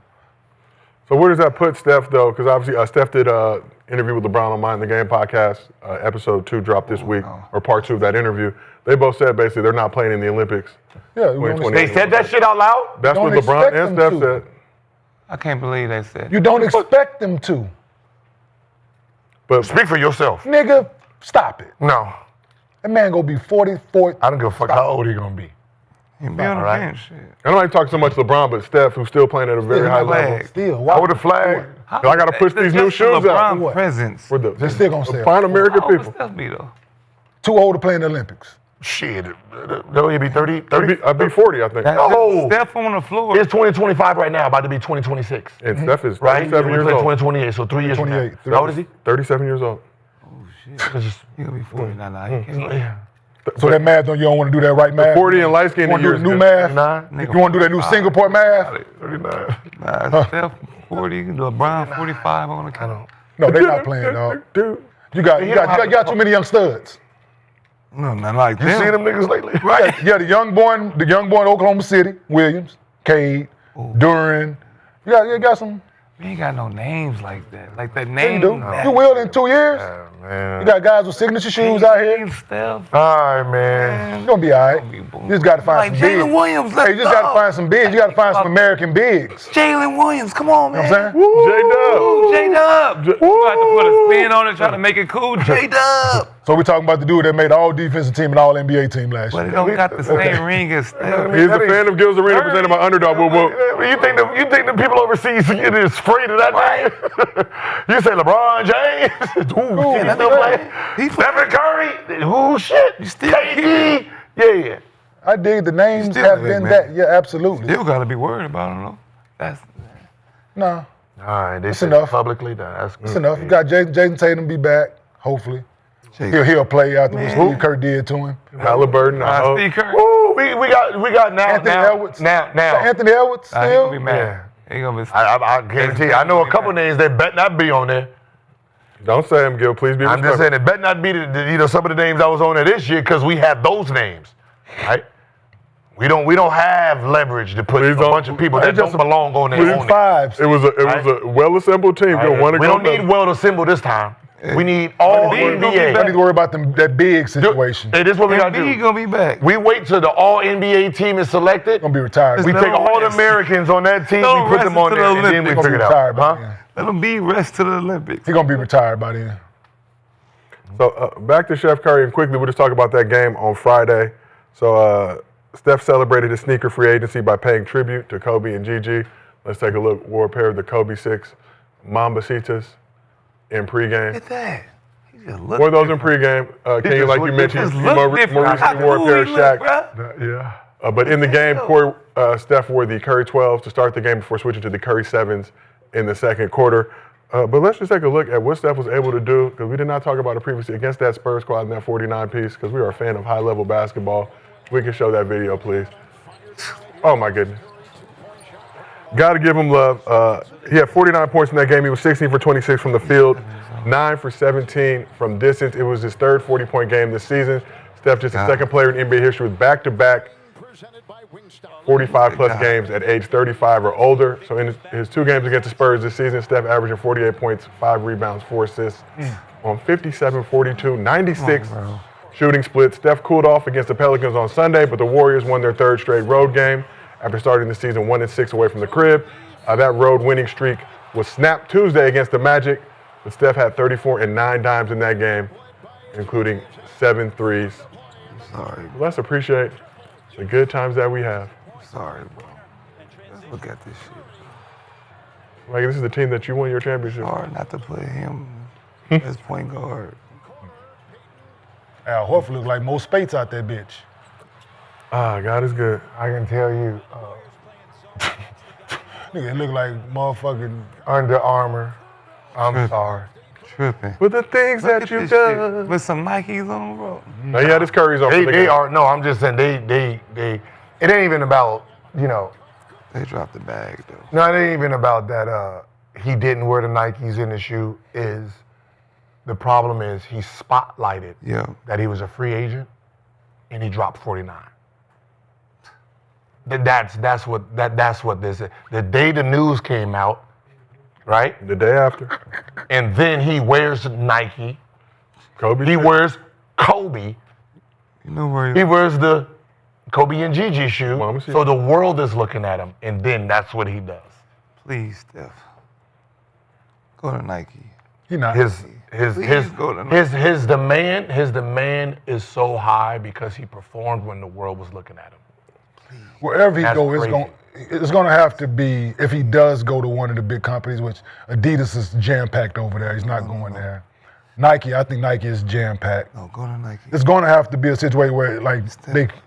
where does that put Steph though? Because obviously Steph did an interview with LeBron on Mind the Game podcast. Episode 2 dropped this week, or part 2 of that interview. They both said basically they're not playing in the Olympics. yeah, They said that shit out loud? That's what Don't LeBron expect and them Steph to. said. I can't believe they said you don't expect them to. But Speak for yourself. Nigga, stop it. No. That man gonna be 44. I don't give a fuck how old he going to be. he be on the right. bench. Shit. I don't like to talk so much LeBron, but Steph, who's still playing at a very high level. Still, Hold the flag. I got to push these new shoes out. LeBron presence. For the still gonna stay. fine American How old people. Steph be though? Too old to play in the Olympics. Shit. They'll be 30. I'd be 40, I think. No. Steph on the floor. It's 2025 right now, about to be 2026. And Steph is Right? 37 years old. 2028, so 3 years from now. 28. How old is he? 37 years old. He gonna be 40 now. He can't. Yeah. So that math, you don't want to do that right math? 40 and light skin You want to do years the new good. math? You want to do that new single point math? 39. Nah, Steph 40, LeBron 45 on the count. No, they're not playing, dog. Dude. You got too many young studs. No, not like You them. seen them niggas lately? Right. Yeah, the young boy in Oklahoma City, Williams, Cade, Durant. You got some. We ain't got no names like that. Like that You name. do. You will in 2 years. Man. You got guys with signature shoes out here. Steph. All right, man. You're gonna be all right. You just got to find Like some Jalen bigs. Williams. Hey, you just got to find some bigs. You got to find some American bigs. Jalen Williams, come on, man. You know what I'm saying? J-Dub. J-Dub. You got to put a spin on it, try to make it cool. J-Dub. So we're talking about the dude that made the all defensive team and all NBA team last But year. it don't got the same ring as Steph. He's a fan of Gills Arena, presented by Underdog. Whoop, whoop. You think the people overseas get afraid of that name? You say LeBron James? Ooh, shit, that's still right. playing. Stephen Curry? Ooh, shit. You still KD? Yeah. I dig the names Still have big, been man. that. Yeah, absolutely. Still got to be worried about him, though. That's No, All right, they said enough. publicly. That's it's enough. You got Jason Tatum be back, hopefully. He'll play after what Steve Kerr did to him. Halliburton, I hope. Steve Curry. Ooh, we got now. Anthony Edwards. Now. Anthony Edwards He gonna still. be mad. He gonna be. I guarantee you. I know a couple names that bet not be on there. Don't say him, Gil. Please be I'm respectful. just saying it bet not be some of the names I was on there this year because we had those names, right? We don't have leverage to put Please a don't- bunch of people that just- don't belong on there. please on it. Fives. It was a well-assembled team. Gil, one to We go. don't need well assembled this time. We need all I need NBA. to worry about that big situation. Hey, this is what we gotta He do. gonna be back. We wait till the all NBA team is selected. Gonna be retired. We Let take him all the rest. Americans on that team, Let him we put rest them on until there, the and then we Olympics. figure it retired out. by Huh? then. Let him be rest to the Olympics. He's gonna be retired by then. So back to Chef Curry, and quickly, we'll just talk about that game on Friday. So Steph celebrated his sneaker free agency by paying tribute to Kobe and Gigi. Let's take a look. Wore a pair of the Kobe 6 Mambasitas in pregame. Look at that. He just look Wore those in pregame. Kenyon, like you mentioned, just he look more different. recently wore a pair of How cool he look, Shaq. bruh. Yeah. But in the game, Steph wore the Curry 12s to start the game before switching to the Curry 7s in the second quarter. But let's just take a look at what Steph was able to do, because we did not talk about it previously, against that Spurs squad in that 49 piece, because we are a fan of high-level basketball. We can show that video, please. Oh, my goodness. Got to give him love. He had 49 points in that game. He was 16 for 26 from the field, 9 for 17 from distance. It was his third 40-point game this season. Steph just the second player in NBA history with back-to-back 45-plus games at age 35 or older. So in his 2 games against the Spurs this season, Steph averaging 48 points, 5 rebounds, 4 assists on 57, 42, 96 shooting splits. Steph cooled off against the Pelicans on Sunday, but the Warriors won their 3rd straight road game after starting the season 1-6 away from the crib. That road winning streak was snapped Tuesday against the Magic, but Steph had 34 and 9 dimes in that game, including 7 threes. Sorry, Let's appreciate the good times that we have. sorry, bro. Let's look at this shit. Like, this is the team that you won your championship. Hard not to put him as point guard. Al Horford look like Mo Spates out there, bitch. Ah, God is good. I can tell you, Nigga, it look like motherfucking. Under Armour. I'm sorry. Tripping. With the things Look that at you've this shit. done. With some Nikes on, bro. Now, yeah, this Curry's on for the They game. are, no, I'm just saying, they, it ain't even about, They dropped the bag, though. no, it ain't even about that he didn't wear the Nikes in the shoe. The problem is he spotlighted Yeah. that he was a free agent and he dropped 49. That's what this is. The day the news came out, right? The day after. And then he wears Nike. Kobe. He wears Kobe. You know where He wears the Kobe and Gigi shoe. Mama see. So the world is looking at him, and then that's what he does. Please, Steph. Go to Nike. He not. His go to Nike. demand is so high because he performed when the world was looking at him. Wherever he That's go, crazy. it's gonna have to be, if he does go to one of the big companies, which Adidas is jam-packed over there. He's not going there. Nike, I think Nike is jam-packed. No, go to Nike. It's gonna have to be a situation where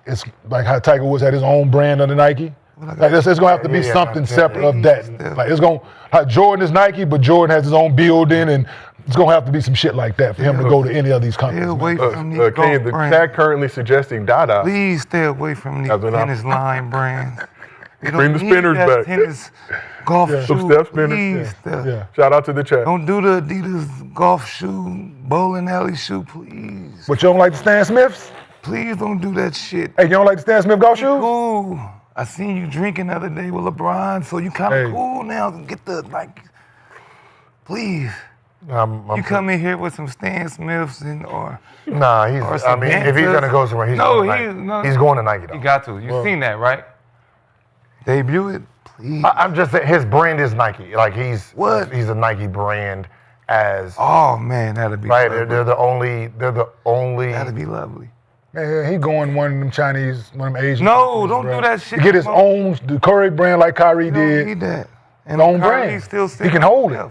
it's like how Tiger Woods had his own brand under Nike. Like it's gonna have to be something separate of that. Like it's gonna like Jordan is Nike, but Jordan has his own building, and it's gonna have to be some shit like that for him to go to any of these companies. Stay away from these Kenyon, the golf brands. chat currently suggesting Dada. Please stay away from these That's what I'm- tennis line brands. You Bring the don't need spinners that back. Tennis golf shoe. Some Steph spinners. Please, Steph. Yeah. Shout out to the chat. Don't do the Adidas golf shoe, bowling alley shoe, please. But you don't like the Stan Smiths? Please don't do that shit. Hey, you don't like the Stan Smith golf shoes? Cool. I seen you drinking the other day with LeBron, so you kind of Hey. cool now. Get the please. I'm You come in here with some Stan Smiths or Nah, or I some mean, if he's Vantas. gonna go somewhere, he's No, going to he's- Nike. no. He's going to Nike, though. you got to. You seen that, right? Debut it, please. I'm just saying, his brand is Nike. Like, he's What? He's a Nike brand as, Oh man, that'd be right? lovely. They're the only, That'd be lovely. Man, he going one of them Chinese, one of them Asian. No, companies, don't bro. do that shit. To get his Come on. own, the Curry brand like Kyrie You don't did. need that. And His own Kyrie brand. still He can hold it.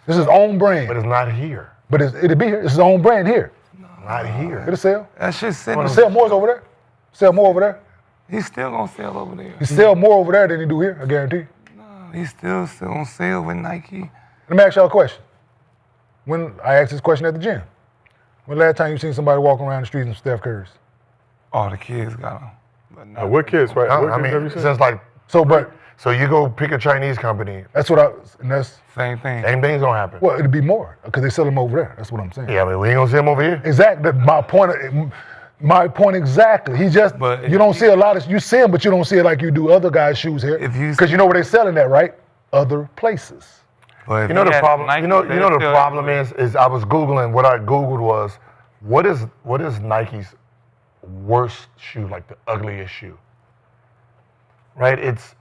This is his own brand. but it's not here. But it'll be here. It's his own brand here. Not here. It'll sell. That shit sitting. It'll sell more over there. Sell more over there. He's still gonna sell over there. He sell more over there than he do here, I guarantee. He's still on sale with Nike. Let me ask y'all a question. When I asked this question at the gym, when last time you seen somebody walking around the streets in Steph Curry's? All the kids got them. But no. What kids, right? What I kids have you mean, seen? since like, So, but so you go pick a Chinese company, that's what and that's, Same thing. same thing's gonna happen. well, it'll be more because they sell them over there. That's what I'm saying. Yeah, I mean, we ain't gonna see him over here. Exactly. My point exactly. He just, But you don't see a lot of, you see them, but you don't see it like you do other guys' shoes here. If you Because you know where they're selling that, right? Other places. But if You know he the had problem. Nike, You know they'd the sell problem everywhere. is I was googling. What I googled was, what is Nike's worst shoe, like the ugliest shoe? Right. It's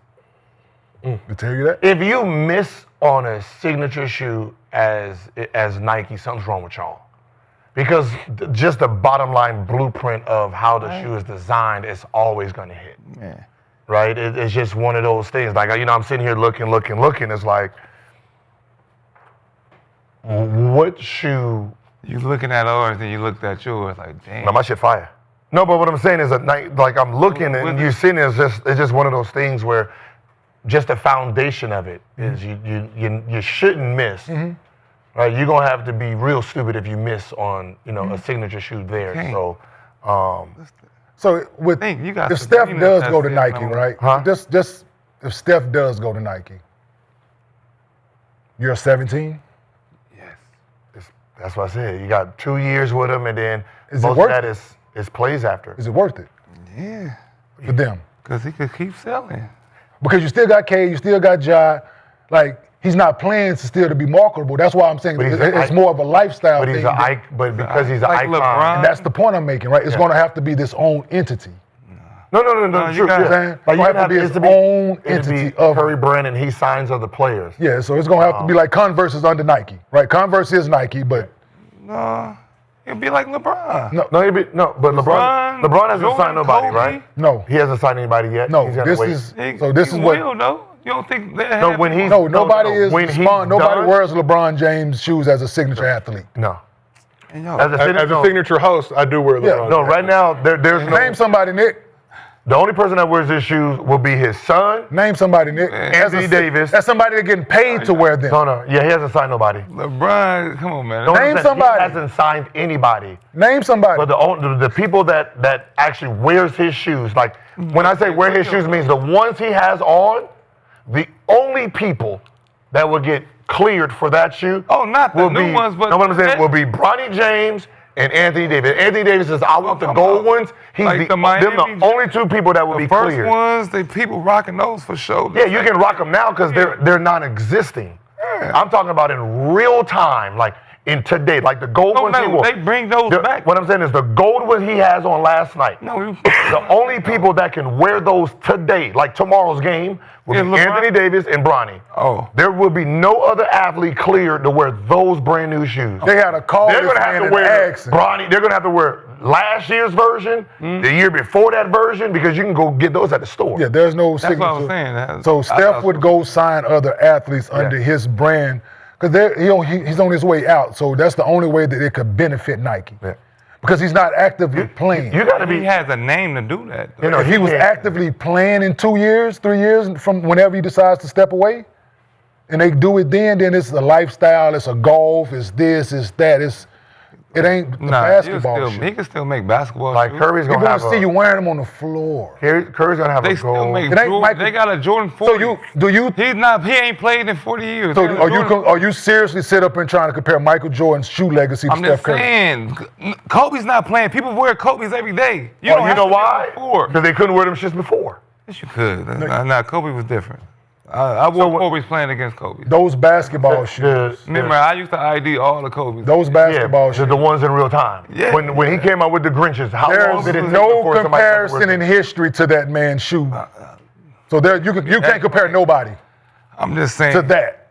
To tell you that. if you miss on a signature shoe as Nike, something's wrong with y'all. Because just the bottom line blueprint of how the shoe is designed is always going to hit. Yeah. Right? It's just one of those things. Like, you know, I'm sitting here looking. It's like, what shoe? You looking at ours and you looked at yours like, damn. No, my shit fire. No, but what I'm saying is that, like, I'm looking and you sitting there, it's just one of those things where just the foundation of it is you shouldn't miss. Right? You're going to have to be real stupid if you miss on, you know, a signature shoe there. Okay. So, So with Think, you got if some Steph demons does that's go to sitting Nike, on- right? Huh? Just if Steph does go to Nike, you're 17. that's what I said. You got 2 years with him, and then Is it most of worth that it? is plays after. Is it worth it Yeah. for them? Because he could keep selling. Because you still got Cade, you still got Ja. Like he's not playing to still to be marketable. That's why I'm saying But he's it's a- more of a lifestyle But he's thing. but because he's an Like icon. LeBron. And that's the point I'm making, right? It's going to have to be this own entity. No, you true, got- yeah. saying? Like, It's gonna have to be it's his own it'd be entity of- Curry brand, and he signs other players. Yeah, so it's going to have to be like Converse is under Nike, right? Converse is Nike, but No. It'd be like LeBron. No. But LeBron hasn't Jordan, signed nobody, Kobe. right? no. He hasn't signed anybody yet. No, He's gonna this wait. is He- so. This he is what. will, though. You don't think that No, happened? when he's No, nobody is when he's nobody done- wears LeBron James shoes as a signature athlete. No. And yo, As a, As a signature host, I do wear Yeah. LeBron. no, right now there's no. Name somebody, Nick. The only person that wears his shoes will be his son. Name somebody, Nick. Anthony Davis. That's somebody that's getting paid to wear them. No, yeah, he hasn't signed nobody. LeBron, come on, man. No, Name he somebody. hasn't signed anybody. Name somebody. But the people that actually wears his shoes, like when I say wear his shoes, means the ones he has on. The only people that will get cleared for that shoe. Oh, not the will new be, ones, but no, what I'm saying will be Bronny James and Anthony Davis. Anthony Davis is I want the come gold on. ones. He's Like the them Miami- the only two people that will The be first cleared. ones, they people rocking those for sure. Yeah, you can rock them now because they're non-existing. I'm talking about in real time, like in today, like the gold No, ones he no, wore. they bring those back. What I'm saying is the gold one he has on last night. No, you- The only people that can wear those today, like tomorrow's game, will Yeah, be LeBron. Anthony Davis and Bronny. Oh. There will be no other athlete cleared to wear those brand new shoes. they had a call They're this gonna have man to and wear ask him. Bronny. They're gonna have to wear last year's version, the year before that version, because you can go get those at the store. Yeah, there's no That's signature. what I was saying. That- So I Steph thought- would go sign other athletes under his brand because he's on his way out. So that's the only way that it could benefit Nike. Yeah. because he's not actively playing. You got to He be. has a name to do that. though. You know, If he was can't- actively playing in 2 years, 3 years from whenever he decides to step away, and they do it then it's a lifestyle, it's a golf, it's this, it's that, it ain't the basketball shit. He can still make basketball Like shoes. Curry's People gonna want have to see you wearing them on the floor. Curry's gonna have They a still goal. make It ain't Jordan. Michael- They got a Jordan 40. So He ain't played in 40 years. So They got a Jordan- are you seriously sit up and trying to compare Michael Jordan's shoe legacy to I'm Steph just Curry? saying, Kobe's not playing. People wear Kobe's every day. You know have to why? Before. Because they couldn't wear them shits before. Yes, you could. Nah, Kobe was different. I wore Kobe's playing against Kobe. Those basketball shoes. Remember, I used to ID all the Kobe's. Those basketball shoes. the ones in real time. Yeah. When he came out with the Grinches, how long There's did it take no before somebody else comparison in history to that man's shoe. So there, you can't compare nobody I'm just saying. to that.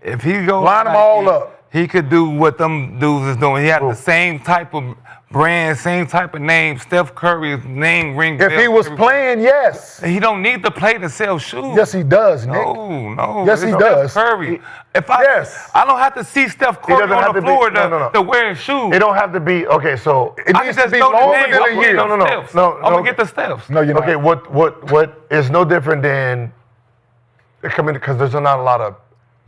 If he goes Line 'em Nike, all up. he could do what them dudes is doing. He had the same type of brand, same type of name. Steph Curry's name ring. If he was playing, yes. he don't need to play to sell shoes. Yes, he does, Nick. No. Yes, he It's does. Steph Curry. Yes. I don't have to see Steph Curry doesn't on have the to be- floor no. to wear shoes. It don't have to be okay. So It I needs can to just be know the longer name. than I'm a gonna year. get the No. Stephs. No, I'm no. gonna get the Stephs. No, you're not. okay, what is no different than coming because there's not a lot of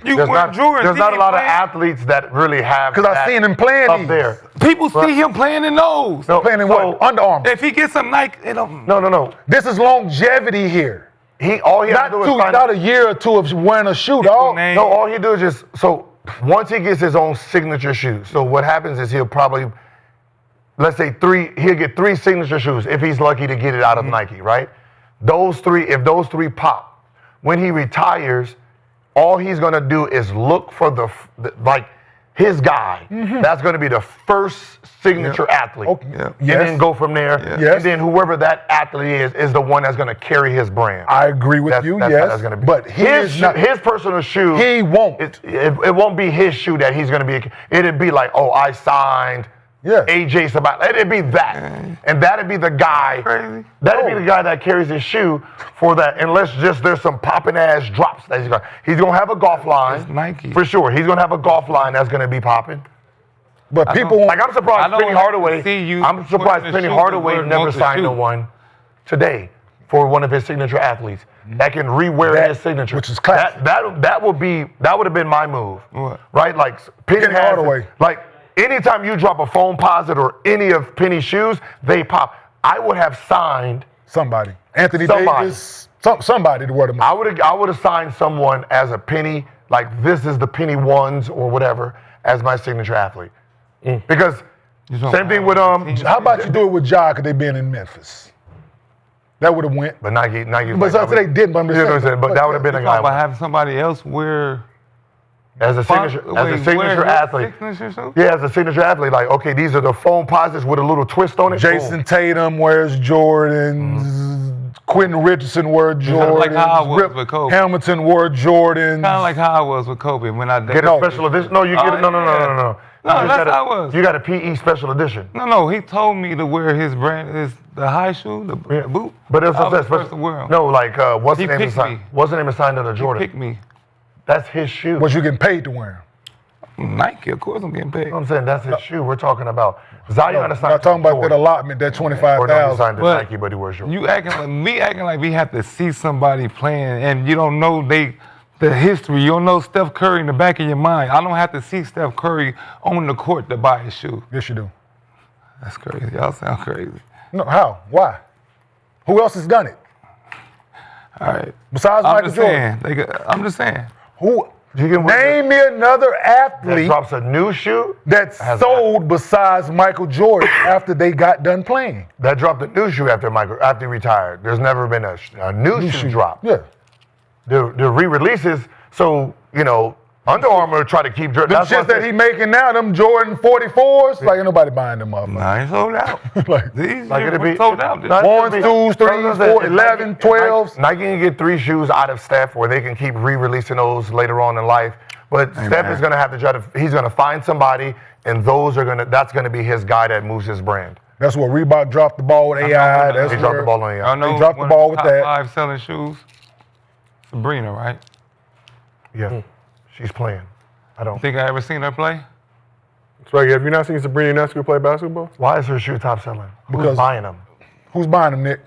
You there's wear not, Jordans. there's he not a ain't lot of playing. athletes that really have Because I've that seen him playing up these. there. People see him playing in those. No, Playing in so- what? Under Armour. If he gets some Nike, it don't. No. This is longevity here. All he Not has to do is find not a year or two of wearing a shoe, dog. name. No, all he do is just so once he gets his own signature shoes. So what happens is he'll probably, let's say he'll get 3 signature shoes if he's lucky to get it out of Nike, right? If those three pop, when he retires, all he's gonna do is look for like his guy. That's gonna be the first signature athlete. Okay. Yeah. And Yes. then go from there. Yes. And then whoever that athlete is the one that's gonna carry his brand. I agree with you, That's yes. how that's gonna be. But he his is not. his personal shoe. He won't. It won't be his shoe that he's gonna be. It'd be like, oh, I signed Yeah. AJ Sabat. It'd be that, and that'd be the guy. Crazy. That'd be the guy that carries his shoe for that. Unless just there's some popping ass drops that he's gonna have a golf line. It's Nike. For sure. He's gonna have a golf line that's gonna be popping. But people don't- want. Like I'm I surprised don't Penny like to Hardaway. see you I'm surprised putting the Penny shoes Hardaway where never most of signed shoes. no one today for one of his signature athletes that can rewear That- his signature. which is classic. That would have been my move. What? Right? Like Penny Penny has it. Hardaway. Like anytime you drop a foam posit or any of Penny's shoes, they pop. I would have signed. Somebody. Anthony Somebody. Davis. Somebody to wear them. I would have signed someone as a Penny, like this is the Penny ones or whatever, as my signature athlete. Because You don't same thing have with How about you do it with Ja because they been in Memphis? That would have went. But Nike. But so they didn't. But I'm just You know what I'm saying. saying? But that would have been a You guy talking about having somebody else wear as a signature athlete. Signature shoes? Yeah, as a signature athlete, like okay, these are the foam posits with a little twist on it. Jason Boom. Tatum wears Jordans. Quentin Richardson wore Jordans. like how I was Rip with Kobe. Hamilton wore Jordans. Kind of like how I was with Kobe when I Get did. a special edition. No, you get it. No. No, that's how I was. You got a PE special edition. No, he told me to wear his brand, the high shoe, the boot. But it's I was a the first to wear 'em. No, like what's the He name picked assigned? me. What's the name assigned to the He Jordan? picked me. That's his shoe. Was you getting paid to wear Nike, of course I'm getting paid. You know what I'm saying? That's his shoe. We're talking about Zion them? assigned Not talking to about that Jordan. allotment, that Or no, he 25,000. signed to But Nike, but he wears Jordan. You acting like we have to see somebody playing and you don't know the history. You don't know Steph Curry in the back of your mind. I don't have to see Steph Curry on the court to buy his shoe. Yes, you do. That's crazy. Y'all sound crazy. No, how? Why? Who else has done it All right. besides I'm Michael just Jordan? saying. I'm just saying. Who? You can Name me another that athlete drops a new shoe. that Has sold besides Michael Jordan after they got done playing. That dropped a new shoe after he retired. There's never been a new shoe drop. Yeah. The re-releases. So Under Armour try to keep. Them shits that he making now, them Jordan 44s, like ain't nobody buying them up. Nah, he sold out. Like, These Like it'd were be sold out. Ones, twos, threes, 4, 11, 12s. Nike can get 3 shoes out of Steph, where they can keep re-releasing those later on in life. But Steph is gonna have to try to. He's gonna find somebody, and that's gonna be his guy that moves his brand. That's what Reebok dropped the ball with AI. That's He dropped where- the ball on AI. I know They dropped the one ball of with the top that. 5 selling shoes. Sabrina, right? Yeah, she's playing. I don't. Think I ever seen her play? Swaggy, have you not seen Sabrina Ionescu play basketball? Why is her shoe top selling? Who's Because- buying them? Who's buying them, Nick?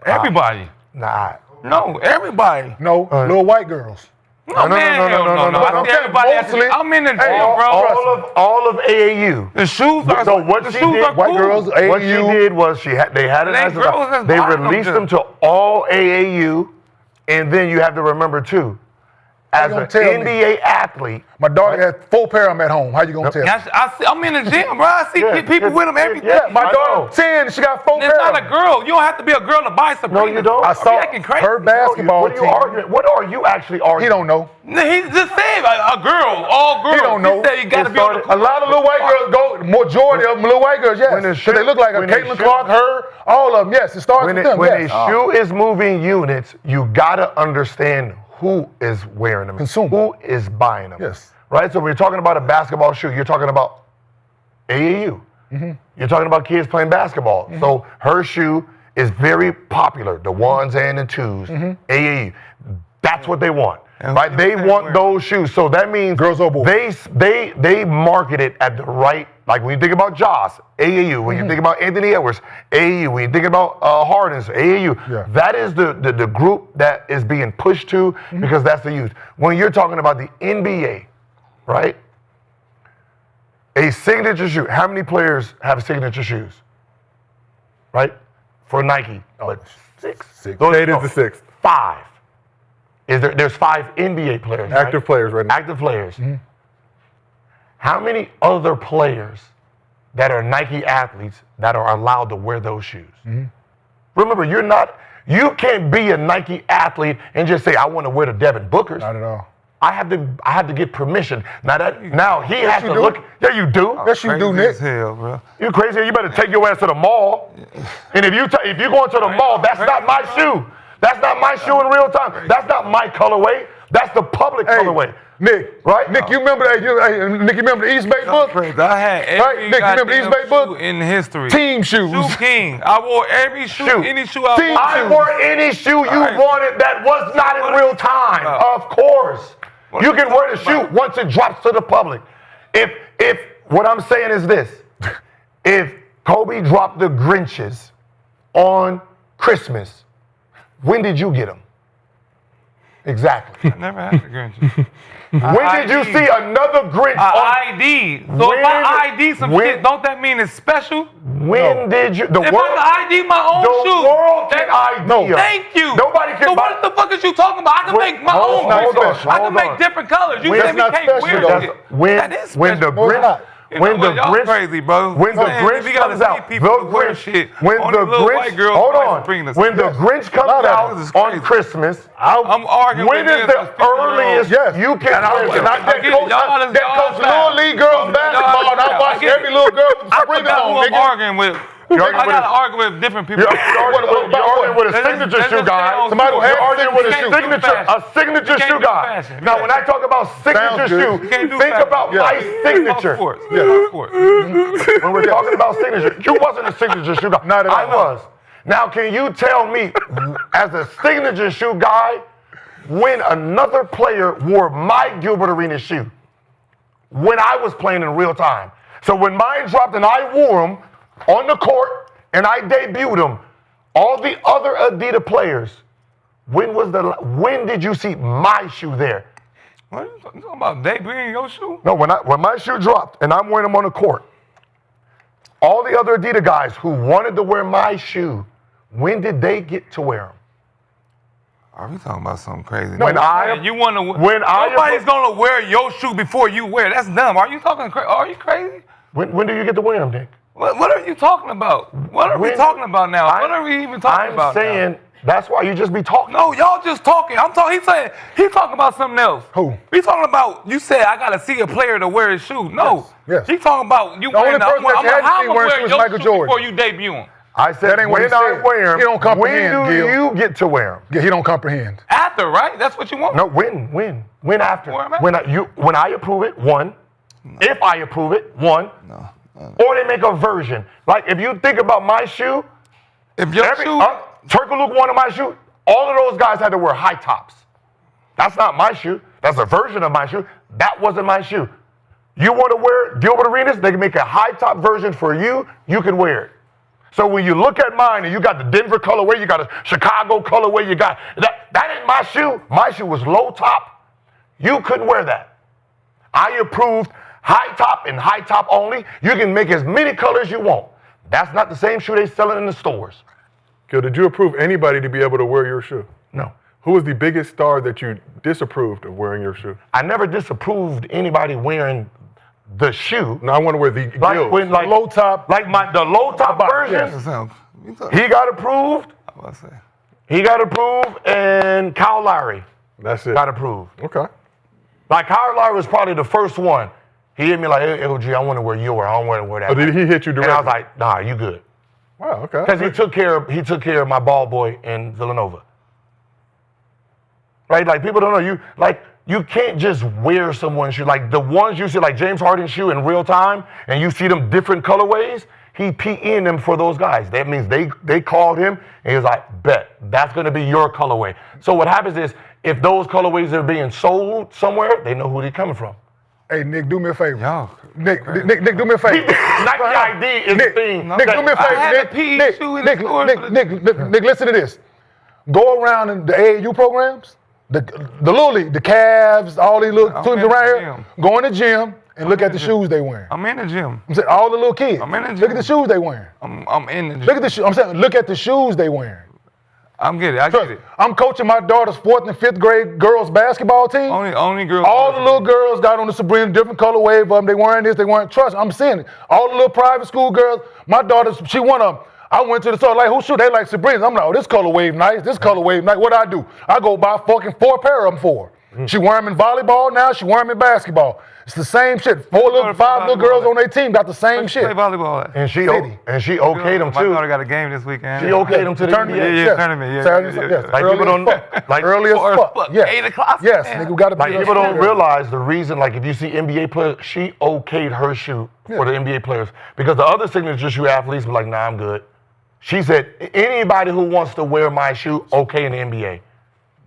Everybody. Nah. No, everybody. No, little white girls. No, man, hell no. I see everybody. Mostly- I'm in the gym, Hey, bro. All of AAU. The shoes are So what the she shoes did- are White cool. girls, What she AAU. did was they had it It ain't as girls that's they buying them released just- them to all AAU, and then you have to remember too, as gonna an tell me? NBA athlete. My daughter had 4 pair of them at home. How you gonna tell? I'm in the gym, bro. I see Yeah, people yeah, with them every yeah, day. My I daughter know. 10, she got 4 It's pair. not of a them. girl. You don't have to be a girl to buy Sabrina. No, you don't. I saw acting crazy. her basketball What are you team. arguing? What are you actually arguing? He don't know. He just said a girl, all girls. He don't know. He said you got to be on A lot of little white girls go. Majority of them little white girls, yes. When the 'Cause shoe- they look like a when the Caitlin shoe- Clark, her, all of them. Yes, it starts When with them. a Yes. shoe is moving units, you gotta understand who is wearing them, Consumer. who is buying them. Yes. Right. So when you're talking about a basketball shoe, you're talking about AAU. Mm-hmm. You're talking about kids playing basketball. So her shoe is very popular. The 1s and the 2s. Mm-hmm. AAU. That's what they want. And Right. They who's want wearing- those shoes. So that means Girls or boys? they market it at the right. Like when you think about Joss, AAU. When you think about Anthony Edwards, AAU. When you think about Harden's, AAU. Yeah. That is the group that is being pushed to because that's the youth. When you're talking about the NBA, right? A signature shoe. How many players have signature shoes? Right? For Nike. But six. Those- Cade is no, the 6th. 5. There's 5 NBA players. Active right? players right now. Active players. How many other players that are Nike athletes that are allowed to wear those shoes? Remember, you can't be a Nike athlete and just say, I want to wear the Devin Bookers. Not at all. I have to get permission. Now he has you to do. look. Yeah, you do. Yes, you do, Crazy Nick. as hell, bro. You crazy? You better take your ass to the mall. And if you're going to the mall, that's not my shoe. That's not my shoe in real time. That's not my colorway. That's the public Hey, colorway. Nick. Right? Nick, you remember that? Nick, you remember the East Bay book? Crazy. I had every Right, Nick, you remember the East Bay goddamn book? shoe in history. Team shoes. Shoe king. I wore every shoe, Shoe. any shoe I Team wore. I wore any shoe you Right. wanted that was not in real time. Of course. You can wear the shoe once it drops to the public. If what I'm saying is this, if Kobe dropped the Grinches on Christmas, when did you get them? Exactly. I never had the Grinch. When did you see another Grinch on? ID. So if I ID some when- shit, don't that mean it's special? When did you? The If world, I can ID my own the shoes, world can ID. No. Thank you. Nobody can So buy. what the fuck is you talking about? I can Wait, make my hold own. on, hold on, shoes. I can hold make on. different colors. You When- said we That's can't not wear special, it. though. That is When the special. No, it's not. When the y'all Grinch, crazy, bro. when the Man, Grinch we gotta comes see out, people the who wear Grinch, shit. when Only the little Grinch, white girls hold buy on, Sabrina's. when the Grinch comes Lot of out this is on crazy. Christmas, I'm arguing when with is niggas the that's 50-year-olds. earliest Yes. you can? And I get it. Y'all coach foul. Little League girls basketball, and I watch every little girl with I Sabrina forgot who on, I'm nigga. arguing with. You're I arguing gotta with- argue with different people. You're arguing with a Let's signature just shoe stay guy. on Somebody who sports. had You're arguing with a You can't do signature fashion. shoe do guy. fashion. Now, when I talk about signature Sounds good. shoe, You can't do think fashion. about Yeah. my signature. Sports. Yeah. Sports. When we're talking about signature, you wasn't a signature shoe guy. Not at I all. was. Now, can you tell me, as a signature shoe guy, when another player wore my Gilbert Arena shoe when I was playing in real time? So when mine dropped and I wore them on the court and I debuted them, all the other Adidas players, when did you see my shoe there? What are you talking about? Debuting your shoe? No, when my shoe dropped and I'm wearing them on the court, all the other Adidas guys who wanted to wear my shoe, when did they get to wear them? Are we talking about something crazy? When I- you want to when I- nobody's gonna wear your shoe before you wear it. That's dumb. Are you talking crazy? Are you crazy? When do you get to wear them, Nick? What are you talking about? What are we When- talking about now? What are we even talking about? I'm saying that's why you just be talking. No, y'all just talking. I'm talking. He's talking about something else. Who? We talking about? You said I gotta see a player to wear his shoe. No. Yes. He's talking about you The only wearing. person that you had to how see I'ma wearing wear shoe is your Michael shoe Jordan. before you debut him. I said That ain't what when he I said. wear them. He don't comprehend, When do Gil. you get to wear them? Yeah, he don't comprehend. After, right? That's what you want. No, when after? Where am I? When I approve it, one. If I approve it, one. Or they make a version. Like if you think about my shoe, If your shoe, Turkaluk wanted my shoe. All of those guys had to wear high tops. That's not my shoe. That's a version of my shoe. That wasn't my shoe. You want to wear Gilbert Arenas? They can make a high top version for you. You can wear it. So when you look at mine and you got the Denver colorway, you got a Chicago colorway, you got that ain't my shoe. My shoe was low top. You couldn't wear that. I approved high top and high top only. You can make as many colors you want. That's not the same shoe they selling in the stores. Gil, did you approve anybody to be able to wear your shoe? No. Who was the biggest star that you disapproved of wearing your shoe? I never disapproved anybody wearing the shoe. No, I want to wear the Gil's. Low top. Like the low top version. He got approved. He got approved, and Kyle Lowry That's it. got approved. Okay. Like Kyle Lowry was probably the first one. He hit me like, hey, OG, I want to wear yours. I don't want to wear that. Oh, did he hit you directly? And I was like, nah, you good. Wow, okay. Because he took care of my ball boy in Villanova. Right? Like people don't know you can't just wear someone's shoe. Like the ones you see, like James Harden's shoe in real time, and you see them different colorways, he PE'd them for those guys. That means they called him, and he was like, bet, that's going to be your colorway. So what happens is, if those colorways are being sold somewhere, they know who they're coming from. Hey, Nick, do me a favor. Yo. Nick, do me a favor. Nike ID is the thing. Nick, do me a favor. I had a PE shoe in the store. Nick, listen to this. Go around in the AAU programs, the little league, the Cavs, all these little teams around here. Go in the gym and look at the shoes they wearing. I'm in the gym. I'm saying all the little kids. I'm in the gym. Look at the shoes they wearing. I'm in the gym. Look at the shoes. I'm saying look at the shoes they wearing. I get it. I'm coaching my daughter's 4th and 5th grade girls basketball team. Only girls. All the little girls got on the Sabrina, different colorway of them. They wearing this, they wearing trust. I'm seeing it. All the little private school girls, my daughter, she won them. I went to the store, like, who shoe? They like Sabrina's. I'm like, oh, this colorway nice, this colorway nice. What do? I go buy fucking 4 pair of them for her. She wear them in volleyball now, she wear them in basketball. It's the same shit. 5 little girls on their team got the same shit. Play volleyball at? And she okayed them My too. daughter got a game this weekend. She okayed them to the NBA. Yeah, tournament. Yeah. Saturday, yes. Like Early people don't as fuck. like Early as fuck. Yes. 8 o'clock. Yes, Man. nigga, gotta be Like people don't realize the reason. Like if you see NBA players, she okayed her shoe for the NBA players because the other signature shoe athletes were like, nah, I'm good. She said, anybody who wants to wear my shoe, okay in the NBA.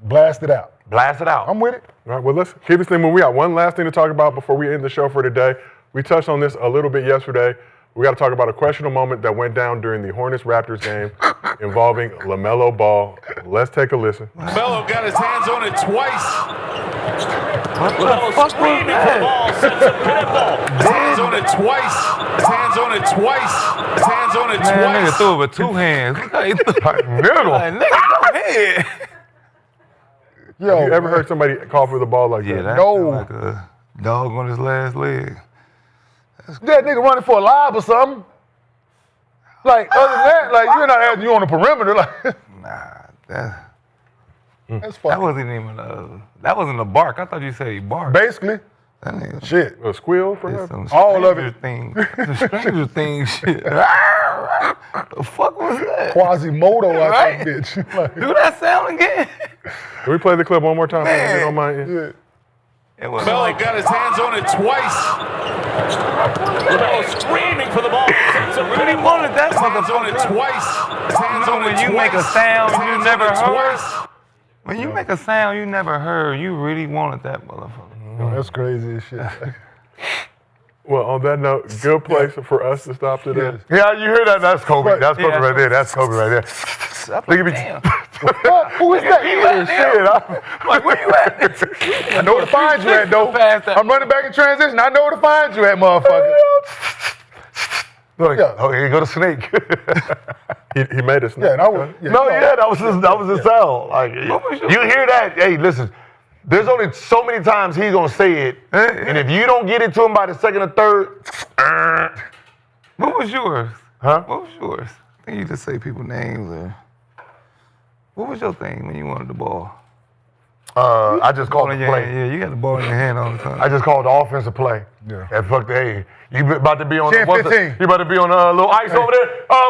Blast it out. Blast it out. I'm with it. All right, well, let's keep this thing moving. We got one last thing to talk about before we end the show for today. We touched on this a little bit yesterday. We got to talk about a questionable moment that went down during the Hornets-Raptors game involving LaMelo Ball. Let's take a listen. LaMelo got his hands on it twice. What the fuck was that? His hands on it twice. His hands on it twice. His hands on it Man, that nigga twice. threw it with 2 hands. Middle. Like, nigga, go ahead. Yo, Have you ever heard somebody call for the ball like Yeah, that? that's No. like a dog on his last leg. that nigga running for a lob or something? Like, other than that, like, you're not having you on the perimeter. Like, Nah, that that's fucking. wasn't even that wasn't a bark. I thought you said he barked. Basically, That nigga shit. A squeal, did perhaps? some All of Stranger it. Things. Some Stranger Things shit. The fuck was that? Quasimodo out Right? that bitch. Like, Do that sound again? Can we play the clip one more time? Man. If you don't mind? yeah. It was LaMelo got his hands on it twice. LaMelo screaming for the ball. really wanted that His hands on it motherfucker. twice. His hands on it When twice. you make a sound His you hands never on it heard. twice. When you make a sound you never heard, you really wanted that motherfucker. That's crazy as shit. Well, on that note, good place for us to stop today. Yeah, you hear that? That's Kobe. That's Kobe Yeah. right there. That's Kobe right there. Look at me. Damn. What? Who is that? Shit, like, where you at? I know where to find you at, though. Past that. I'm running back in transition. I know where to find you at, motherfucker. Look, Yeah. oh, here you go to Snake. He made us. Yeah, that was. Yeah, No, yeah, that was his sound. Like you hear that? Hey, listen. There's only so many times he's gonna say it, and if you don't get it to him by the second or third, What was yours? huh? What was yours? I think you just say people's names or what was your thing when you wanted the ball? I just called in the your play. hand. Yeah, you got the ball in your hand all the time. I just called the offensive play. Yeah. And fuck the hey, you about to be on 10, what's the- 15. You about to be on a little ice over there.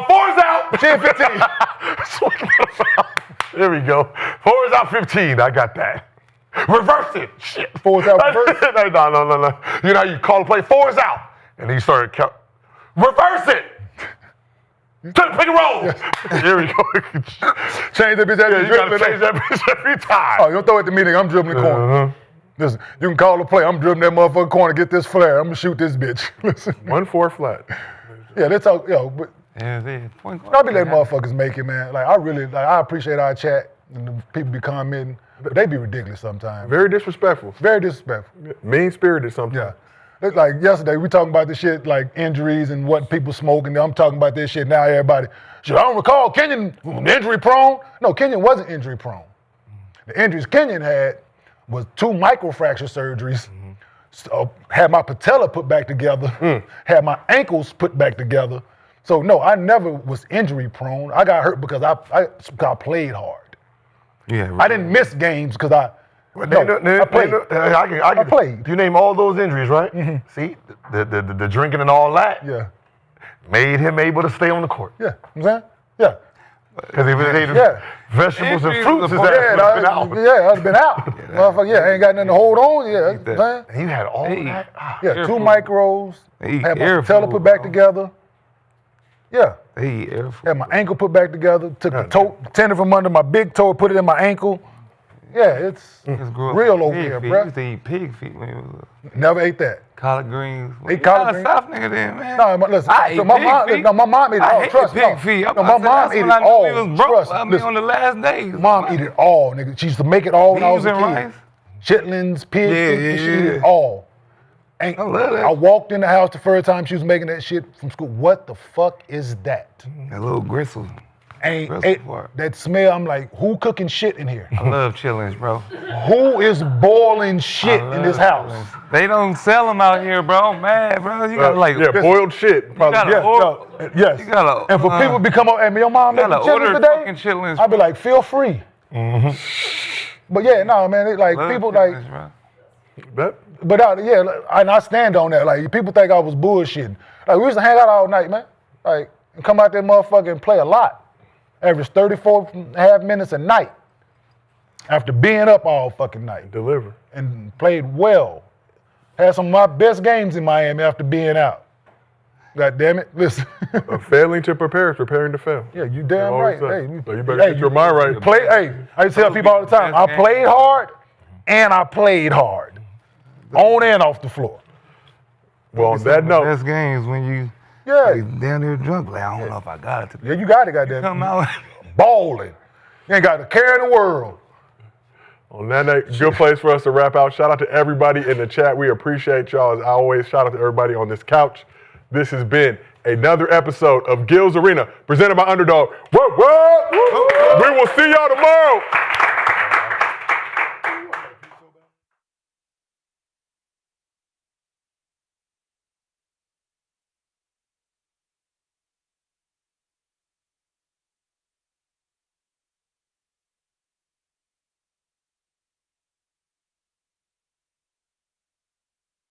4's out. 10, 15. There we go. 4 is out 15. I got that. Reverse it. Shit. 4 is out reverse? No. You know how you call a play? 4 is out. And he started reverse it. To the pick and roll. Here we go. Change that bitch Yeah, after you gotta dribbling. change that bitch every time. Oh, you don't throw it to me, nigga. I'm dribbling the corner. Listen, you can call the play. I'm dribbling that motherfucking corner, get this flare. I'm gonna shoot this bitch. Listen. 1-4 flat. Yeah, that's all. But Point guard. I be letting motherfuckers make it, man. Like I appreciate our chat and the people be commenting, but they be ridiculous sometimes. Very disrespectful. Very disrespectful. Mean-spirited sometimes. Yeah. It's like yesterday, we talking about this shit like injuries and what people smoking. I'm talking about this shit now. Everybody, shit, I don't recall Kenyon injury prone. No, Kenyon wasn't injury prone. The injuries Kenyon had was 2 microfracture surgeries. So, had my patella put back together. Had my ankles put back together. So no, I never was injury prone. I got hurt because I played hard. Yeah, I didn't miss games because I played. I played. You name all those injuries, right? See, the drinking and all that Yeah. made him able to stay on the court. Yeah. You know what I'm saying? Yeah. Because if it ain't Yeah. vegetables and Injuries fruits, was his a ass part- would have been out. I'd been out. Motherfucker, yeah, I ain't got nothing to hold on. Yeah, you know what I'm saying? You had all Hey. that. Yeah, Air 2 food. micros. They eat Had my air patella food, put back bro. together. Yeah. They eat air food. Had my ankle put back together. Took the toe, tendon from under my big toe, put it in my ankle. Yeah, it's Just grew up real with over pig here, feet. bruh. Used to eat pig feet when it was Never ate that. collard greens. Ate You collard not a greens? South nigga then, man. No, listen. I so ate my pig mom, feet. no, my mom ate it I all. hated Trust me. pig feet. No, my mom ate it all. Trust I me. mean, on the last days. Mom eat it all, nigga. She used to make it all when I was Beans a kid. and rice. Chitlins, pig Yeah, feet, she yeah, eat yeah. it all. And I love that. I walked in the house the first time she was making that shit from school. What the fuck is that? That little gristle. Ain't That's ate the part. that smell. I'm like, who cooking shit in here? I love chillings, bro. Who is boiling shit in this house? They don't sell them out here, bro. Man, bro, you gotta like. yeah, boiled shit. Probably. gotta Yeah, order- yes. You gotta, And for people to become up, hey, man, your mom making gotta chitlins order today? fucking chitlins. I'd be like, feel free. But yeah, no, man, it, like Love people like, chitlins, bro. That- but I stand on that. Like people think I was bullshitting. Like we used to hang out all night, man. Like and come out there, motherfucker, and play a lot. Average 34 and a half minutes a night. After being up all fucking night. Deliver. And played well. Had some of my best games in Miami after being out. God damn it, listen. Failing to prepare is preparing to fail. Yeah, you damn Always right. say. Hey, So you better get your mind right. I tell people all the time, I played hard and I played hard. On and off the floor. Well, on that note, Best games when you Yeah. down there drunk. Like, I don't know if I got it today. Yeah, you got it, goddamn. Come out. Balling. You ain't got the care in the world. on that note, good place for us to wrap out. Shout out to everybody in the chat. We appreciate y'all as always. Shout out to everybody on this couch. This has been another episode of Gil's Arena, presented by Underdog. What? We will see y'all tomorrow.